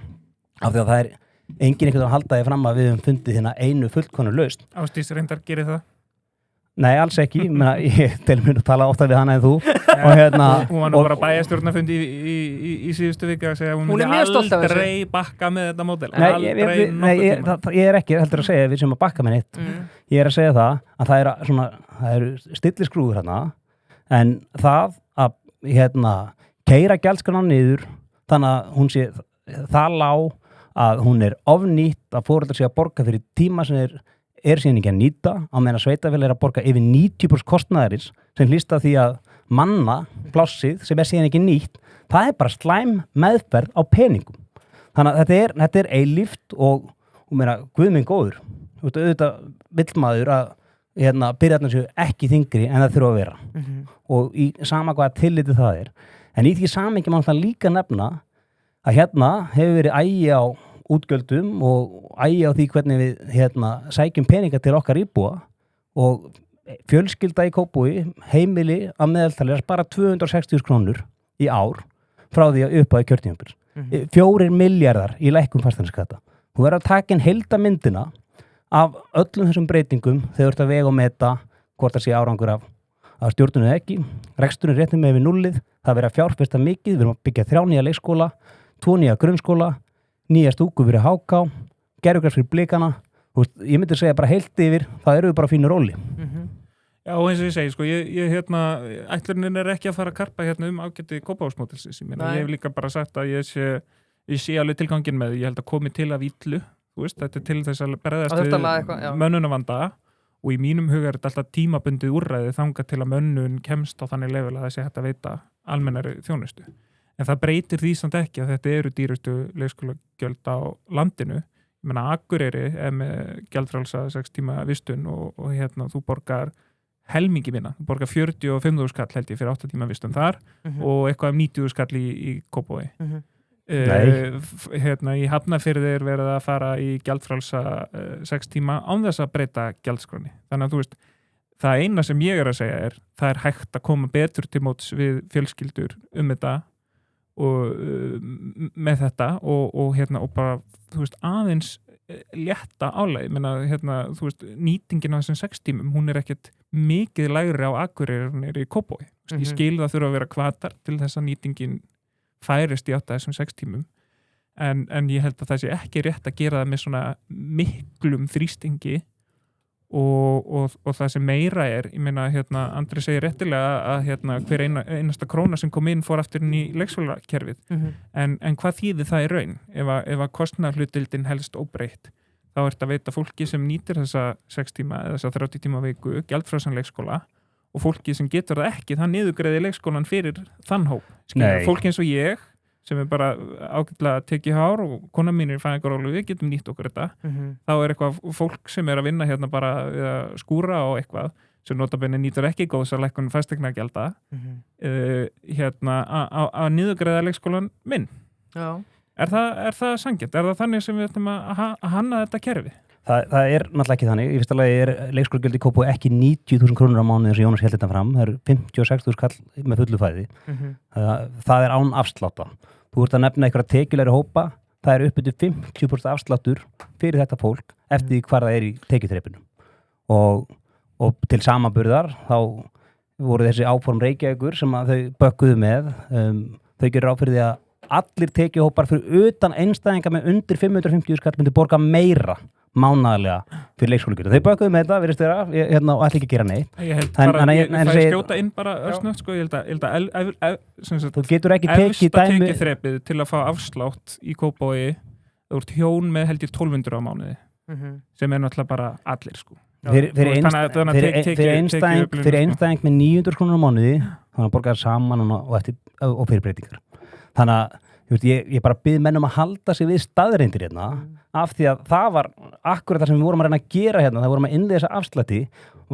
S3: af því að það er enginn einhvern veginn að halda því fram að við höfum fundið hérna einu fullkomnu lausn.
S4: Ásdís reyndar gerir það?
S3: Nei, alls ekki. Ég telur mér að tala ofta við hana en þú.
S4: Hún var nú bara bæjarstjórnarfundi í síðustu viku að segja að hún myndi aldrei bakka með þetta módel.
S3: Nei, ég er ekki heldur að segja við sem að bakka með neitt. Ég er að segja það að það eru stilliskrúður hérna en það að keyra gjaldskrána niður þannig að hún sé það lág að hún er ofnýtt að foreldrar sé að borga fyrir tíma sem er síðan ekki að nýta á meðan sveitarfélag er að borga yfir 90% kostnaðarins sem hlýst af því að manna plássið sem er síðan ekki nýtt, það er bara slæm meðferð á peningum. Þannig að þetta er eilíft og meina, guð minn góður, auðvitað vill maður að byrjarnar séu ekki þyngri en það þurfa að vera. Og í sama hvaða tilliti það er. En í því samengi má það líka nefna að hefur verið ægi á útgjöldum og ægi á því hvernig við sækjum peninga til okkar íbúa og fjölskylda í Kópavogi heimili að meðaltali bara 260.000 krónur í ár frá því að upphæða kjörtímabils. 4 milljarðar í lækkun fasteignaskatta. Þú verður að taka inn heildarmyndina af öllum þessum breytingum þegar þú ert að vega og meta hvort það sé árangur af stjórnunum eða ekki. Reksturinn réttum með við nullið, það verður að fjárfesta mikið, við erum að byggja 3 nýja leikskóla, 2 nýja grunnskóla, nýja stúku fyrir HK, gervigras fyrir Blikana. Ég myndi segja bara heilt yfir, það eru við bara fínur róli.
S4: Já, og eins og ég segi, sko, ætlunin ekki að fara að karpa ágæti Kópavogsmódelsins. Ég hef líka bara sagt að ég sé alveg tilgangin með, ég held að komi til af illu, þetta til þess að bregðast við mönnunarvanda og í mínum huga þetta alltaf tímabundið úrræði þangað til að mönnun kemst á þannig level að þessi hægt að veita almennari þjónustu. En það breytir því samt ekki að þetta eru dýrustu leikskólagjöld á landinu. Ég meina, Akureyri með gjaldfrjálsa 6 tíma vistun og þú borgar helmingi minna. Þú borgar 45.000 skall held ég fyrir 8 tíma vistun þar og eitthvað 90.000 skall í Kópavogi. Í Hafnarfirði verið að fara í gjaldfrjálsa 6 tíma án þess að breyta gjaldskránni. Þannig að þú veist, það eina sem ég að segja það hægt að koma betur til móts við fjölskyldur þetta og með þetta og bara þú veist aðeins létta álagi, þú veist nýtingin á þessum 6 tímum, hún ekkert mikið lægri á Akureyri í Kópavogi. Ég skil það þurfa að vera hvatar til þess að nýtingin færist í 8 þessum 6 tímum en ég held að það sé ekki rétt að gera það með svona miklum þrýstingi og það sem meira ég meina, Andri segir réttilega að hver einasta króna sem kom inn fór aftur inn í leikskólakerfið en hvað þýðir það í raun? Ef að kostnaðarhlutdeildin helst óbreytt, þá að veita fólki sem nýtir þessa 6 tíma eða þessa 30 tíma viku gjaldfrjálsan leikskóla og fólki sem getur það ekki, það niðurgreiði leikskólan fyrir þann hóp. Fólki eins og ég sem bara ágætlega tekið hár og konan mín fæðingarólu, við getum nýtt okkur þetta. Þá eitthvað fólk sem að vinna bara að skúra og eitthvað sem notabenni nýtur ekki góðsarlækkun fasteignagjalda að niðurgreiða leikskólan minn. Já. Er það sanngjarnt? Er það þannig sem við ætlum að hanna þetta kerfi?
S3: Það náttúrulega ekki þannig. Í fyrsta lagi leikskólagjöld í Kópavogi ekki 90.000 krónur á mánuði eins og Jónas hélt þetta fram. Það 56.000 kall með fullu fæði. Það án afslátta. Þú ert að nefna einhverja tekjulegri hópa, það uppbyttu 50% afsláttur fyrir þetta fólk eftir því hvar það í tekjuþrepinu. Og til samanburðar þá voru þessi áform Reykjavíkur sem að þau bökkuðu með. Þau gerir ráð fyrir því að allir tekjuhópar fyrir utan einstæðinga með undir 550.000 kall myndi borga meira mánaðarlega fyrir leikskólagjöld. Þau bökuðu með þetta, virðist vera, og ætla ekki að gera neitt.
S4: Ég held bara, ég skjóta inn bara örsnögt, sko, ég held að
S3: þú getur ekki tekið dæmi
S4: tekjuþrepið til að fá afslátt í Kópavogi, þú ert hjón með held ég 1200 á mánuði, sem náttúrulega bara allir, sko.
S3: Fyrir einstæðing með 900 krónur á mánuði, þannig að borga saman og fyrir breytingar. Þannig að ég bara bið mennum að halda sig við staðreyndir af því að það var akkurat það sem við vorum að reyna að gera það vorum að innleiða þessa afslætti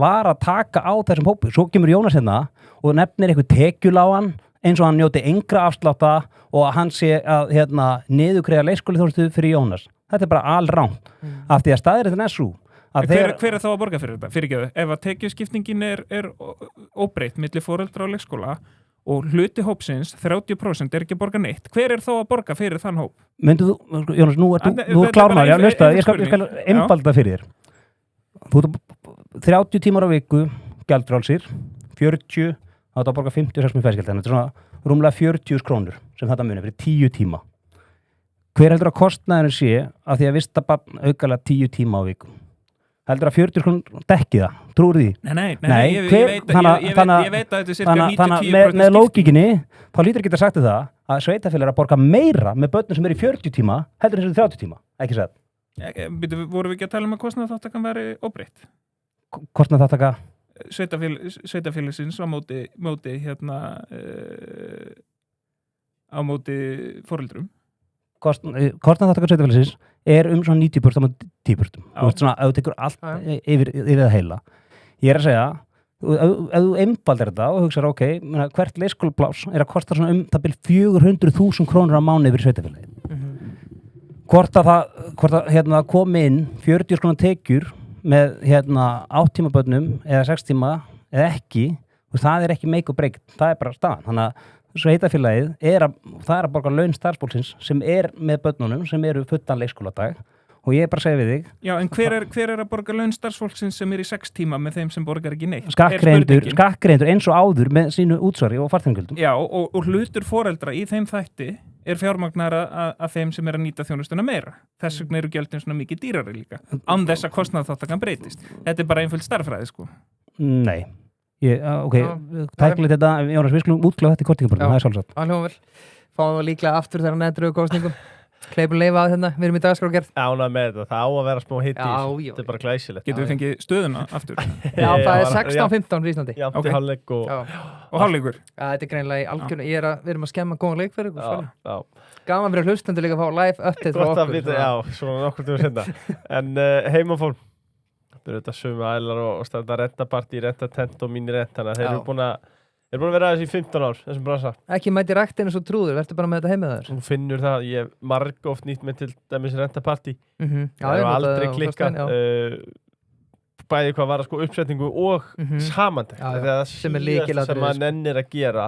S3: var að taka á þessum hópi. Svo kemur Jónas og nefnir eitthvað tekjulágan eins og hann njóti engra afslátta og að hann sé að niðurgreiða leikskólaþjónustu fyrir Jónas. Þetta bara alrangt af því að staðreyndir sú
S4: Hver þá að borga fyrir þetta? Fyrirgefðu, ef að tekjuskiptingin óbreytt milli foreldra og leikskóla og hluti hópsins, 30% ekki að borga neitt. Hver þá að borga fyrir þann hóp?
S3: Myndu þú, Jónas, nú er klármaður, ég skal einfalda fyrir þér. Þú ert 30 tímar á viku, gjaldfrjálsir, 40, þá að borga 56 með fæðisgjald. Þetta svona rúmlega 40 krónur sem þetta munir fyrir 10 tíma. Hver heldur að kostnaðurinn sé að því að vista barn aukalega 10 tíma á viku? Heldur að 40 krónur dekki það? Trúir því?
S4: Nei, ég veit að þetta er cirka 90-10%
S3: með lógikinni, þá lítur ekki að sagt það að sveitafélag að borga meira með börnum sem í 40 tíma heldur en 30 tíma, ekki satt?
S4: Vorum við ekki að tala að kostnaðarþátttakan væri óbreytt?
S3: Kostnaðarþáttaka?
S4: Sveitafélagsins á móti foreldrum.
S3: Kostnaðarþáttaka sveitafélagsins svona 90% á 10%. Svona, ef þú tekur allt yfir það heila. Ég að segja, ef þú einfaldar þetta og hugsaður, hvert leikskólaplás að kosta svona það bil 400.000 krónur á mánuði fyrir sveitafélagið. Hvort að komi inn 40 krónar tekjur með 8 tíma börnum eða 6 tíma eða ekki, það ekki make or break, það bara staðan. Þannig að sveitafélagið það að borga laun starfsfólksins sem með börnunum sem eru fullan leikskóladag og ég bara segja við þig. Já, en
S4: hver að borga laun starfsfólksins sem í 6 tíma með þeim sem borgar ekki neitt?
S3: Skattgreiðendur eins og áður með sínu útsvari og farþegagjöldum.
S4: Já, og hlutur foreldra í þeim þætti fjármagnar að þeim sem að nýta þjónustuna meira. Þess vegna eru gjöldin svona mikið dýrari líka. Án þess að kostnaðarþátttakan breytist. Þetta bara einföld starffræði, sko.
S3: Nei. Tækilegt þetta, Jónas, við skulum útkláða þetta í kortingaborðinu, það sjálfsagt.
S2: Alveg vel. Fáum við líklega aftur þegar neðdrögu kostningum. Kleipur leifa að við erum í dagskrágerð.
S1: Ánað með þetta, það á að vera smá hitt í þessu. Þetta bara glæsilegt.
S4: Getum við fengið stöðuna aftur?
S2: Já, það 16-15 í Íslandi.
S1: Jafnt í hálfleik og
S4: hálfleikur.
S2: Þetta greinilega í algjörnu. Við erum að skemma góðan leik fyrir ykkur.
S1: Gaman
S2: fyrir hlustendur líka að fá live update frá okkur.
S1: Já, svona nokkur tíma sinna. En heimafólk, það eru þetta sömu ælar og standa rentapartí, rentatent og mínirent, þannig að þeir eru búin að vera aðeins í 15 ár, þessum bransa.
S2: Ekki mæti ræktinu svo trúður, verður bara með þetta heim með þér.
S1: Þú finnur það, ég hef margoft nýtt með til dæmis rentapartí. Það hefur aldrei klikkað. Bæði hvað var að uppsetningu og samantekt. Það síðast sem maður nennir að gera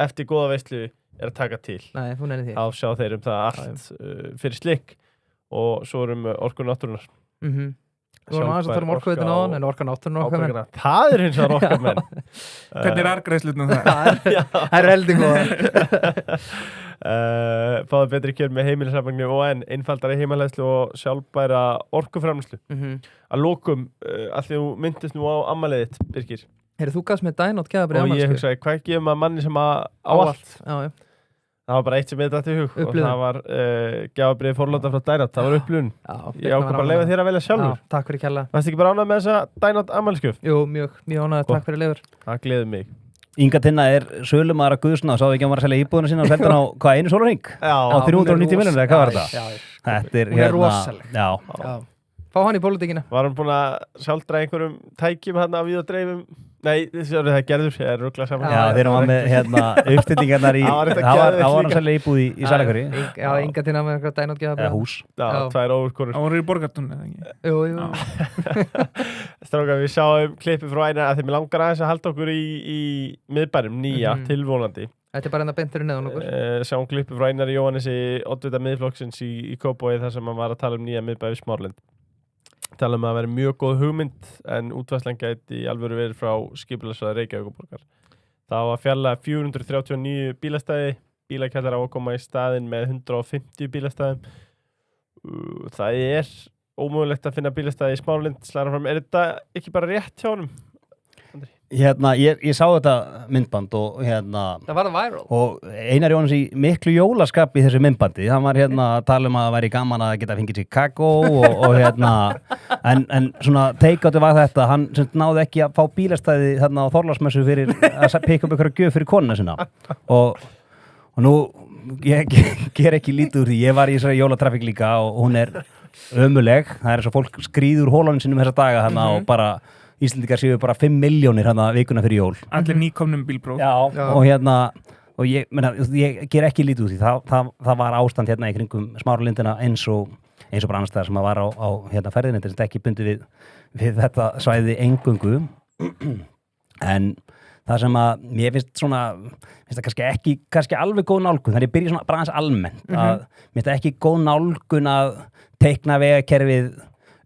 S1: eftir góða veislu að taka til.
S2: Nei, hún nennir því.
S1: Þá sjá þeir það allt fyrir slikk og svo orku náttúrunar.
S2: Við vorum aðeins að tala um orkuveituna á hann, en orka náttúruna okkar menn.
S1: Það hins vegar okkar menn.
S4: Hvernig arðgreiðslutnum það?
S2: Það heldur góða.
S1: Fáðu betri kjör með heimilisafmagni og einfaldari heimalæðslu og sjálfbæra orkuframleiðslu. Að lokum, að því þú myndist nú á ammæliðið, Birgir.
S2: Þú gafst með Dynot gjafabréf
S1: ammælisku. Og ég hugsaði, hvað gefum að manni sem á allt?
S2: Já.
S1: Það var bara eitt sem ég datt í hug og það var gjafabréf forláta frá Dynot. Það var upplifun. Ég ákvað bara að leyfa þér að velja sjálfur.
S2: Já, takk fyrir kærlega.
S1: Varstu ekki bara ánægð með þessa Dynot ammælisgjöf?
S2: Jú, mjög ánægð. Takk fyrir Leifur. Það
S1: gleður mig.
S3: Inga Tinna sölumaður að Guðsna og sáðu ekki að maður að selja íbúðuna sína og selja hana á einu sólarhring? Á 390 milljónir eða hvað var þetta? Þetta
S2: er rosaleg.
S3: Já.
S2: Fá hann í pólitíkina.
S1: Var hann búin að sjálfdra einhverjum tækjum hérna við og dreifum? Nei, það gerður, ég er ruglað saman.
S3: Já, þeir eru með uppstillingarnar í, það var hann að selja íbúð í Salakari.
S2: Já, Inga Tinna með eitthvað Dynot gjafabréf.
S3: Eða hús.
S1: Já, tvær óurkonur.
S4: Það voru í Borgartún, eða ekki?
S2: Jú.
S1: Strákar, við sáum klippi frá Einar að þeim langar aðeins að halda okkur í miðbærum, nýja, tilvonandi.
S2: Þetta bara enda bentur neðan okkur.
S1: Sáum klippi frá Einar Jóhannesi, oddvita miðflokksins í Kópavogi þar sem hann var að tala nýja miðbæ við Smáralind. Tala að vera mjög góð hugmynd en útvæslan gæti alvöru verið frá skipulagsráði Reykjavíkurborgar. Það var fjarlæga 439 bílastæði, bílakjallar á að koma í staðinn með 150 bílastæðum. Það er ómögulegt að finna bílastæði í Smáralind, slæra fram. Er þetta ekki bara rétt hjá honum?
S3: Ég sá þetta myndband og
S2: það var það viral
S3: og Einar Jónas í miklu jólaskap í þessu myndbandi, hann var að tala að það væri gaman að geta fengið sér kakó og en svona take-outi var þetta, hann náði ekki að fá bílastæði á Þorláksmessu fyrir að pikka upp einhverja gjöf fyrir konuna sinna og nú ég ger ekki lítið úr því, ég var í þessari jólatrafík líka og hún er ömuleg, það eins og fólk skríður hólunum sinum þessa daga og bara Íslendingar séu bara 5 milljónir vikuna fyrir jól.
S4: Allir nýkomnum bílpróf.
S3: Já. Og ég ger ekki lítið úr því. Það var ástand í kringum Smáralindina eins og bara annars staðar sem var á ferðinni. Þetta er ekki bundið við þetta svæði eingöngu. En það sem að mér finnst það kannski alveg góð nálgun. Þannig að ég byrja svona bara aðeins almennt. Mér finnst það ekki góð nálgun að teikna vegakerfið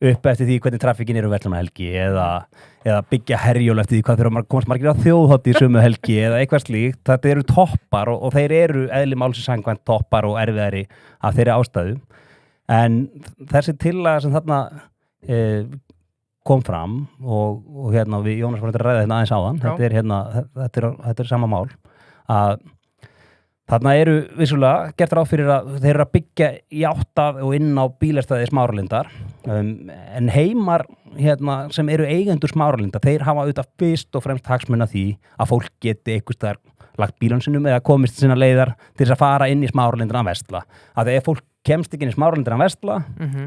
S3: upp eftir því hvernig trafikkin eru verslunarhelgi eða byggja Herjól eftir því hvað þurfa komast margir á þjóðhátíð sömu helgi eða eitthvað slíkt. Þetta eru toppar og þeir eru eðli málsins samkvæmt toppar og erfiðari af þeirri ástæðu. En þessi tillaga sem þarna kom fram og við Jónas varum að ræða hérna aðeins áðan, þetta er sama mál að þarna eru vissulega gert ráð fyrir að þeir eru að byggja í áttað og inn á bílastæði Smáralindar en heimar sem eru eigendur Smáralindar, þeir hafa auðvitað fyrst og fremst hagsmuna því að fólk geti einhvers staðar lagt bílun sinum eða komist sinna leiðar til þess að fara inn í Smáralindar að vesla. Að ef fólk kemst ekki inn í Smáralindar að vesla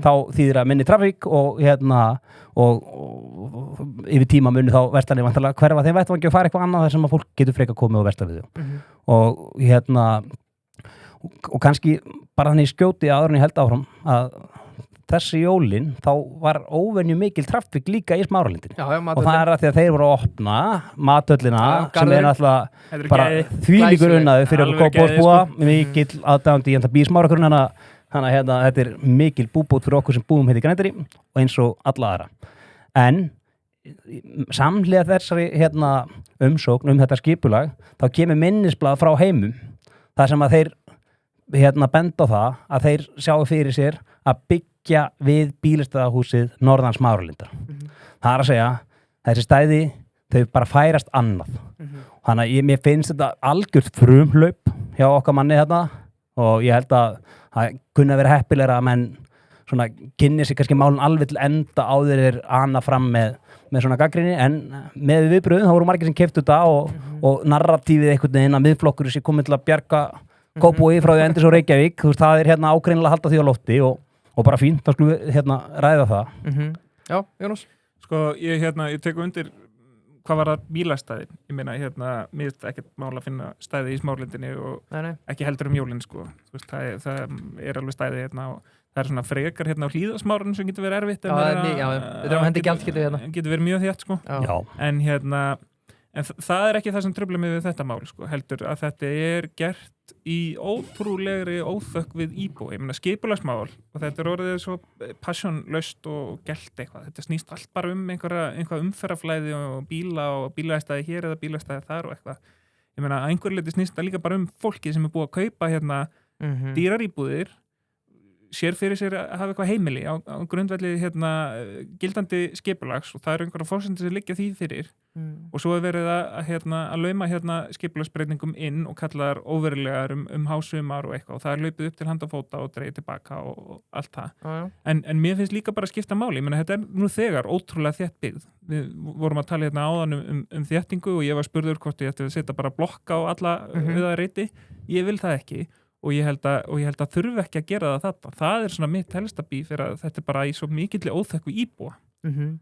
S3: þá þýðir að minni trafík og yfir tíma muni þá verslanir vantarlega hverfa þeim vettvangi og fara eitthvað annað þar sem að fólk getur frekar komið og versla við þau. Og kannski bara þannig skjóti áður en ég held áfram að þessi jólin þá var óvenju mikil trafík líka í Smáralindinni og það er að því að þeir voru að opna matöllina sem er náttúrulega bara þvílíkur unnaðu fyrir okkur kópásbúa, mikill aðdáandi í býr Smárakurinn þetta er mikil búbót fyrir okkur sem búum í Grænadri og eins og alla aðra. En samhliða þessari umsókn þetta skipulag þá kemur minnisblað frá heimum þar sem að þeir benda á það að þeir sjáu fyrir sér að byggja við bílastæðahúsið Norðan Smáralindar. Það er að segja, þessi stæði, þau bara færast annað. Þannig að mér finnst þetta algjört frumhlaup hjá okkar manni þarna og ég held að það kunni að vera heppilegra að menn svona kynni sig kannski málun alveg til enda áður er ana fram með svona gagnrýni, en með viðbröðum þá voru margir sem keyptu þetta og narratífið einhvern veginn að miðflokkur sé komið til að bjarga Kópavogi frá því endur svo Reykjavík, þú veist, það er ágreinilega að halda því á lofti og bara fínt, þá skulum við ræða það.
S2: Já, Jónas?
S4: Sko, ég tek undir hvað var það bílastæðin. Ég meina, mér er ekkert mál að finna stæði í Smáralindinni og ekki heldur jólin, sko. Þú veist, það er alveg stæði og það er svona frekar á Hlíðasmárunum sem getur verið erfitt. Getur verið mjög þétt, sko.
S2: Já.
S4: En það er ekki það sem truflar mig við þetta mál, sko, heldur að þetta er gert í ótrúlegri óþökk við íbúa. Ég meina skipulagsmál og þetta er orðið svo passionlaust og gelt eitthvað. Þetta snýst allt bara einhver umferðarflæði og bíla og bílastæði hér eða bílastæði þar og eitthvað. Ég meina að einhver leyti snýst það líka bara fólkið sem er búið að kaupa dýrar íbúðir, sér fyrir sér að hafa eitthvað heimili á grundvelli gildandi skipulags og það er einhverja forsendur sem liggja því fyrir og svo er verið að lauma skipulagsbreytingum inn og kalla þar óverulegar hásumar og eitthvað og það er laupið upp til handafóta og dreigið tilbaka og allt það. En mér finnst líka bara að skipta máli. Ég meina þetta er nú þegar ótrúlega þétt byggð. Við vorum að tala áðan um þéttingu og ég var spurður hvort ég ætti að setja bara blokka á alla viðareiti. Ég vil það ekki. Og ég held að þurfi ekki að gera það þetta. Það er svona mitt helsta bíf fyrir að þetta er bara í svo mikilli óþekku íbúa.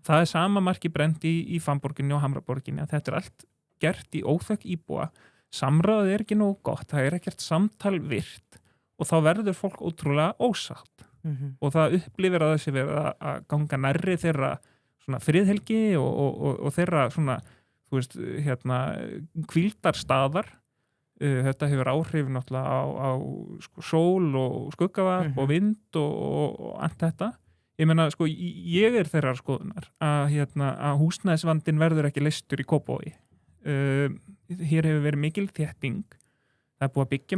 S4: Það er sama marki brennt í Fannborginni og Hamraborginni að þetta er allt gert í óþekk íbúa. Samráðið er ekki nógu gott, það er ekkert samtal virt og þá verður fólk ótrúlega ósátt. Og það upplifir að þessi verið að ganga nærri þeirra svona friðhelgi og þeirra svona, þú veist, hvíldarstaðar. Þetta hefur áhrif náttúrulega á sko, sól og skuggavarp og vind og allt þetta. Ég meina, sko, ég er þeirrar skoðunar að húsnæðisvandinn verður ekki leystur í Kópavogi. Hér hefur verið mikil þétting. Það er búið að byggja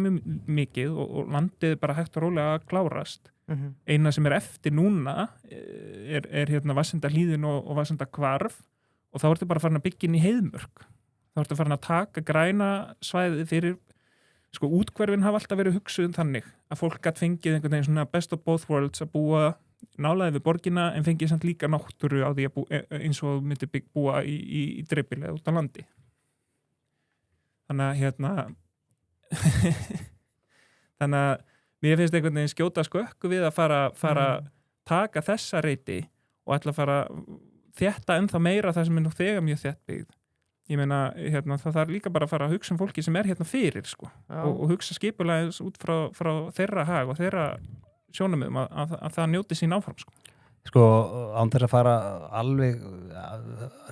S4: mikið og landið bara hægt og rólega að klárast. Eina sem er eftir núna er Vatnsenda-Hlíðin og Vatnsenda-Hvarf og þá ertu bara farin að byggja inn í Heiðmörk. Þá ertu farin að taka græna svæðið fyrir, sko, úthverfin hafa alltaf verið hugsuð þannig að fólk gætt fengið einhvern veginn svona best of both worlds að búa nálæði við borgina en fengið samt líka náttúru á því að eins og myndi búa í dreifbýli út á landi. Þannig þannig að mér finnst einhvern veginn skjóta skökku við að fara taka þessa reiti og ætla að fara þétta ennþá meira það sem er nú þegar mjög þétt byggð. Ég meina, það þarf líka bara að fara að hugsa fólki sem er fyrir, sko, og hugsa skipulega út frá þeirra hag og þeirra sjónarmiðum að það njóti sín áfram, sko.
S3: Sko, án þess að fara alveg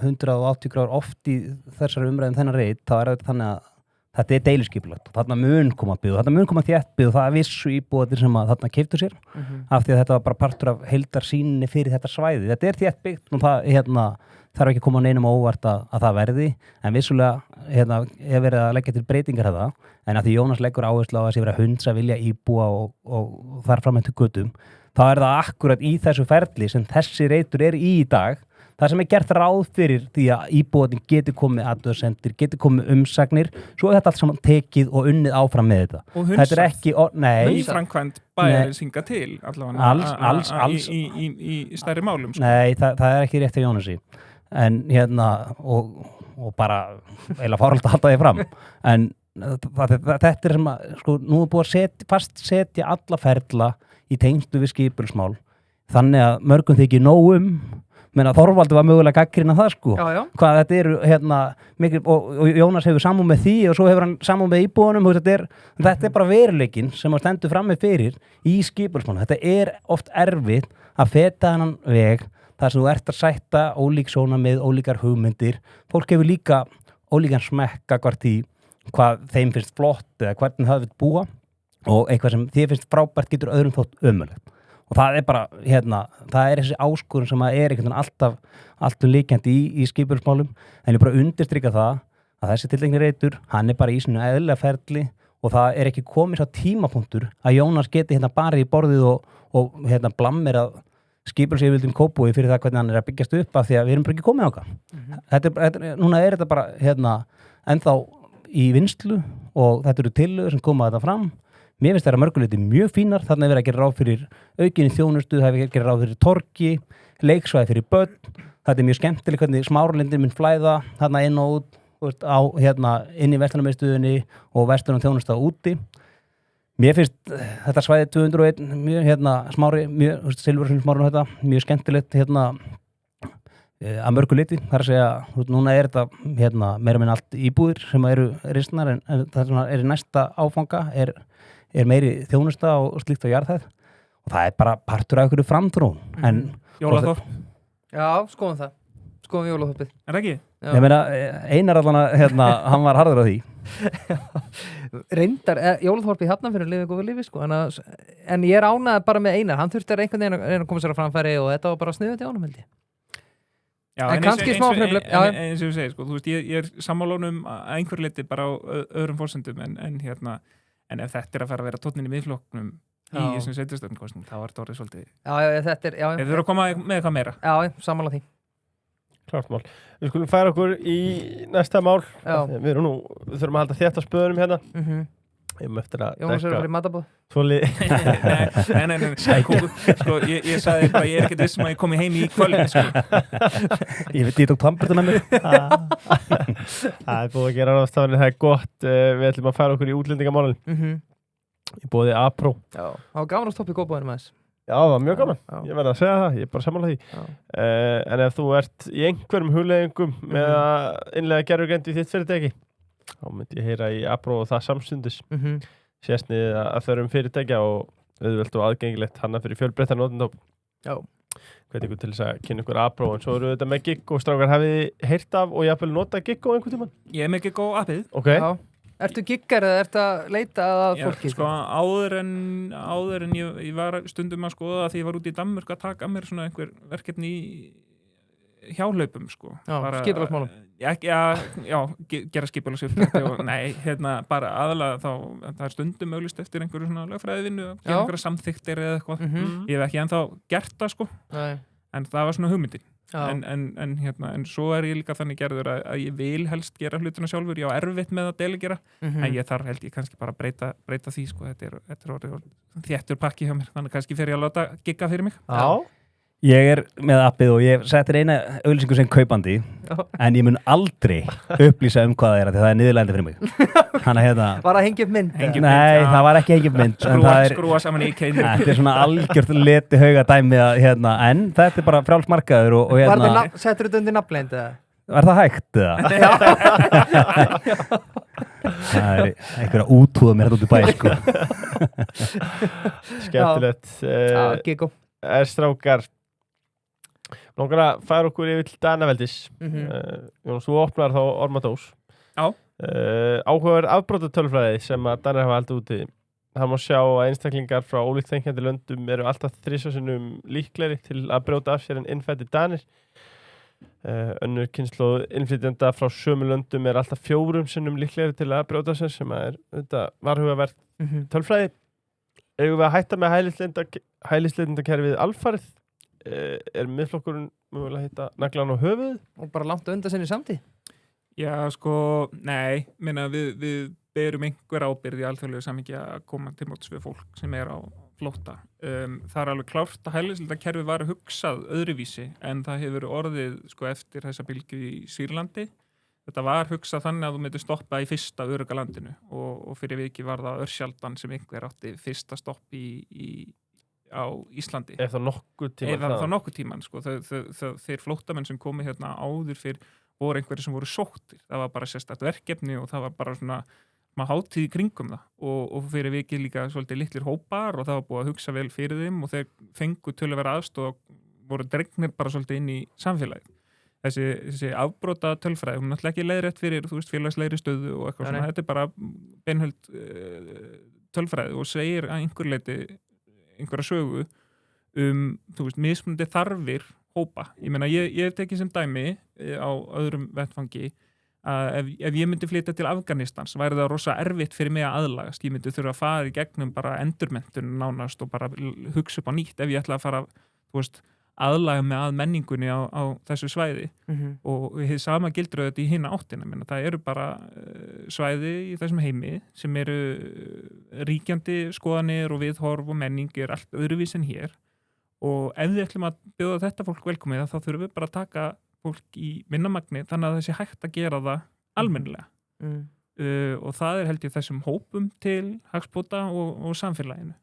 S3: 180 gráður oft í þessari umræðum þennan reit, þá er þetta þannig að þetta er deiluskipulagt og þarna mun koma byggð og þarna mun koma þéttbyggð og það er vissu íbúðir sem að þarna keyptu sér af því að þetta var bara partur af heildarsýninni fyrir þetta svæði. Þetta er þéttbyggt og það þarf ekki að koma neinum óvart að það verði en vissulega er verið að leggja til breytingar þetta en að því Jónas leggur áherslu á að sé verið að hundsa vilja íbúa og þar fram eftir götum þá er það akkurat í þessu ferli sem þessi reitur er í dag það sem er gert ráð fyrir því að íbúarnir geti komið athugasemdir, geti komið umsagnir, svo er þetta allt saman tekið og unnið áfram með þetta.
S4: Og hunsað.
S3: Þetta er ekki,
S4: framkvæmt bæjarins hinga til allavega
S3: alls.
S4: Í stærri málum. Sko.
S3: Nei, það er ekki rétt hjá Jónasi. En og bara eiginlega fáralt að halda því fram. En þetta er sem að, sko, nú er búið að setja alla ferla í tengslu við skipulsmál. Þannig að mörgum þykir nóg menn að Þorvaldur var mögulega gagnrýna það sko hvað þetta eru mikil, og Jónas hefur samúð með því og svo hefur hann samúð með íbúðunum þetta er bara veruleikinn sem að stendur frammi fyrir í skipulsmálum þetta er oft erfitt að feta þennan veg þar sem þú ert að sætta ólík sjónarmið, ólíkar hugmyndir fólk hefur líka ólíkan smekka hvort í hvað þeim finnst flott eða hvernig það vil búa og eitthvað sem þér finnst frábært getur öðrum þótt ömurlegt og það er bara, það er þessi áskorun sem er einhvern veginn alltaf líkjandi í skipulsmálum en ég bara undirstrika það að þessi tiltekni reitur, hann er bara í svona eðlilega ferli og það ekki komið sá tímapunktur að Jónas geti hérna bara í borðið og hérna blammir að skipulseyfildum Kópavogi fyrir það hvernig hann að byggjast upp af því að við erum bara ekki komið á það. Núna þetta bara hérna ennþá í vinnslu og þetta eru tillögur sem koma þetta fram. Mér finnst þetta mörguleiti mjög fínar, þarna verið að gera ráð fyrir aukinni þjónustu, það verið að gera ráð fyrir torgi, leiksvæði fyrir börn. Þetta mjög skemmtileg hvernig Smáralindin mun flæða þarna inn og út á hérna inn í verslunarmiðstöðinni og verslunum þjónusta úti. Mér finnst þetta svæði 201 mjög hérna Smári, mjög Silfursunds Smárun þetta, mjög skemmtilegt hérna að mörgu liti, þar að segja núna þetta hérna meira minn allt íbúðir sem eru ristnar en það sem í næsta áfanga er meiri þjónusta og slíkt á jarðhæð og það bara partur af einhverju framþróun en
S4: Jólaþorp.
S2: Já, skoðum það. Skoðum Jólaþorpið.
S4: Er það ekki?
S3: Ég meina, Einar allan hérna, hann var harður á því.
S2: Reyndar, Jólaþorpið Hafnarfjörður lifið góðu lífi, sko. En ég ánægð bara með Einar. Hann þurfti einhvern veginn að koma sér á framfæri og þetta var bara sniðugt í ánum, held ég.
S4: Já,
S2: en kannski smá frumlöp.
S4: Eins og þú segir, sko, þú veist, ég sammálónum að einhver leiti bara á öðrum forsendum en ef þetta að fara að vera tónnin í miðflokknum í þessum sveitarstjórnarkosningum, þá er þetta orðið svolítið.
S2: Þetta er,
S4: Ef þú eru að koma með eitthvað meira.
S2: Já, sammála því.
S1: Klart mál. Við skulum færa okkur í næsta mál. Við þurfum að halda þétta spöðunum hérna. Ég eftir að
S2: Jónas eru fyrir matabóð.
S4: Nei. Sko, ég sagði bara, ég ekkert vissum að ég komi heim í kvöld, sko.
S3: Ég tók tlamburðuna mér.
S1: Það búið að gera ráðstafanir, það gott. Við ætlum að færa okkur í útlendingamálin. Ég búið Apró.
S2: Já, það var gaman að stoppa í Kópavoginum aðeins.
S1: Já, það var mjög gaman. Ég verði að segja það, ég er bara sammála því. En ef þú ert í einhverjum hugleiðingum með að innlega gervigreind í þitt fyrirtæki, þá myndi ég heyra í Apró og það samstundis. Sérstnið að þau fyrirtækja og auðvelt og aðgengilegt hanna fyrir fjölbreyttan notendóp.
S2: Já.
S1: Hvernig ykkur til þess að kynna ykkur Apró, en svo eru þetta með Giggo, strákar, hafið þið heyrt af og jafnvel notað Giggo einhvern tímann?
S4: Ég er með Giggo appið.
S1: Okay.
S2: Já. Ertu giggar eða ertu að leita að fólki?
S4: Sko, áður en ég var stundum að skoða því ég var út í Danmörk að taka að mér svona einhver verkefni í hjáhlaupum, sko.
S2: Já, skipulagsmálum.
S4: Já, gera skipulagsmálum og nei, hérna, bara aðalega þá, það er stundum auglýst eftir einhverju svona lögfræðivinnu, gera einhverja samþykktir eða eitthvað. Ég hef ekki ennþá gert það, sko. Nei. En það var svona hugmyndin. En svo er ég líka þannig gerður að ég vil helst gera hlutina sjálfur, ég á erfitt með að delegera, en ég þarf held ég kannski bara að breyta því, sko, þetta er orðið þéttur pakki hjá mér, þannig kannski fer ég að láta Gigga fyrir mig.
S1: Já.
S3: Ég er með appið og ég settir eina auglýsingu sem kaupandi, en ég mun aldrei upplýsa hvað það er, það er niðurlægandi fyrir mig. Hérna,
S2: var að hengja upp mynd?
S3: Nei, það var ekki hengja upp mynd.
S4: Skrúa saman í keinu.
S3: Þetta er svona algjört leti hauga dæmi að, en þetta er bara frjálsmarkaður og hérna.
S2: Settur þetta undir nafnleind eða?
S3: Var það hægt eða? Það er einhverja útúða mér þetta út í bæ, sko.
S1: Skemmtilegt.
S2: Giggo.
S1: Strákar, langar að færa okkur yfir til Danaveldis. Jónas, þú opnar þá Ormadós.
S4: Já.
S1: Áhugaverð afbrotatölfræði sem að Danar hafa haldið úti. Það má sjá að einstaklingar frá ólíkt þenkjandi löndum eru alltaf 3 sinnum líklegri til að brjóta af sér en innfæddir Danir. Önnur kynslóð innflytjenda frá sömu löndum er alltaf 4 sinnum líklegri til að brjóta af sér, sem er þetta varhugaverð tölfræði. Eigum við að hætta með hælisleitendakerfið alfarið? Er miðflokkurinn mögulega að hitta naglan á höfuð?
S2: Og bara langt undan sinni samtíð?
S4: Já, sko, nei, minna við berum einhver ábyrgð í alþjóðlegu samhengi að koma til móts við fólk sem er á flótta. Það er alveg klárt að hælisleitendakerfið var hugsað öðruvísi en það hefur orðið, sko, eftir þessa bylgju í Sýrlandi. Þetta var hugsað þannig að þú myndir stoppa í fyrsta örugga landinu og fyrir viki var það örsjaldan sem einhver átti fyrsta stopp á Íslandi.
S1: Ef það nokkuð tíman. Sko. Þeir flóttamenn sem komu hérna áður fyrir voru einhverjir sem voru sóttir. Það var bara sérstakt verkefni og það var bara svona hátíð í kringum það og fyrir vikið líka svolítið litlir hópar og það var búið að hugsa vel fyrir þeim og þeir fengu til að vera aðstoð og voru dregnir bara svolítið inn í samfélagið. Þessi afbrota tölfræði, hún er náttúrulega ekki leiðrétt fyrir, þú veist, félagslegri stöðu og eitthvað svona, þetta er bara beinhöld tölfræði og segir að einhver leiti einhverja sögu þú veist, mismunandi þarfir hópa. Ég meina, ég tekið sem dæmi á öðrum vettfangi
S4: að ef ég myndi flytja til Afganistans væri það rosa erfitt fyrir mig að aðlagast, ég myndi þurfa að fara í gegnum bara endurmenntun nánast og bara hugsa upp á nýtt ef ég ætla að fara, þú veist, aðlaga mig að menningunni á þessu svæði og hið sama gildur þetta í hina áttina, minna, það eru bara svæði í þessum heimi sem eru ríkjandi skoðanir og viðhorf og menning er allt öðruvís en hér og ef við ætlum að bjóða þetta fólk velkomið þá þurfum við bara að taka fólk í minnamagni þannig að það sé hægt að gera það almennilega og það er held ég þessum hópum til hagsbóta og samfélaginu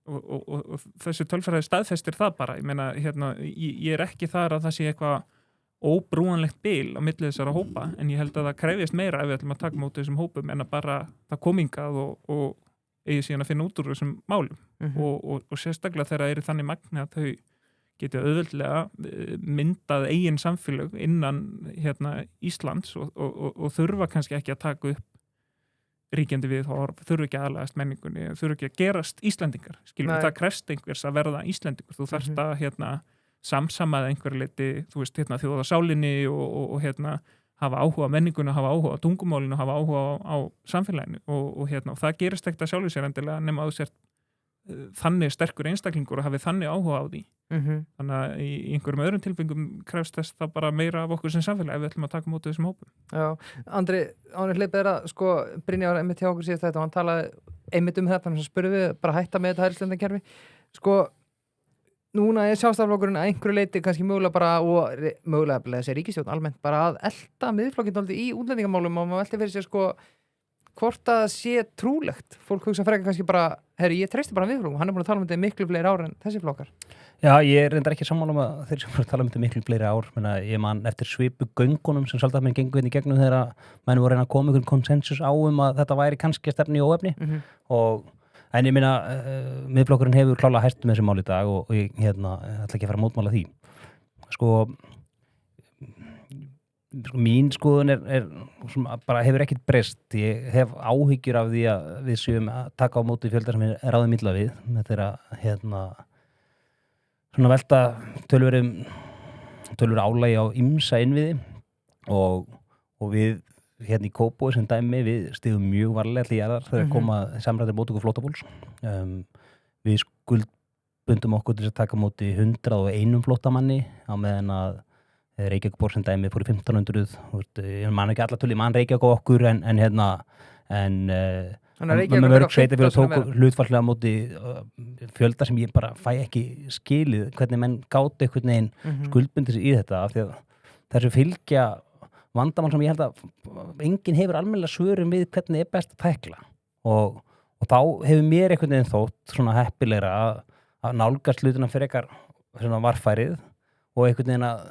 S4: og þessu tölfræði staðfestir það bara, ég meina ég er ekki þar að það sé eitthvað óbrúanlegt bil á milli þessara hópa en ég held að það krefjast meira ef við ætlum að taka móti þessum hópum en að bara það komingað og eigi síðan að finna út úr þessum málum og sérstaklega þegar það eru þannig magni að þau geti auðveldlega myndað eigin samfélög innan Íslands og þurfa kannski ekki að taka upp ríkjandi viðhorf, þurfa ekki aðlagast menningunni, þurfa ekki að gerast Íslendingar, skiljum það krefst einhvers að verða Íslendingur, þú þarft að samsamað einhverju leyti, þú veist, þjóðarsálinni og hafa áhuga á menningunni, hafa áhuga á tungumálinu, hafa áhuga á samfélaginu og það gerist ekkert að sjálfu sér endilega nema að þú sért þannig sterkur einstaklingur og hafi þannig áhuga á því þannig að í einhverjum öðrum tilfengum krefst þess það bara meira af okkur sem samfélag ef við ætlum að taka móti þessum hópum.
S2: Já, Andri, ánir hleypið sko, Brynjar einmitt hjá okkur síðast þetta og hann talaði einmitt þetta, þannig að spurðum við bara hætta með þetta hælisleitendakerfi. Sko, núna er sjálfstæðisflokkurinn að einhverju leyti kannski mögulega bara og mögulega þessi ríkisstjórn almennt bara að elta miðflokkinn í útlendingamálum og maður velti fyrir sér sko hvort að sé trúlegt. Fólk hugsa frekar kannski bara, herri, ég treysti bara miðflokkum, hann er búin að tala um þetta miklu fleiri ár en þessi flokkar. Já,
S3: ég er reyndar ekki sammála að þeir sem tala um þetta miklu fleiri ár, menna, ég man eftir svipu göngunum sem svolítið menn gengur inn í gegnum þegar menn voru reyna að koma ykkur konsensus á að þetta væri kannski stefni í óefni en ég minna, miðflokkurinn hefur klálega hæst með þessi mál í dag og ég ætla ekki að fara að mótmála því. Sko mín skoðun er bara hefur ekkert breyst. Ég hef áhyggjur af því að við séum að taka á móti fjölda sem er ráðum illa við með þeirra svona velta tölur álagi á ýmsa innviði og við í Kópavogi sem dæmi við stigum mjög varlega til jarðar þegar koma samræður móttöku flóttafólks. Við skuldbundum okkur til að taka á móti 101 flóttamanni á meðan að Reykjavík sem dæmi fór í 1500 ég man ekki alla tölu, ég man Reykjavík á okkur en með mörg sveitarfélög tóku hlutfallslega á móti fjölda sem ég bara fæ ekki skilið hvernig menn gátu einhvern veginn skuldbundið sig í þetta af því að þessu fylgja vandamál sem ég held að enginn hefur almennilega svörum við hvernig er best að tækla og þá hefur mér einhvern veginn þótt svona heppilegra að nálgast hlutina fyrir eitthvað varfærið og einhvern veginn að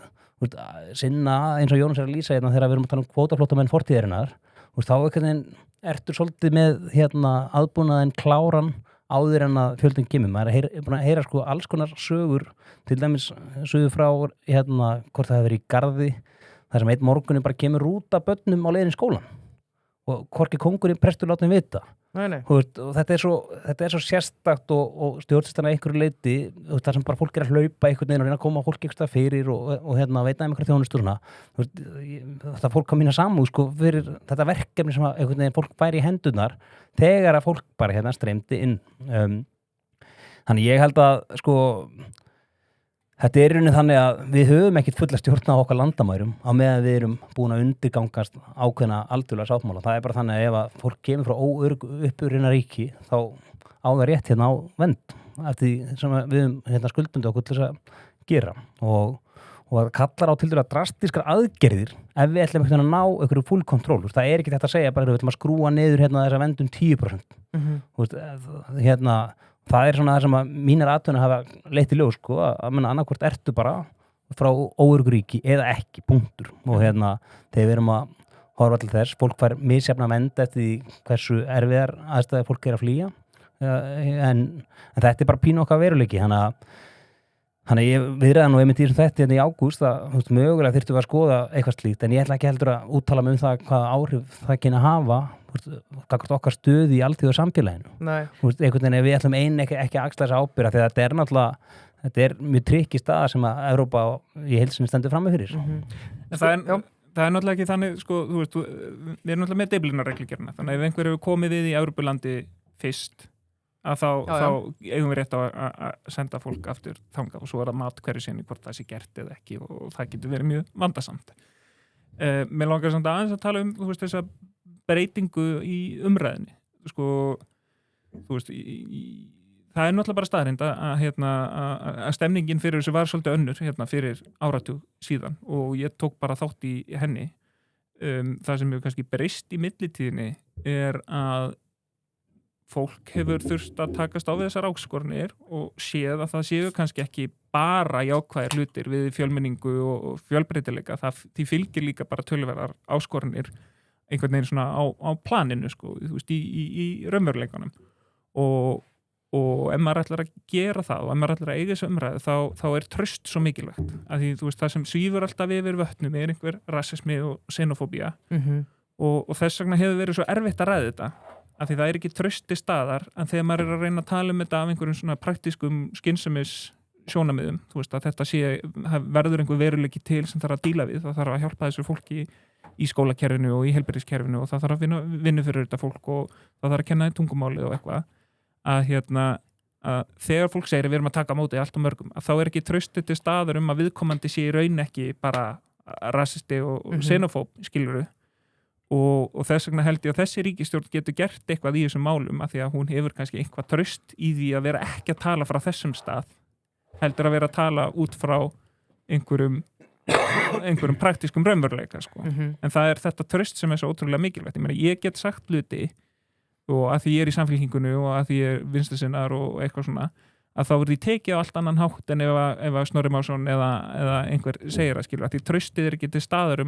S3: sinna eins og Jónas er að lýsa þegar við erum að tala um kvótaflóttamenn fortíðarinnar þá einhvern veginn ertu svolítið með aðbúnaðinn kláran áður en að fjöldin kemur. Maður er búin að heyra sko alls konar sögur til dæmis sögur frá hvort það hefur verið í Garði þar sem einn morgunni bara kemur út af börnum á leiðinni í skólan og hvorki kóngurinn prestur láta þeim vita. Og þetta er svo sérstakt og stjórnsýslan að einhverju leyti þar sem bara fólk er að hlaupa einhvern veginn og reyna að koma fólk eitthvað fyrir og veita einhverju þjónustur þetta fólk kom mína samúð sko fyrir þetta verkefni sem að einhvern veginn fólk færi í hendurnar þegar að fólk bara streymdi inn þannig ég held að sko þetta er í rauninni þannig að við höfum ekkert fulla stjórn á okkar landamærum á meðan við erum búin að undirgangast ákveðna alþjóðlega sáttmála. Það er bara þannig að ef að fólk kemur frá uppurina ríki þá á það rétt á vernd eftir því sem við höfum skuldbundi okkur til þess að gera og það kallar á til dæmis drastískar aðgerðir ef við ætlum að ná einhverju full control. Það er ekki þetta að segja bara við ætlum að skrúa niður þessa vendum 10%. Það er svona það sem að mínar atvinna hafa leitt í ljós sko, að annarkvort ertu bara frá óöruggu ríki eða ekki, punktur. Og þegar við erum að horfa til þess, fólk fær misjafna vernd eftir því hversu erfiðar aðstæður fólk er að flýja. En þetta er bara pínu okkar veruleiki, þannig ég viðræði nú einmitt í þetta í ágúst að mögulega þyrftum við að skoða eitthvað slíkt, en ég ætla ekki heldur að úttala mig um það hvaða áhrif það kynni að hafa gagnvart okkar stöðu í alþjóða samfélaginu. Einhvern veginn ef við ætlum ekki að axla þessa ábyrgð því að þetta er náttúrulega þetta er mjög trikki staða sem að Evrópa í heilsinni stendur frammi fyrir.
S4: það náttúrulega ekki þannig, sko, þú veist, við erum náttúrulega með Dyflinnarreglugerðina, þannig að ef einhver hefur komið við í Evrópulandi fyrst, að þá eigum við rétt að senda fólk aftur þangað og svo það mat hverju sinni hvort það sé gert eða ekki og það getur verið mjög vandasamt. Mér langar samt aðeins að tala þú veist, þessa breytingu í umræðinni. Sko, þú veist, það náttúrulega bara staðreind að stemningin fyrir þessu var svolítið önnur fyrir áratug síðan og ég tók bara þátt í henni. Það sem hefur kannski breyst í millitíðinni að fólk hefur þurft að takast á við þessar áskoranir og séð að það séu kannski ekki bara jákvæðir hlutir við fjölmenningu og fjölbreytileika. Því fylgir líka bara töluverðar áskoranir einhvern veginn svona á planinu, sko, þú veist, í raunveruleikanum. Og ef maður ætlar að gera það og ef maður ætlar að eiga þessu umræðu þá er traust svo mikilvægt. Af því, þú veist, það sem svífur alltaf yfir vötnum einhver rasismi og xenofóbía og þess vegna hefur verið svo erfitt að ræða þetta. Af því það er ekki trausti staðar en þegar maður er að reyna að tala þetta af einhverjum svona praktískum skynsemis sjónamiðum, þú veist að þetta verður einhver veruleiki til sem þarf að díla við, það þarf að hjálpa þessu fólki í skólakerfinu og í heilbrigðiskerfinu og það þarf að vinna fyrir þetta fólk og það þarf að kenna í tungumáli og eitthvað að þegar fólk segir að við erum að taka á móti allt og mörgum, að þá er ekki trausti til staður að viðkomandi sé í raun ekki bara rasisti og xenofób, skilurðu. Og þess vegna held ég að þessi ríkisstjórn getur gert eitthvað í þessum málum af því að hún hefur kannski eitthvað traust í því að vera ekki að tala frá þessum stað heldur að vera að tala út frá einhverjum praktískum raunveruleika, sko. En það er þetta traust sem er svo ótrúlega mikilvægt. Ég get sagt hluti og að því ég er í samfélkingunni og að því ég er vinstrisinnar og eitthvað svona að þá verður því tekið á allt annan hátt en ef Snorri Másson eða einhver segir að skilur að því traustið er ekki til staðar að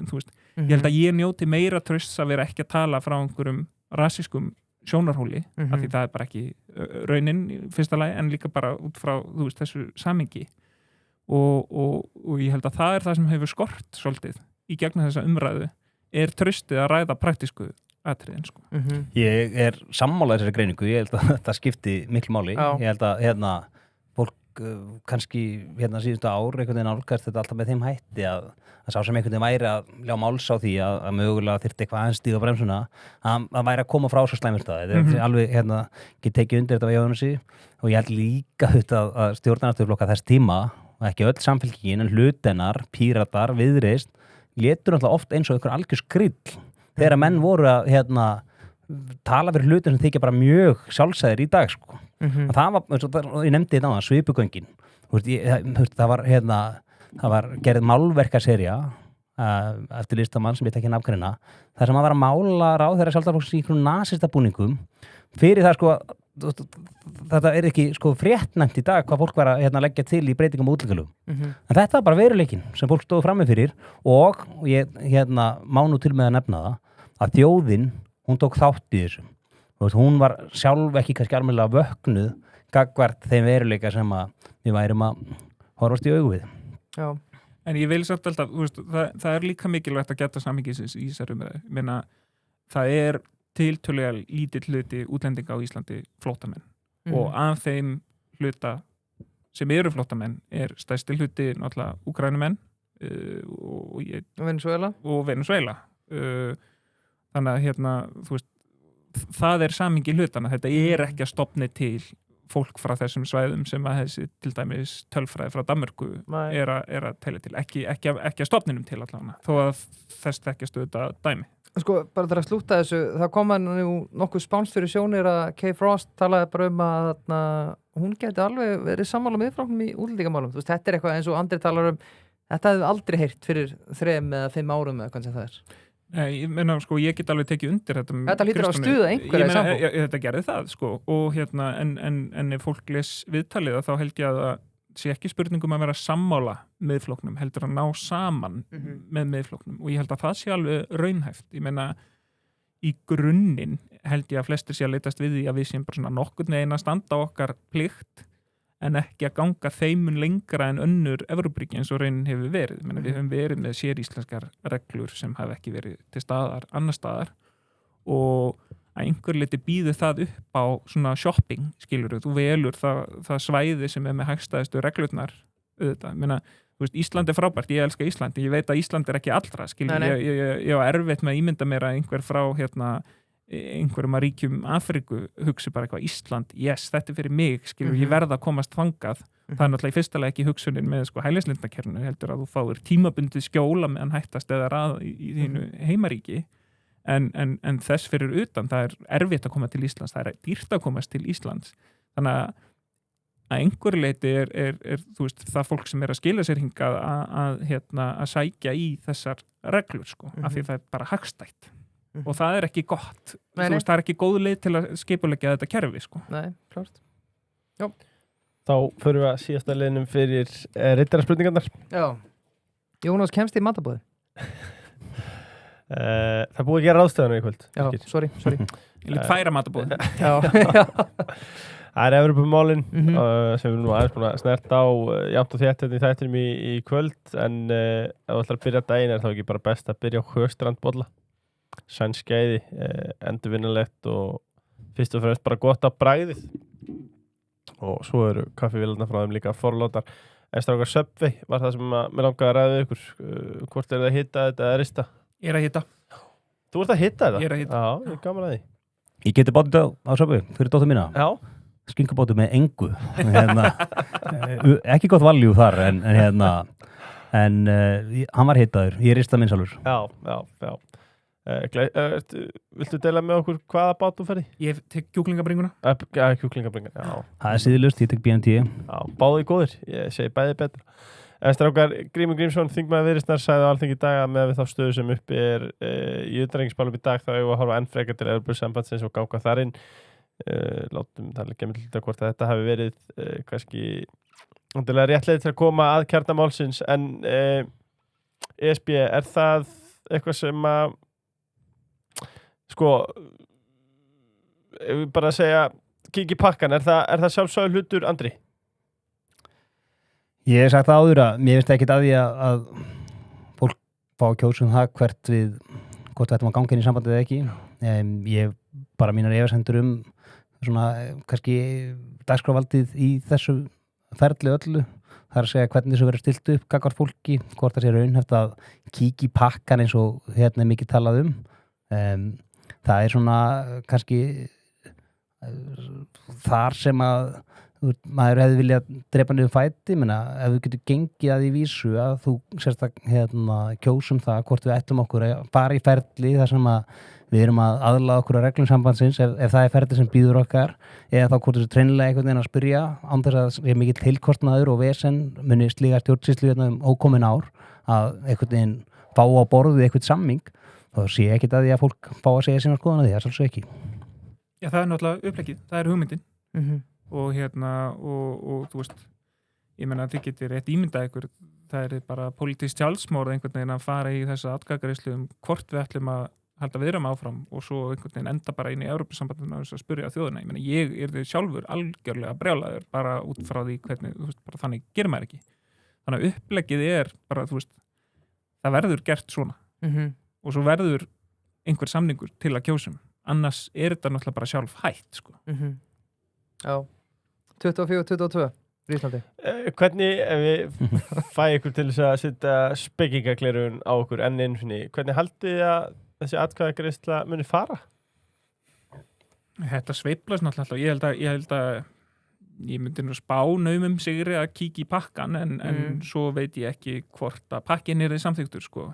S4: þú veist, ég held að ég njóti meira trausts að vera ekki að tala frá einhverjum rasískum sjónarhóli af því það er bara ekki raunin í fyrsta lagi en líka bara út frá þú veist, þessu samhengi og ég held að það er það sem hefur skort svolítið í gegnum þessa umræðu er traustið að ræða praktísku atriðin, sko.
S3: Ég er sammála þessari greiningu, ég held að þetta skipti miklu máli. Ég held að fólk kannski síðustu ár einhvern veginn nálgast þetta alltaf með þeim hætti að sá sem einhvern veginn væri að ljá máls á því að mögulega þyrfti eitthvað aðeins stíga bremsuna að væri að koma frá svo slæmur stað. Þetta er alveg ekki tekið undir þetta á Jóhannessi og ég held líka að stjórnarnarstjórnflokka þess tíma og ekki öll samfélkingin en hlutennar, Píratar, Viðreisn létur náttúrulega oft eins og einhver algjör skrill þegar menn voru að tala fyrir hlutir sem þykja bara mjög sjálfsæðir í dag, sko. Og það var, ég nefndi þetta á það, svipugöngin. Það var gerð málverkaserja eftir listamann sem ég tekja nafngreinna, þar sem að var að mála ráðherra sjálfstæðisflokksins í einhverjum nasistabúningum fyrir það, sko, þetta er ekki sko fréttnæmt í dag hvað fólk var að leggja til í breytingum og útlækulum. En þetta var bara veruleikinn sem fólk stóð frammi fyrir og ég má nú til með að nefna það að þjóðin, hún tók þátt í þessu. Hún var sjálf ekki kannski almennilega vöknuð gagnvart þeim veruleika sem að við værum að horfast í augu við.
S2: Já.
S4: En ég vil samt alltaf, það er líka mikilvægt að geta samhengisins í þessari umræðu. Ég meina, það er tiltölulega lítill hluti útlendinga á Íslandi flóttamenn og af þeim hluta sem eru flóttamenn er stærsti hluti náttúrulega Úkraínumenn og Venezuela. Þannig að þú veist, það er samhengi hlutana. Þetta er ekki að stofni til fólk frá þessum svæðum sem að þessi til dæmis tölfræði frá Danmörku er að telja til. Ekki að stofninum til allavega, þó að þess þekkjast þetta dæmi.
S2: Sko, bara til að slúta þessu, það kom nú nokkuð spánst fyrir sjónir að Kay Frost talaði bara að hún geti alveg verið sammála miðflokknum í útlendingamálum. Þú veist, þetta er eitthvað eins og Andri talar þetta hefði aldrei heyrt fyrir 3 eða 5 árum eða hvað sem það er.
S4: Nei, ég meina, sko, ég get alveg tekið undir þetta.
S2: Þetta hlýtur að stuða einhverja í sambúð.
S4: Þetta gerði það, sko, og en ef fólk les viðtalið þá held ég að það sé ekki spurningum að vera sammála miðflokknum, heldur að ná saman með miðflokknum og ég held að það sé alveg raunhæft. Ég meina, í grunninn held ég að flestir sé að leitast við því að við séum bara svona nokkurn veginn að standa okkar plikt en ekki að ganga þeimun lengra en önnur Evrópuríki eins og raunin hefur verið. Menna, við höfum verið með séríslenskar reglur sem hafa ekki verið til staðar annar staðar og að einhver liti býður það upp á svona shopping, skilur þú velur það svæði sem er með hagstæðistu reglurnar auðvitað. Menna, þú veist, Ísland frábært, ég elska Ísland, ég veit að Ísland ekki allra, ég á erfitt með að ímynda mér að einhver frá einhverjum að ríkjum Afríku hugsi bara eitthvað Ísland, yes, þetta fyrir mig, ég verð að komast þangað. Það náttúrulega í fyrsta lagi ekki hugsunin með hælisleitendakerfinu, heldur að þú fáir tímabundið skjóla meðan hættast eða rað í þínu heimaríki, en þess fyrir utan, það erfitt að koma til Íslands, það dýrt að komast til Íslands, þannig að einhverju leiti þú veist, það fólk sem að skila sér hingað að sækja í þessar reglur, sko, af því það bara hagstætt. Og það ekki gott, þú veist, það ekki góð leið til að skipuleggja þetta kerfi, sko.
S2: Nei, klart. Já.
S1: Þá förum við að síðasta leiðinum fyrir riddaraspurningarnar.
S2: Já. Jónas kemst í matabóði.
S1: Það búið að gera ráðstöðuna í kvöld.
S2: Já, sorry.
S4: Ég lít færa matabóði.
S2: Já.
S1: Það Evrópumálin sem við nú aðeins búin að snerta á jafnt og þétt í þættinum í kvöld, en ef þú ætlar að byrja daginn þá ekki bara best að byrja á Höstrandbolla. Sænskeiði, endurvinnulegt og fyrst og fremst bara gott að bragðið. Og svo eru kaffivélarnar frá þeim líka forlátar. En strákar, Subway var það sem mér langaði að ræða við ykkur. Hvort það að hitta þetta eða rista?
S4: Ég að hitta.
S1: Þú ert að hitta þetta?
S4: Ég að hitta.
S1: Já, ég er gaman að því.
S3: Ég geti bátið á Subway fyrir dóttur mína.
S1: Já.
S3: Skinkubátu með engu. Ekki gott valjú þar, en hann var hittaður. Ég rista minn sjálfur.
S1: Já. Viltu deila með okkur hvaða bát þú ferði?
S4: Ég tek kjúklingabringuna.
S1: Kjúklingabringuna, já.
S3: Það síðilust, ég tek BMT.
S1: Já, báði góðir, ég segi bæði betra. En strákar, Grímur Grímsson, þingmaður Viðreisnar, sagði á Alþingi í dag að með við þá stöðu sem uppi í utanríkismálum í dag, þá eigum við að horfa enn frekar til Evrópusambandsins og ganga þar inn. Látum það ekki með til hvort þetta hafi verið kannski ondilega rétt leið til að koma að kjarnamálsins, en ESB, það eitthvað sem að ef við bara segja kíkja í pakkan, er það sjálfsögðu hlutur, Andri?
S3: Ég hef sagt það áður að mér finnst ekkert að því að fólk fá að kjósa það hvort við ættum að ganga inn í sambandið eða ekki. Ég bara mínar efasemdir svona kannski dagskrárvaldið í þessu ferli öllu. Það að segja hvernig þessu verður stilt upp gagnvart fólki, hvort það sé raunhæft að kíkja í pakkan eins og hérna mikið talað það svona kannski þar sem að maður hefði viljað drepa niður fæti, ef við getum gengið að því vísu að þú kjósum það hvort við ætlum okkur að fara í ferli þar sem að við erum að aðlaga okkur að reglum sambandsins ef það ferli sem býður okkar, eða þá hvort þessu treinilega einhvern veginn að spyrja án þess að sé mikill tilkostnaður og vesen muni slíka stjórnsýslu ókomin ár að einhvern veginn fá á borðu einhvern samming, þá sé ég ekkert að því að fólk fá að segja sína skoðan að því, það er svolítið ekki.
S4: Já, það náttúrulega uppleggið, það hugmyndin. Og og þú veist, ég meina að þið getur rétt ímyndað ykkur, það bara pólitískt sjálfsmorð einhvern veginn að fara í þessa atkvæðagreiðslu hvort við ætlum að halda viðram áfram og svo einhvern veginn enda bara inn í Evrópusambandinu að spyrja þjóðina. Ég meina, ég þið sjálfur algjörlega brjálaður bara út frá því hvernig, þú veist, bara þannig gerir maður ekki. Þannig að uppleggið bara, þú veist, það verður gert svona. Og svo verður einhver samningur til að kjósum. Annars þetta náttúrulega bara sjálf hætt, sko.
S2: Já. 24-22 í Íslandi.
S1: Hvernig, ef við fæ ykkur til þess að setja spekingaglerun á okkur enn einu sinni, hvernig haldið þið að þessi atkvæðagreiðsla muni fara?
S4: Þetta sveiflast náttúrulega. Ég held að ég myndi nú spá naumum sigri að kíkja í pakkan, en svo veit ég ekki hvort að pakkin þið samþyktur, sko.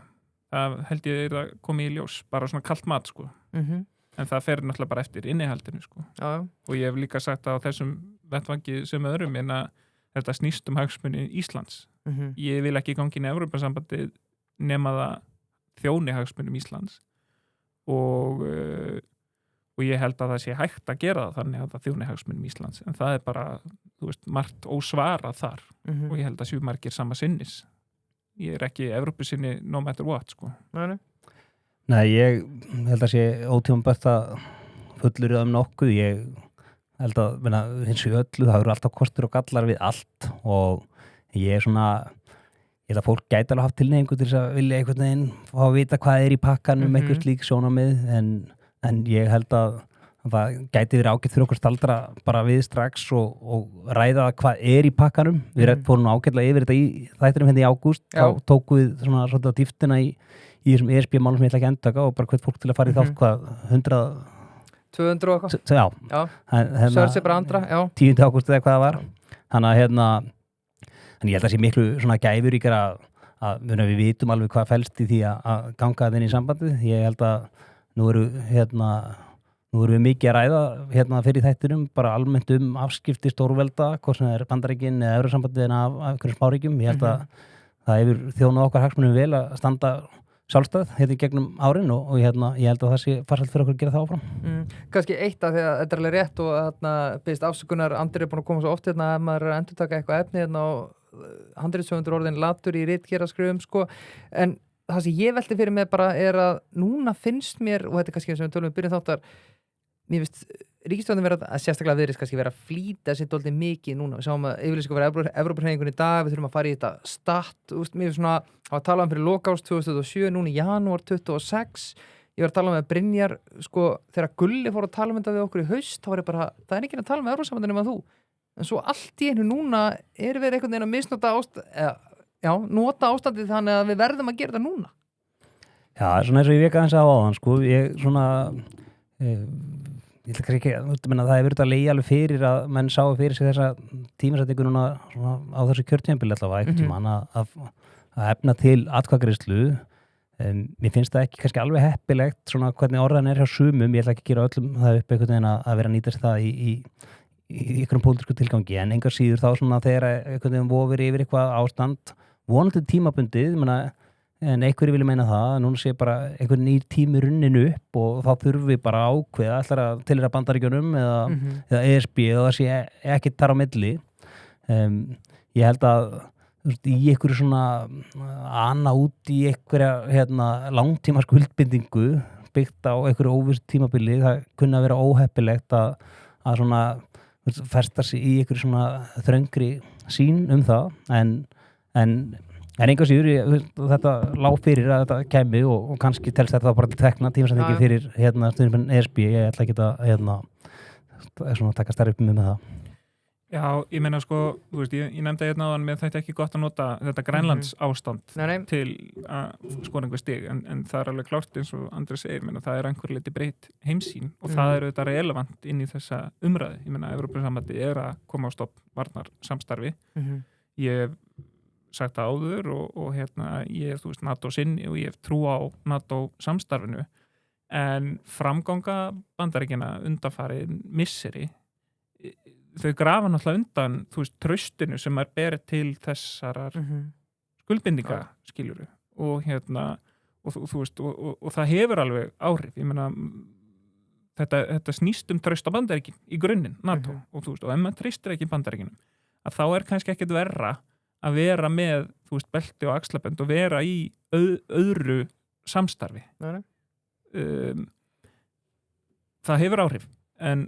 S4: Það held ég að komi í ljós, bara svona kalt mat, sko. En það fer náttúrulega bara eftir innihaldinu, sko.
S2: Já. Og
S4: ég hef líka sagt á þessum vettvangi sem öðrum en að þetta snýst hagsmuni Íslands. Ég vil ekki gangi inn í Evrópusambandið nema það þjóni hagsmunum Íslands og ég held að það sé hægt að gera það þannig að það þjóni hagsmunum Íslands, en það bara, þú veist, margt ósvarað þar og ég held að séu margir sama sinnis. Ég ekki Evrópusinni no matter what, sko.
S3: Nei, ég held að sé ótímabært að fullur nokkuð. Ég held að hins vegar öllu, það eru alltaf kostur og gallar við allt og ég svona, ég held að fólk gæti alveg haft tilneyingu til þess að vilja einhvern veginn fá að vita hvað í pakkanum, einhver slík sjónarmið, en ég held að það gæti verið ágætt fyrir okkur staldra bara við strax og ræða hvað í pakkanum. Við fórum ágætlega yfir þetta í þættinum hérna í ágúst, þá tókum við svona svolítið á dýftina í þessum ESB-málum sem ég ætla ekki að endaka og bara hvert fólk til að fara í þátt hvað
S2: 200 og eitthvað.
S3: Já.
S2: Sörsi bara andra,
S3: 10. ágúst eða hvað það var. Þannig að ég held að það sé miklu svona gæfuríkara að við vitum alveg hvað felst í því að ganga þinn í sambandið. Ég held að nú erum við mikið að ræða fyrir þættinum, bara almennt afskipti stórvelda, hvort sem er Bandaríkin eða Evrusambandið en af einhverjum smáríkjum. Ég held að það hefur þjónað okkar hagsmunum vel að standa sjálfstæð í gegnum árin og ég held að það sé farsælt fyrir okkur að gera það áfram.
S2: Kannski eitt af því að þetta er alveg rétt og byrðist afsökunar, Andri búin að koma svo oft ef maður er að endurtaka eitthvað efni og handritshöfundur orðin latur í ritgerðaskrifum sko, en það sem ég velti fyrir mig bara er að núna finnst mér, og þetta er kannski sem við tölum við byrjun þáttar, mér finnst ríkisstjórnin vera að sérstaklega viðrist kannski vera að flýta sér dálítið mikið núna. Við sáum að yfirlýsingu vera Evrópuhreyfingunni í dag, við þurfum að fara í þetta stat, mér finnst svona að tala fyrir lokást 2027, núna í janúar 26. Ég var að tala með Brynjar, sko, þegar Gulli fór að tala um þetta við okkur í haust, þá var ég bara, það er ekki að tala með Evrópusambandinu nema þú. En svo allt í einu núna erum við einhvern veginn að misnota nota ástandið þannig að við verðum að gera þetta núna.
S3: Já, svona eins og ég veka aðeins á áðan, sko, ég ætla kannski ekki að það hefur verið að leiða alveg fyrir að menn sáu fyrir sig þessa tímasetningu núna á þessu kjörtímabili allavega einhvern tímann að efna til atkvæðagreiðslu. Mér finnst það ekki kannski alveg heppilegt svona hvernig orðan hjá sumum, ég ætla ekki að gera öllum það upp einhvern veginn að vera að nýta sér það í einhverjum pólitísku tilgangi, en engar síður þá svona þegar einhvern veginn vofir yfir eitthvað ástand vonandi tímabundið, en einhverju vilja meina það, núna sé bara einhvern nýr tími runnin upp og þá þurfum við bara að ákveða ætlar að tilheyra Bandaríkjunum eða ESB og það sé ekki þar á milli. Ég held að í einhverju svona ana út í einhverja langtíma skuldbindingu byggt á einhverju óvissu tímabili, það kunna vera óheppilegt að svona festa sig í einhverju svona þröngri sýn það, en enga síður, þetta lá fyrir að þetta kæmi og kannski telst þetta bara til tekna tímasendingi fyrir stundum ESB, ég ætla ekki að taka stærri upp með það.
S4: Já, ég meina sko, þú veist, ég nefndi hérna áðan með þetta ekki gott að nota þetta Grænlands ástand til að skora einhver stig, en það er alveg klárt eins og Andri segir, það er einhver liti breytt heimsýn og það er þetta relevant inn í þessa umræðu. Ég meina, Evrópusambandið er að koma á stopp varnarsamstarfi. Ég hef sagt það áður og ég hef, þú veist, NATO sinni og ég hef trú á NATO samstarfinu, en framganga Bandaríkjanna undanfarið misseri, þau grafa náttúrulega undan, þú veist, traustinu sem er berið til þessarar skuldbindinga, skiljuru, og þú veist, og það hefur alveg áhrif. Ég meina, þetta snýst traust á Bandaríkin í grunninn, NATO, og þú veist, og ef maður treystir ekki Bandaríkinum, að þá er kannski ekkert verra að vera með, þú veist, belti og axlabönd og vera í öðru samstarfi. Það hefur áhrif. En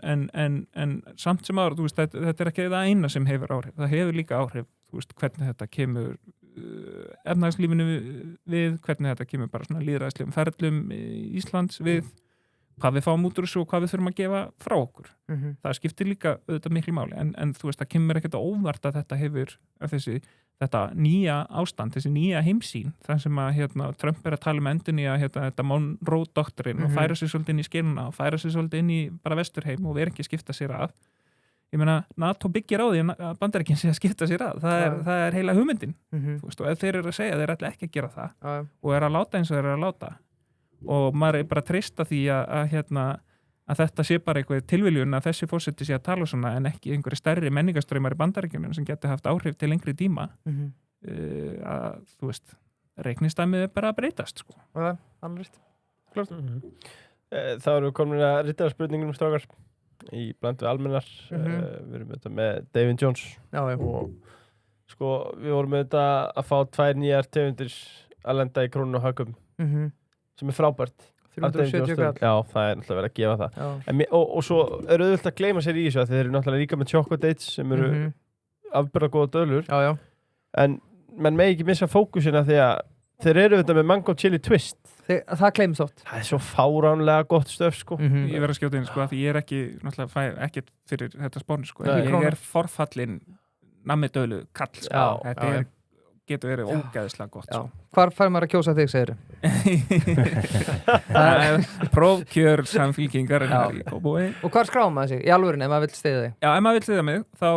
S4: samt sem ára, þú veist, þetta er ekki það eina sem hefur áhrif. Það hefur líka áhrif, þú veist, hvernig þetta kemur efnahagslífinu við, hvernig þetta kemur bara svona lýðræðislegum ferlum Íslands við, hvað við fáum út úr þessu og hvað við þurfum að gefa frá okkur. Það skiptir líka auðvitað miklu máli, en þú veist, það kemur ekkert óvart að þetta hefur þetta nýja ástand, þessi nýja heimsýn, þar sem að Trump er að tala um endun í að þetta Monroe-doktrin og færa sér svolítið inn í skilna og færa sér svolítið inn í bara vesturheim og vera ekki að skipta sér að. Ég meina, NATO byggir á því að Bandaríkin sé að skipta sér að. Það er heila hugmyndin. Þú veist, og ef þeir eru að segja, þeir ætla ekki að gera það og er að láta eins og þeir eru að láta. Og maður er bara að treysta því að þetta sé bara eitthvað tilviljun að þessi forseti sé að tala svona en ekki einhverju stærri menningarströymar í Bandaríkjunum sem geti haft áhrif til lengri tíma. Að, þú veist, reiknistæmið er bara að breytast, sko.
S2: Og það, alveg rétt. Klart.
S1: Þá erum við komin að ritara spurningum strákar í bland við almennar. Við erum þetta með David Jones. Já. Og sko, við vorum með þetta að fá 2 nýjar tegundir að lenda í krónu og högum sem er frábært.
S2: 370 kall.
S1: Já, það er náttúrulega verið að gefa það. Og svo er auðvitað að gleyma sér í þessu að þeir eru náttúrulega líka með chocolate dates sem eru afbyrða góða dölur.
S2: Já.
S1: En menn megi ekki missa fókusina því að þeir eru þetta með mango chili twist.
S2: Það gleymst oft.
S1: Það svo fáránlega gott stöf, sko.
S4: Ég verð að skjóta inn, sko, af því ég ekki, náttúrulega, ekkert fyrir þetta spónu, sko. Ég forfallin nammidölu kall, sko. Þetta getur verið ógeðslega gott, sko.
S2: Hvar fær maður að kjósa þig, segir
S4: Prófkjör samfylkingar í Kópavogi.
S2: Og hvar skráum maður sig? Í alvörinni, ef maður vill styðja þig?
S4: Já, ef maður vill styðja mig, þá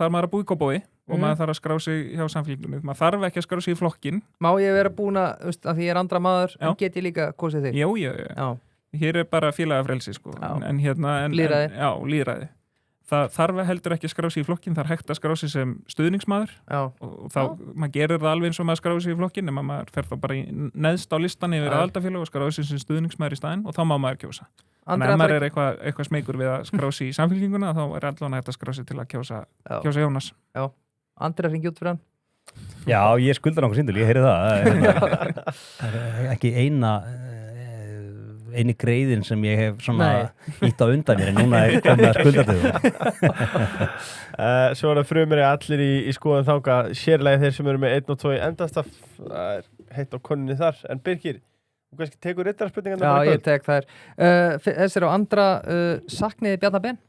S4: þarf maður að búa í Kópavogi og maður þarf að skrá sig hjá samfylkingunni. Maður þarf ekki að skrá sig í flokkin.
S2: Má ég vera búin að því ég er andra maður, en get ég líka kosið þig?
S4: Já. Hér bara félagafrelsi, sko.
S2: Lýðræði.
S4: Já, lýðræði. Það þarf heldur ekki að skrá sig í flokkin, það hægt að skrá sig sem stuðningsmaður og þá, maður gerir það alveg eins og maður skrá sig í flokkin en maður fer þá bara neðst á listan yfir aðaldafélag og skrá sig sem stuðningsmaður í staðinn og þá má maður kjósa. En ef maður er eitthvað smeykur við að skrá sig í samfylkinguna þá er allan hægt að skrá sig til að kjósa Jónas.
S2: Já, Andri að ringja út fyrir hann?
S3: Já, ég skuldar nokkuð síndul, ég heyri það. Ekki eini greiðin sem ég hef svona ítt á undan mér en núna er komið að skulda til
S1: Svo er það frumir allir í skoðan þanga sérlega þeir sem eru með 1 og 2 endastaf það er heitt á konunni þar en Birgir, þú kannski tekur rittarspurningarna
S2: Já, ég tek þær Þessir á andra sakniði Bjarna Ben?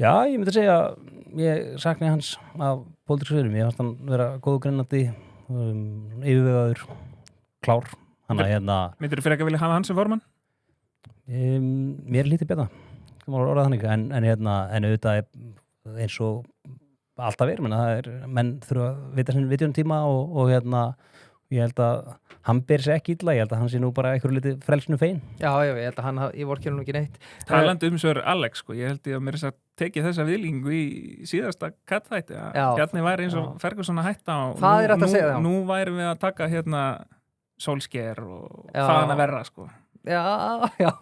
S3: Já, ég myndi segja ég sakniði hans af pólitíksviðurum, ég fannst hann vera góðu grennandi yfirvegaður klár
S4: Myndirðu fyrir ekki að vilja hafa hans sem formann?
S3: Mér er lítið betra það má orða þannig en auðvitað eins og alltaf menn þurfa að vita sinni vitjum tíma og ég held að hann ber sér ekki illa, ég held að hann sé nú bara eitthvað litið frelsinu fein.
S2: Já, ég held að hann ég vorkenni nú ekki neitt.
S4: Talandi svör Alex, sko, ég held ég að mér þess að tekið þessa viðlíkingu í síðasta kattþætti Bjarni væri eins og Ferguson að hætta og nú værum við að taka Solskjær og faðan að verra, sko.
S2: Já,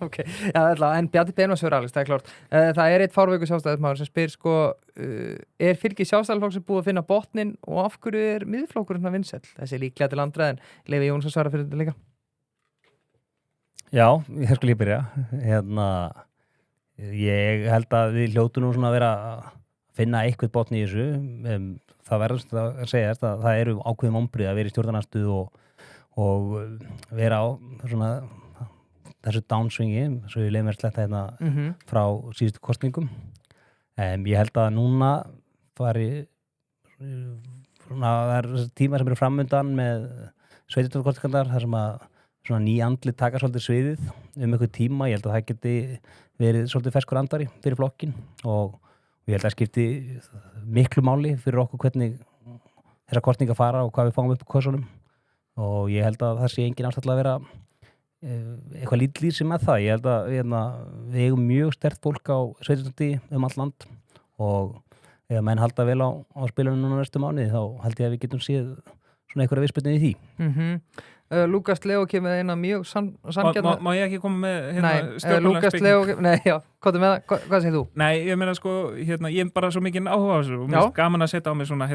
S2: ok. Já, en Bjarni Ben var svör Alex, það er klárt. Það er eitt fárveikur sjálfstæðismaður sem spyr, sko, er fylgi sjálfstæðisflokks búið að finna botnin og af hverju er miðflokkurinn að vinsæll? Þessi líklega til andra en Leifur Jónsson svara fyrir þetta líka.
S3: Já, hér skulle ég byrja. Ég held að við hljótu nú svona að vera að finna eitthvað botni í þessu. Það verðast að segja að það eru ákveðum ombrið að vera í stjórnarandstöðu og vera á svona þessu downswingi, svo ég leið mér sletta frá síðustu kostningum. Ég held að núna fari það er tíma sem eru framundan með sveitarstjórnarkosningarnar þar sem að svona ný andlit taka svolítið sviðið einhver tíma. Ég held að það geti verið svolítið ferskur andari fyrir flokkin og ég held að það skipti miklu máli fyrir okkur hvernig þessar kosningar fara og hvað við fáum upp á kossunum og ég held að það sé engin ástæða að vera eitthvað lítlýsi með það. Ég held að við eigum mjög sterkt fólk á sveitarstjórnarstigi all land og ef menn halda vel á spilunum núna næstu mánuði þá held ég að við getum séð svona einhverja viðspyrnu í því.
S2: Lukas Leo kemur með eina mjög sanngjarna...
S4: Má ég ekki koma með
S2: Lukas Leo... Nei, já, hvað er með það? Hvað segir þú?
S4: Nei, ég meina sko, ég er bara svo mikið áhuga á þessu og mér er gaman að setja á mig svona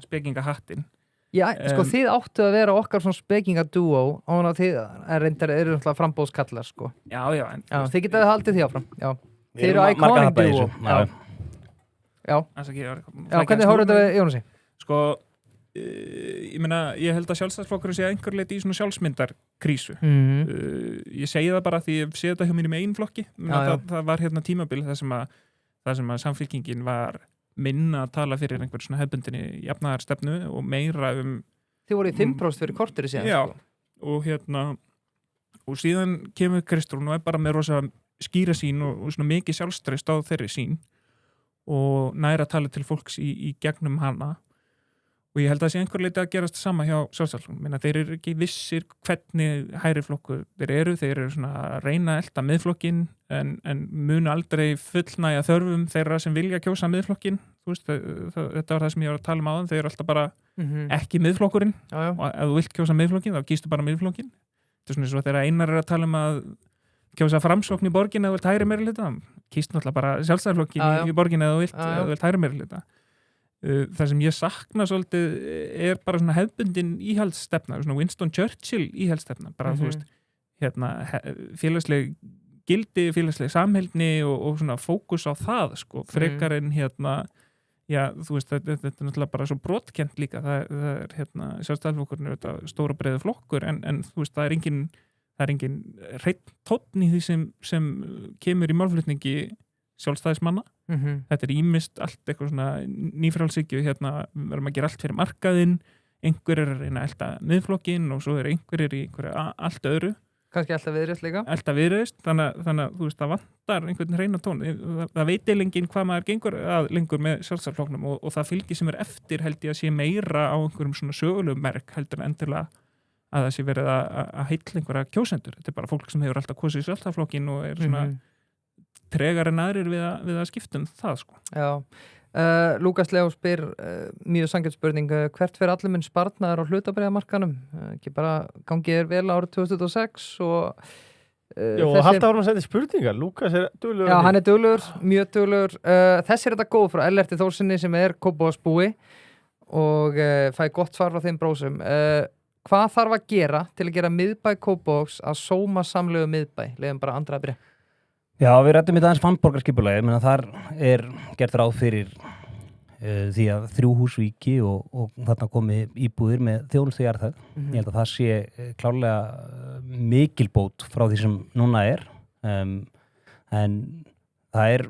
S4: spekingahattin.
S2: Já, sko, þið áttu að vera okkar svona spekingadúó og þið reyndar eru náttúrulega frambóðskallar, sko. Já, þið getaði haldið því áfram, já. Þið eru iconic dúó. Já, hvernig hóruðu þetta við Jónasi?
S4: Sko, ég meina, ég held að sjálfstæðisflokkurinn sé að einhver leiti í svona sjálfsmyndarkrísu. Ég segi það bara því ég sé þetta hjá mér í með einn flokki. Það var tímabil þar sem að samfylkingin var minna að tala fyrir einhver svona hefbundinni jafnaðarstefnu og meira
S2: Þið voru í 5% fyrir korteri síðan.
S4: Já, sko. og síðan kemur Kristrún og er bara með rosa skýra sín og svona mikið sjálfstraust á þeirri sín og næra að tala til fólks í gegnum hana og ég held að það sé einhver leiti að gerast sama hjá sjálfstæðisflokknum. Þeir eru ekki vissir hvernig hægri flokkur þeir eru svona að reyna að elta miðflokkin en munu aldrei fullnægja þörfum þeirra sem vilja kjósa miðflokkin. Þú veist, þetta var það sem ég var að tala áðan, þeir eru alltaf bara ekki miðflokkurinn og ef þú vilt kjósa miðflokkin þá kýstu bara miðflokkin. Þetta er svona eins og þegar Einar er að tala að kjósa Framsókn í borgin eða þú vilt hægri meirihluta, kýstu náttúrulega bara sjálfstæðisflokkin í borgin eða þú vilt hægri meirihluta. Það sem ég sakna svolítið er bara svona hefbundin íhaldsstefna, svona Winston Churchill íhaldsstefna, bara þú veist, félagsleg gildi, félagsleg samheldni og svona fókus á það, sko, frekar en já, þú veist, þetta er náttúrulega bara svo brotkent líka, það sjálfstæðisflokkurinn er þetta stóra breiðu flokkur en þú veist, það er engin hreinn tónn í því sem kemur í málflutningi sjálfstæðismanna. Þetta er ýmist allt eitthvað svona nýfrálshyggju, verðum að gera allt fyrir markaðinn, einhver að reyna að elta miðflokkinn og svo einhverjir í einhverju allt öðru.
S2: Kannski alltaf viðreist líka.
S4: Alltaf viðreist, þannig að þú veist, það vantar einhvern hreina tón. Það veit lengin hvað maður gengur að lengur með sjálfstæðisflokknum og það fylgi sem er eftir held ég að sé meira á einhverjum svona sögulegum merk heldur en endilega að það sé verið að heilla einhverja kjósendur. Þetta er bara fólk sem hefur alltaf kosið sjálfstæðisflokkinn og er svona tregar en aðrir við að skipta það, sko. Já.
S2: Lúkas Leó spyr mjög sangjöld spurning, hvert fyrir allir minn sparnaður á hlutabréfamarkanum? Ekki bara gangið vel árið 2006 og
S1: og halda vorum að setja spurningar. Lúkas er duglegur.
S2: Já, hann er duglegur, mjög duglegur. Þessi er þetta góð frá Ellerti Þórsinni sem er Kópavogsbúi og fæ gott svar frá þeim brósum. Hvað þarf að gera til að gera miðbæ Kópavogs að sóma samlegu miðbæ? Leiðum bara andra að byrja.
S3: Já, við rættum í dagins fannborgarskipulagi, menn að þar er gert ráð fyrir því að 3 hús víki og þarna komi íbúðir með þjónustu jarðhæð. Ég held að það sé klárlega mikil bót frá því sem núna er, en það er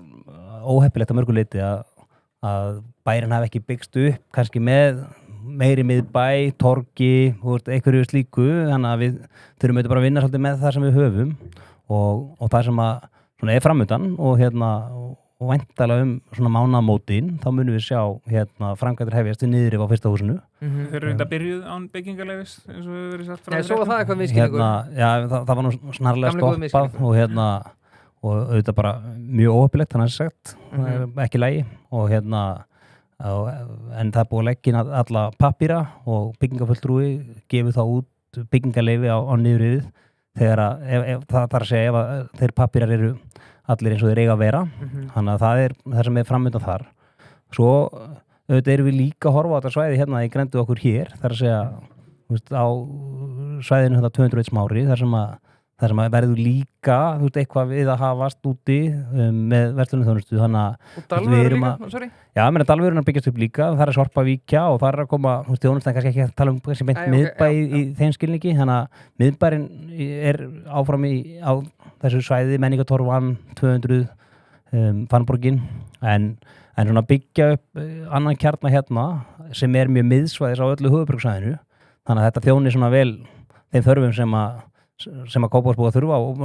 S3: óheppilegt að mörgu leyti að bærin hafi ekki byggst upp kannski með meiri miðbæ, torgi og einhverju slíku, þannig að við þurfum auðvitað bara að vinna svolítið með það sem við höfum og það sem að svona er framöndan og væntalega svona mánaðamótin, þá munum við sjá framkvæmdir hefjast við niðrif á fyrsta húsinu.
S4: Þeir eru þetta byrjuð án byggingarleyfis eins og við verið sagt frá.
S2: Nei, svo var það eitthvað misskilningur.
S3: Já, það var nú snarlega stoppað og auðvitað bara mjög óheppilegt, þannig að sagt, ekki lægi og en það er búið að leggja inn alla pappíra og byggingafulltrúi gefur þá út byggingarleyfi á niðrifið þegar það þarf að segja ef þeir pappírar eru allir eins og þeir eiga að vera, þannig að það er það sem er framöndan þar. Svo auðvitað erum við líka að horfa á þetta svæði í grendu okkur hér, þar að segja á svæðinu 201 smári, þar sem að verður líka eitthvað við að hafast úti með verslunarþjónustu, þannig að við erum að Dalvörun að byggjast upp líka, það er Sorpavíkja og það er að koma þjónustan kannski ekki að tala beint miðbæ í þeim skilningi, þannig að miðbærin er áfram á þessu svæði, Menningatorfan 200 Fannborgin, en svona byggja upp annan kjarna sem er mjög miðsvæðis á öllu höfuðborgarsvæðinu, þannig að þetta þjóni svona vel þeim þörfum sem að Kópavogsbúar þurfa og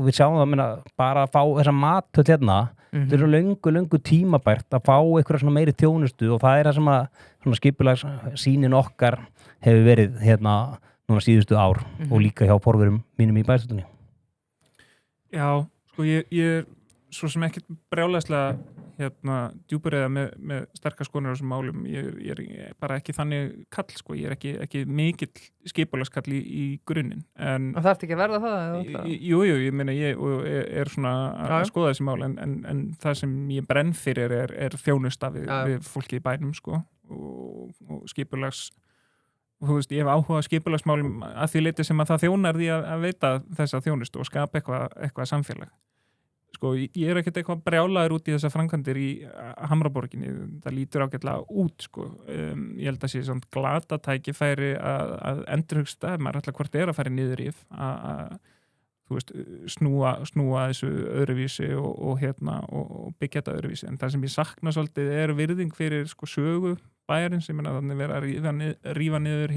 S3: við sjáum það bara að fá þessa matöll þetta er svo löngu tímabært að fá eitthvað svona meiri þjónustu og það er það sem að svona skipulagssýnin okkar hefur verið núna síðustu ár og líka hjá forverum mínum í bæjarstjórninni.
S4: Já, sko ég er svo sem ekkert brjálæðslega djúpureyða með sterkar skoðanir á þessum málum. Ég er bara ekki þannig kall, sko. Ég er ekki mikill skipulagskall í grunninn. En
S2: það þarf ekki að verða það?
S4: Jú, ég meina ég er svona að skoða þessi mál en það sem ég brenn fyrir er þjónusta við fólki í bænum, sko, og skipulags. Þú veist, ég hef áhuga á skipulagsmálum að því leyti sem að það þjónar því að veita þessa þjónustu og skapa eitthvað samfélag. Sko, ég er ekkert eitthvað brjálaður út í þessar framkvæmdir í Hamraborginni, það lítur ágætlega út, sko. Ég held að sé samt glata tækifæri að endurhugsta, ef maður alltaf hvort er að fara niður í þú veist, snúa þessu öðruvísi og byggja þetta öðruvísi. En það sem ég sakna svolítið er virðing fyrir sögu bæjarins, ég meina þannig vera að rífa niður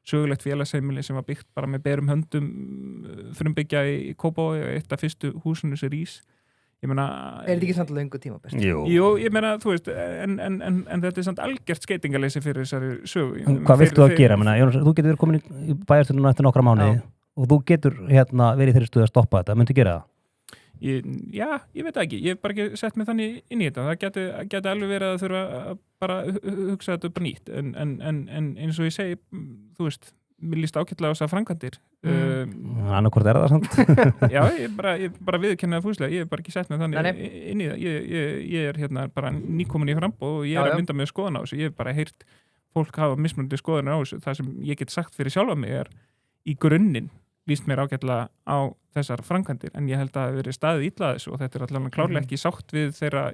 S4: sögulegt félagsheimili sem var byggt bara með berum höndum frumbyggja í Kópavogi og eitt af fyrstu húsinu sem rís. Ég meina,
S2: er þetta ekki samt löngu tímabært?
S4: Jú, ég meina, þú veist, en þetta er samt algjört skeytingaleysi fyrir þessari sögu.
S3: Hvað viltu að gera? Jónas, þú getur verið komin í bæjarstjórnina eftir nokkra mánuði og þú getur verið í þeirri stuð að stoppa þetta. Myndu gera það?
S4: Ég veit ekki. Ég hef bara ekki sett mig þannig inn í þetta. Það geti alveg verið að þurfa að bara hugsa þetta upp nýtt. En eins og ég segi, þú veist, mér líst ágætlega á þessar framkvæmdir.
S3: Annarkvort er það samt.
S4: Já, ég bara viðurkenni það fúslega. Ég hef bara ekki sett mig þannig inn í það. Ég er bara nýkomin í framboð og ég er að mynda með skoðan á þessu. Ég hef bara heyrt fólk hafa mismunandi skoðanir á þessu. Það sem ég get sagt fyrir sjálfa mig er í grunninn líst mér ágætlega á þessar framkvæmdir en ég held að það hefur verið staðið illa þessu og þetta allavega klárlega ekki sátt við þeirra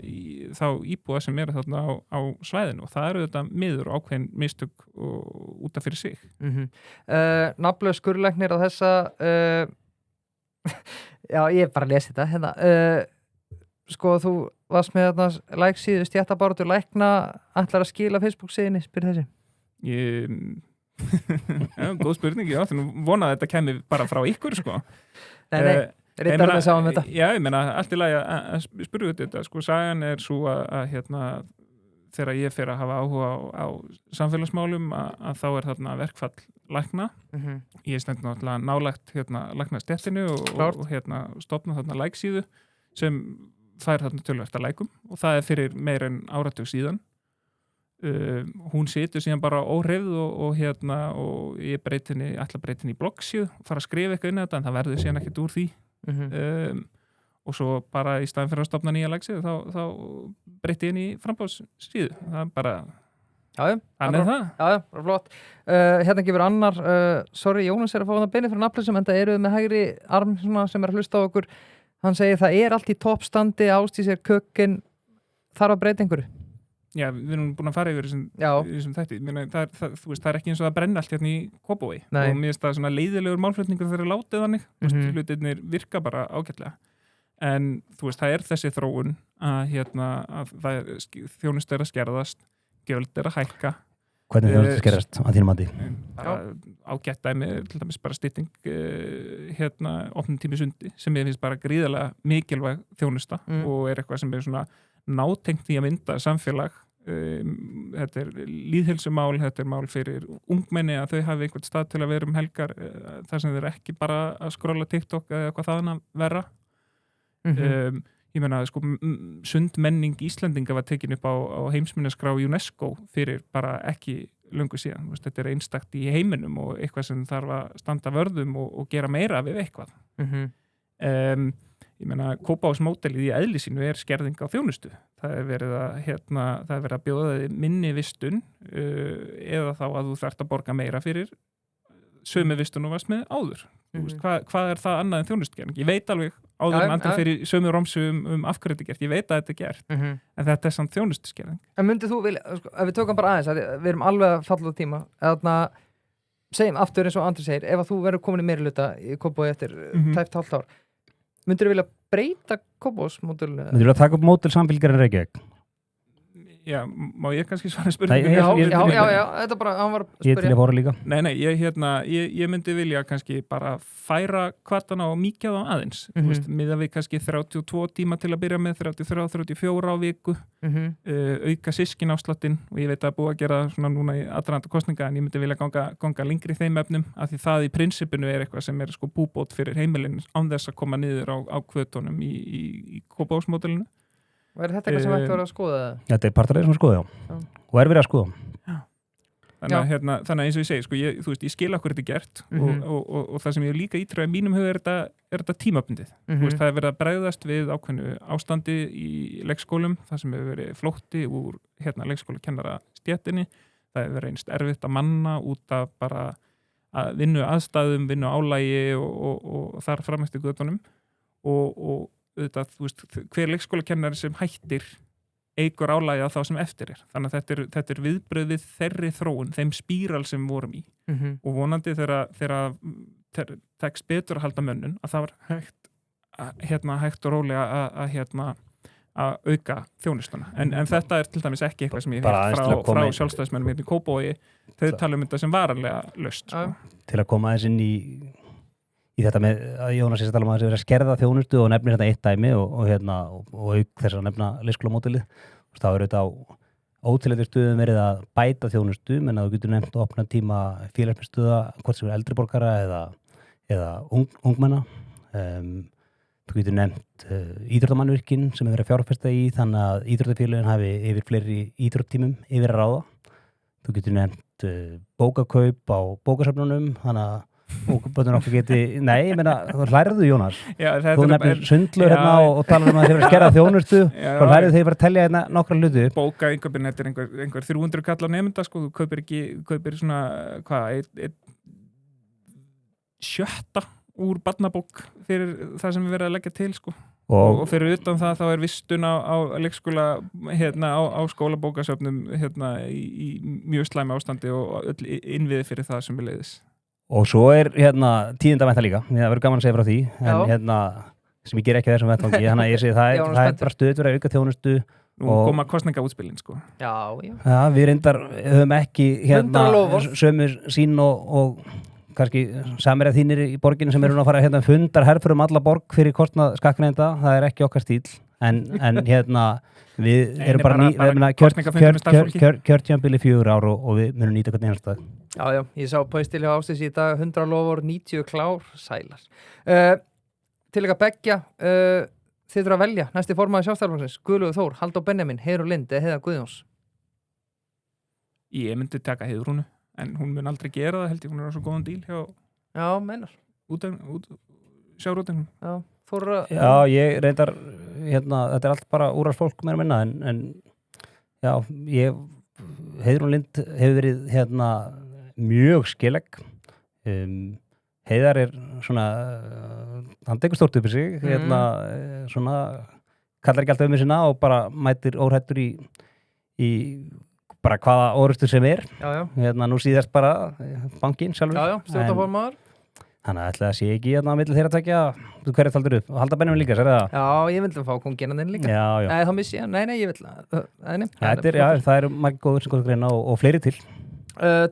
S4: þá íbúa sem eru þarna á svæðinu og það eru þetta miður og ákveðin mistök út af fyrir sig.
S2: Nafnlaus skurðlæknir á þessa já, ég bara lesi þetta hérna. Sko, þú varst með þarna læksíðu stéttabáratu lækna ætlar að skila Facebook-síðinni, spyr þessi.
S4: Góð spurning, ég átti nú vona að þetta kemur bara frá ykkur sko.
S2: Nei, rittarinn að sjá þetta.
S4: Já, ég meina, allt í lagi að spyrja þetta, sko, sagan svo að þegar ég fer að hafa áhuga á samfélagsmálum að þá þarna verkfall lækna. Ég stend náttúrulega nálægt læknastéttinu og stofna þarna læksíðu sem fær þarna töluvert að lækum og það fyrir meir en áratug síðan. Hún situr síðan bara óhreyfð og ég ætla að breyta henni í bloggsíðu og fara að skrifa eitthvað inn í þetta en það verður síðan ekkert úr því og svo bara í staðin fyrir að stofna nýja læksíðu þá breyti henni í frambáðssíðu það er bara hann er það.
S2: Já, bara flott. Hérna gefur annar sorry, Jónas að fá það beinni frá nafnlausum en það eru með hægri arm sem að hlusta á okkur. Hann segir það allt í toppstandi, Ásdís kökkin þarf að breyta einhverju.
S4: Já, við erum búin að fara yfir þessum þætti. Það er ekki eins og það brenna allt hérna í Kópavogi og mér finnst það svona leiðilegur málflutningur þegar látið þannig. Hlutirnir virka bara ágætlega. En það þessi þróun að þjónustu að skerðast, gjöld að hækka.
S3: Hvernig þjónustu skerðast að þínum mati?
S4: Ágætt dæmi, til dæmis bara stytting opnum tími sundi sem ég finnst bara gríðarlega mikilvæg þjónusta og eitthvað sem svona nátengt í að mynda samfélag. Þetta lýðheilsumál, þetta mál fyrir ungmenni að þau hafi einhvern stað til að vera helgar þar sem þeir ekki bara að skrolla TikTok eða eitthvað þaðan að vera. Ég meina, sko, sundmenning Íslendinga var tekin upp á heimsminjaskrá UNESCO fyrir bara ekki löngu síðan. Þetta einstakt í heiminum og eitthvað sem þarf að standa vörðum og gera meira við eitthvað. Ég meina, Kópavogsmódelið í eðli sínu skerðing á þjónustu. Það verið að bjóða þig minni vistun eða þá að þú þarft að borga meira fyrir sömu vistun og varst með áður. Hvað það annað en þjónustugering? Ég veit alveg áður en andri fyrir sömu romsu af hverju þetta gert. Ég veit að þetta gert, en þetta samt þjónustuskerðing. En
S2: myndið þú vilja, ef við tökum bara aðeins, við erum alveg að falla á tíma, segjum aftur eins og Andri segir, ef þú verður komin í meirihluta í Kópavogi eftir tæpt hálft ár, myndir þú vilja breyta Kópavogsmódelinu?
S3: Myndir þú vilja taka upp módel Samfylkingar en Reykjavík?
S4: Já, má ég kannski svara spurningu?
S2: Já, þetta bara, hann var að spyrja.
S3: Ég til að fóra líka.
S4: Nei, ég myndi vilja kannski bara færa kvartana og mýkja þá aðeins. Miðað við kannski 32 tíma til að byrja með, 33-34 á viku, auka systkinafsláttinn og ég veit að búið að gera svona núna í aðdraganda kosninga en ég myndi vilja ganga lengri í þeim efnum af því það í prinsipinu eitthvað sem sko búbót fyrir heimilin án þess að koma niður á hvötunum í Kópavogsmódelinu.
S2: Og þetta eitthvað sem ætti að vera að skoða?
S3: Þetta partarlega sem að skoða, já. Og verið að skoða.
S4: Þannig að eins og ég segi, sko, ég skil okkur þetta gert og það sem ég líka ítrúið í mínum huga þetta tímabundið. Það verið að bregðast við ákveðnu ástandi í leikskólum, það sem hefur verið flótti úr leikskólakennara stéttinni. Það hefur verið einst erfitt að manna út af bara að vinnu aðstæðum, vinnu álægi og þar fram eftir göttunum og auðvitað, hver leikskólakennari sem hættir eykur álægi á þá sem eftir þannig að þetta viðbröð við þeirri þróun, þeim spíral sem vorum í og vonandi þegar tekst betur að halda mönnun að það var hægt og rólega að auka þjónustuna en þetta til dæmis ekki eitthvað sem ég hef frá sjálfstæðismennum í Kópavogi, þau tala þetta sem varanlega laust.
S3: Til að koma aðeins inn í þetta með að Jónas að tala um að það sé verið að skerða þjónustu og nefnir þetta eitt dæmi og auk þess að nefna leikskólamódelið. Það er auðvitað á ótileftir stöðum verið að bæta þjónustu menn að þú getur nefnt að opna tíma félagsmiðstöða hvort sem er eldri borgara eða ungmenna. Þú getur nefnt íþróttamannvirkin sem er verið að fjárfesta í þannig að íþróttafélögin hafi yfir fleiri íþróttímum yfir að ráða. Þú getur nefnt bókakaup á bókasöfnunum þannig að og bönnur okkur geti, nei, ég meina þú hlærðu Jónas, þú nefnir sundlur og talar um að þið verður að skerða þjónustu og hlærðu þegar ég var að tellja hérna nokkra hluti
S4: bóka einhverjum, þetta einhver 300 kall á nemynda, sko, þú kaupir svona, hvað, 1/6 úr barnabók fyrir það sem við verðum að leggja til sko. Og fyrir utan það þá vistun á leikskóla á skólabókasöfnum í mjög slæmi ástandi og öll innviði fyrir það sem leiðis.
S3: Og svo tíðindavænta líka, það verður gaman að segja frá því en sem ég ger ekki þessum vettvangi, þannig að ég segi það er bara stöður að auka þjónustu.
S4: Nú koma kostningaútspilin sko.
S2: Já,
S3: við reyndar höfum ekki sömu sín og kannski samir að þínir í borginu sem eru að fara fundar herfur alla borg fyrir kostnað skakkneinda, það er ekki okkar stíl en við erum bara kjörtjambili 4 ár og við munum nýta hvernig einhverstað.
S2: Já, ég sá postil hjá Ásdís í dag 100 lofur, 90 klár, sælar. Til ekki að beggja, þið þurfa að velja næsti formaður Sjálfstæðisflokksins, Guðlaugur Þór, Halldór Benjamín, Heiðrún Lind eða Heiða Guðjóns.
S4: Ég myndi taka Heiðrúnu, en hún mun aldrei gera það, held ég, hún er á svo góðan díl hjá sjávarútveginum.
S3: Já, ég reyndar þetta er allt bara úrars fólk meira minna en já, Heiðrún Lind hefur verið mjög skilegg. Heiðar er svona hann tekur stórt upp í sig svona kallar ekki alltaf sinna og bara mætir óhrættur í bara hvaða orðustur sem er. Nú síðast bara bankinn sjálfur.
S2: Stjórnarformaður.
S3: Þannig að ætla að sé ekki á milli þeirra tveggja. Þú hverju taldur upp? Halda Benjamín líka, sér það?
S2: Já, ég vildi fá kongina þinn líka.
S3: Já.
S2: Nei, þá missi ég. Nei, ég vil
S3: það eru margir góður sem góður greina og fleiri til.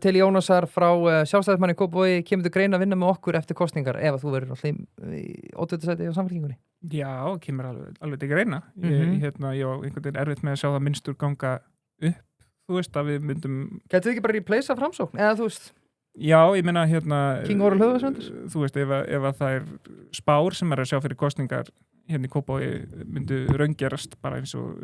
S2: Til Jónasar frá Sjálfstæðismanni Kópavogi, kemur þú greina að vinna með okkur eftir kosningar ef þú verður alltaf í 8. sæti á Samfylkingunni?
S4: Já, kemur alveg til greina. Ég á einhvern veginn erfitt með að sjá það minnstur ganga upp. Þú veist að við myndum...
S2: Getur þið ekki bara replacea Framsókn? Eða þú veist...
S4: Já, ég meina
S2: King Oral Höfðarsvöndur?
S4: Þú veist, ef að það spár sem að sjá fyrir kosningar í Kópavogi myndu raungerast bara eins og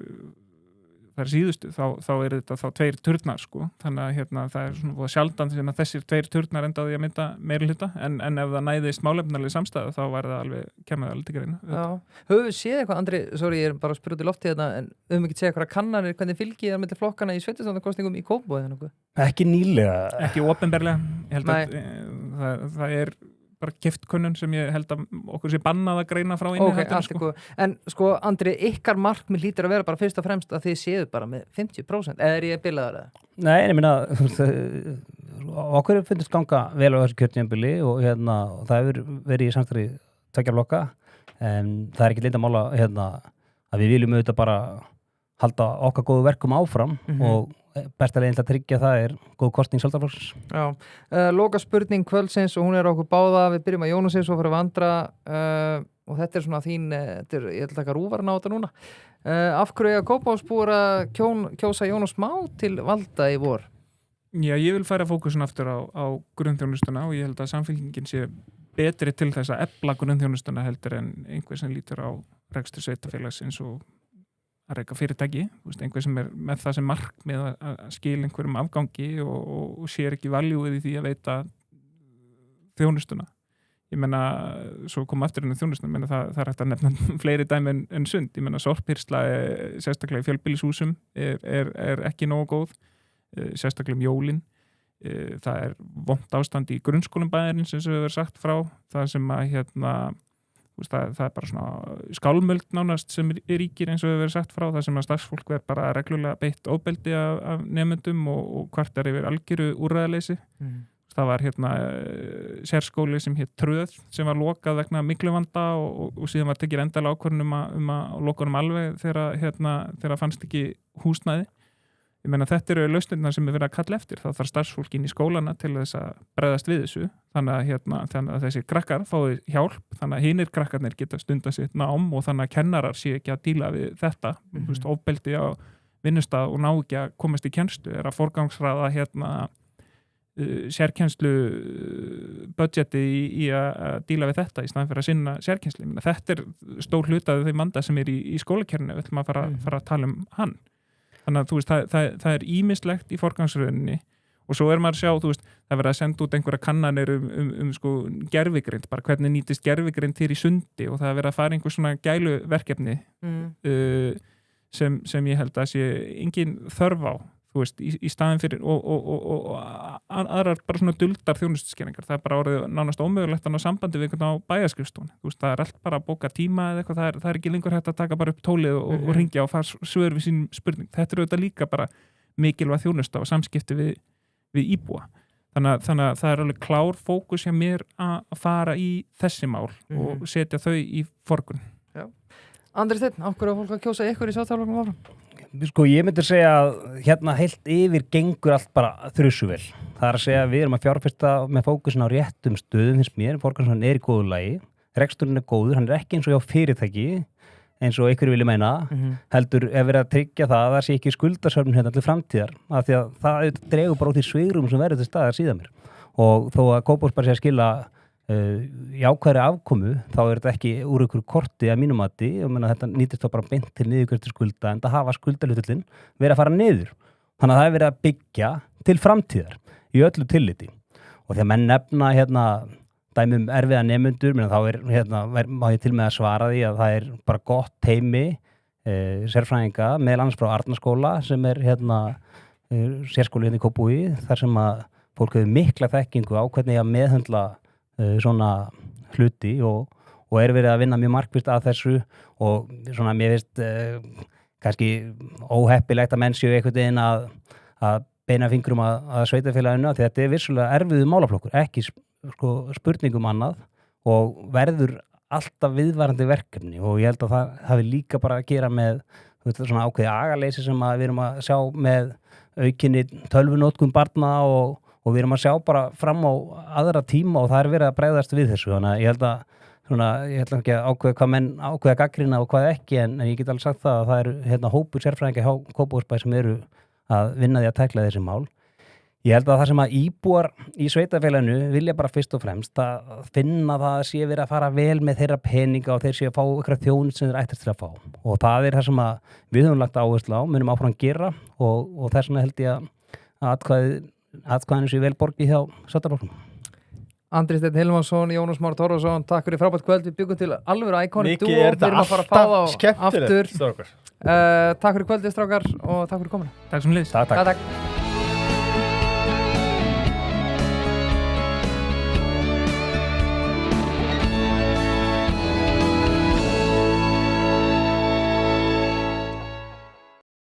S4: það síðustu, þá þetta þá 2 turnar sko, þannig að það svona sjaldan sem að þessir 2 turnar endaði að mynda meiri hluta, en ef það næðist málefnarlega samstæðu, þá var það kemur það alveg til greina.
S2: Já, höfum við séð eitthvað, Andri, sorry, ég er bara að spyrja út í lofti en höfum við ekki séð eitthvað kannanir, hvernig fylgið er með flokkana í sveitarstjórnarkosningum í Kópavogi eða?
S3: Ekki nýlega.
S4: Ekki opinberlega, ég held að það er bara giftkönnun sem ég held að okkur sé bannað að greina frá inni.
S2: En sko, Andri, ykkar markmið hlýtur að vera bara fyrst og fremst að þið séu bara með 50%, eða er ég bilaður eða?
S3: Nei, ég meina okkur finnst ganga vel á þessu kjörtímabili og það hefur verið í samstarfi 2 flokka, en það er ekki leyndarmál að við viljum auðvitað bara halda okkar góðu verkum áfram og besta leiðin til að tryggja það er góð kosning Sjálfstæðisflokksins.
S2: Já, loka spurning kvöldsins og hún er okkur báða, við byrjum að Jónasi svo fyrir Andra og þetta er svona þín, ég ætla að taka rúvarna á þetta núna. Af hverju að Kópavogsbúar að kjósa Jónas Má til valda í vor?
S4: Já, ég vil færa fókusin aftur á grunnþjónustuna og ég held að Samfylkingin sé betri til þess að efla grunnþjónustuna heldur en einhver sem lítur á rekstur sveitarfélagsins og að reka fyrirtæki, einhver sem er með það sem markmið að skila einhverjum afgangi og sér ekki valjúið í því að veita þjónustuna. Ég meina, svo kom aftur inn á þjónustuna, meina það er hægt að nefna fleiri dæmi en sund. Ég meina, sorphýrsla sérstaklega í fjölbýlishúsum er ekki nógu góð, sérstaklega jólin. Það er vont ástand í grunnskólum bæjarins eins og við verðum sagt frá, það sem að það er bara svona skálmöld nánast sem ríkir eins og við verðum sagt frá, það sem að starfsfólk verður bara reglulega beitt ofbeldi af nemendum og kvartar yfir algjöru úrræðaleysi. Það var sérskóli sem hét Tröð sem var lokað vegna mikluvanda og síðan var tekið endalega ákvörðun um að loka honum alveg þegar fannst ekki húsnæði. Ég meina þetta eru lausnirnar sem við verðum að kalla eftir. Það þarf starfsfólk inn í skólana til þess að bregðast við þessu. Þannig að þessi krakkar fái hjálp, þannig að hinir krakkarnir geta stundað sitt nám og þannig að kennarar sé ekki að díla við þetta. Ofbeldi á vinnustað og ná ekki að komast í kennslu er að forgangsraða sérkennslu budgeti í að díla við þetta í staðan fyrir að sinna sérkennslu. Þetta er stór hluti af þeim vanda sem er í skólakerfinu. Við ætlum að fara að tala um hann. Þannig að þú veist, það er ýmislegt í forgangsröðinni og svo er maður að sjá, þú veist, það verður að senda út einhverja kannanir sko gervigreind, bara hvernig nýtist gervigreind til í sundi og það er verið að fara einhver svona gæluverkefni sem ég held að sé engin þörf á. þú veist, í staðin fyrir og aðrar bara svona duldar þjónustuskenningar, það bara orðið nánast ómögulegt að ná sambandi við einhvern á bæjarskrifstofun, þú veist, það allt bara að bóka tíma eða eitthvað, það ekki lengur hægt að taka bara upp tólið og ringja og fara svör við sín spurning, þetta auðvitað líka bara mikilvæg þjónusta og samskipti við íbúa, þannig að það alveg klár fókus hjá mér að fara í þessi mál og setja þau í forgrunn.
S2: Andri Steinn, á hverju fólk að kjósa ykkur í Sjálfstæðisflokknum áfram?
S3: Sko, ég myndi segja að hérna heilt yfir gengur allt bara þrjusuvel. Það að segja að við erum að fjárfesta með fókusin á réttum stöðum, finnst mér, forgangsröðin í góðu lagi, reksturinn góður, hann ekki eins og hjá fyrirtæki, eins og ykkur vilja meina, heldur ef verið að tryggja það sé ekki skuldasöfnun hérna til framtíðar, af því að það dregur bara út í svigrum sem verður til staðar síðan mér. Og þó að Kópavogsbær sé að skila jákvæðri afkomu, þá þetta ekki úr ykkur korti að mínum mati, og menna þetta nýtist þá bara beint til niðurgreiðslu skulda, en það hafa skuldahlutullin verið að fara niður. Þannig að það verið að byggja til framtíðar í öllu tilliti. Og þegar menn nefna hérna dæmum erfiða nemendur, menna þá má ég til með að svara því að það bara gott teymi sérfræðinga, meðal annars frá Arnarskóla sem hérna sérskóli hérna í Kópavogi, þar sem að fólk hefur mikla þekkingu á hvernig að meðhöndla svona hluti og verið að vinna mjög markvisst að þessu og svona mér finnst kannski óheppilegt að menn séu einhvern veginn að beina fingrum að sveitarfélaginu, því þetta vissulega erfiður málaflokkur, ekki spurningum annað og verður alltaf viðvarandi verkefni og ég held að það hafi líka bara að gera með svona ákveði agaleysi sem við erum að sjá með aukinni tölvunótkun barna og við erum að sjá bara fram á aðra tíma og það verið að bregðast við þessu, þannig að ég held ekki að ákveða hvað menn ákveða gagnrýna og hvað ekki, en ég get alveg sagt það að það eru hérna hópur sérfræðinga hjá Kópavogsbæ sem eru að vinna því að tækla þessi mál. Ég held að það sem að íbúar í sveitarfélaginu vilja bara fyrst og fremst að finna það að sé verið að fara vel með þeirra peninga og þeir sé að fá eitthvað þjónustu sem þeir ættast til að fá og það það sem að við höfum lagt áherslu á, munum áfram að gera og þess vegna held ég að atkvæðinu sé vel borgið hjá Sjálfstæðisflokknum.
S2: Andri Steinn Hilmarsson, Jónas Már Torfason, takk fyrir frábært kvöld, við byggum til alvöru íkoni
S1: Mikið er þetta alltaf skemmtilegt, strákar.
S2: Takk fyrir kvöldið, strákar, og takk fyrir komuna.
S4: Takk sem liðs.
S3: Takk.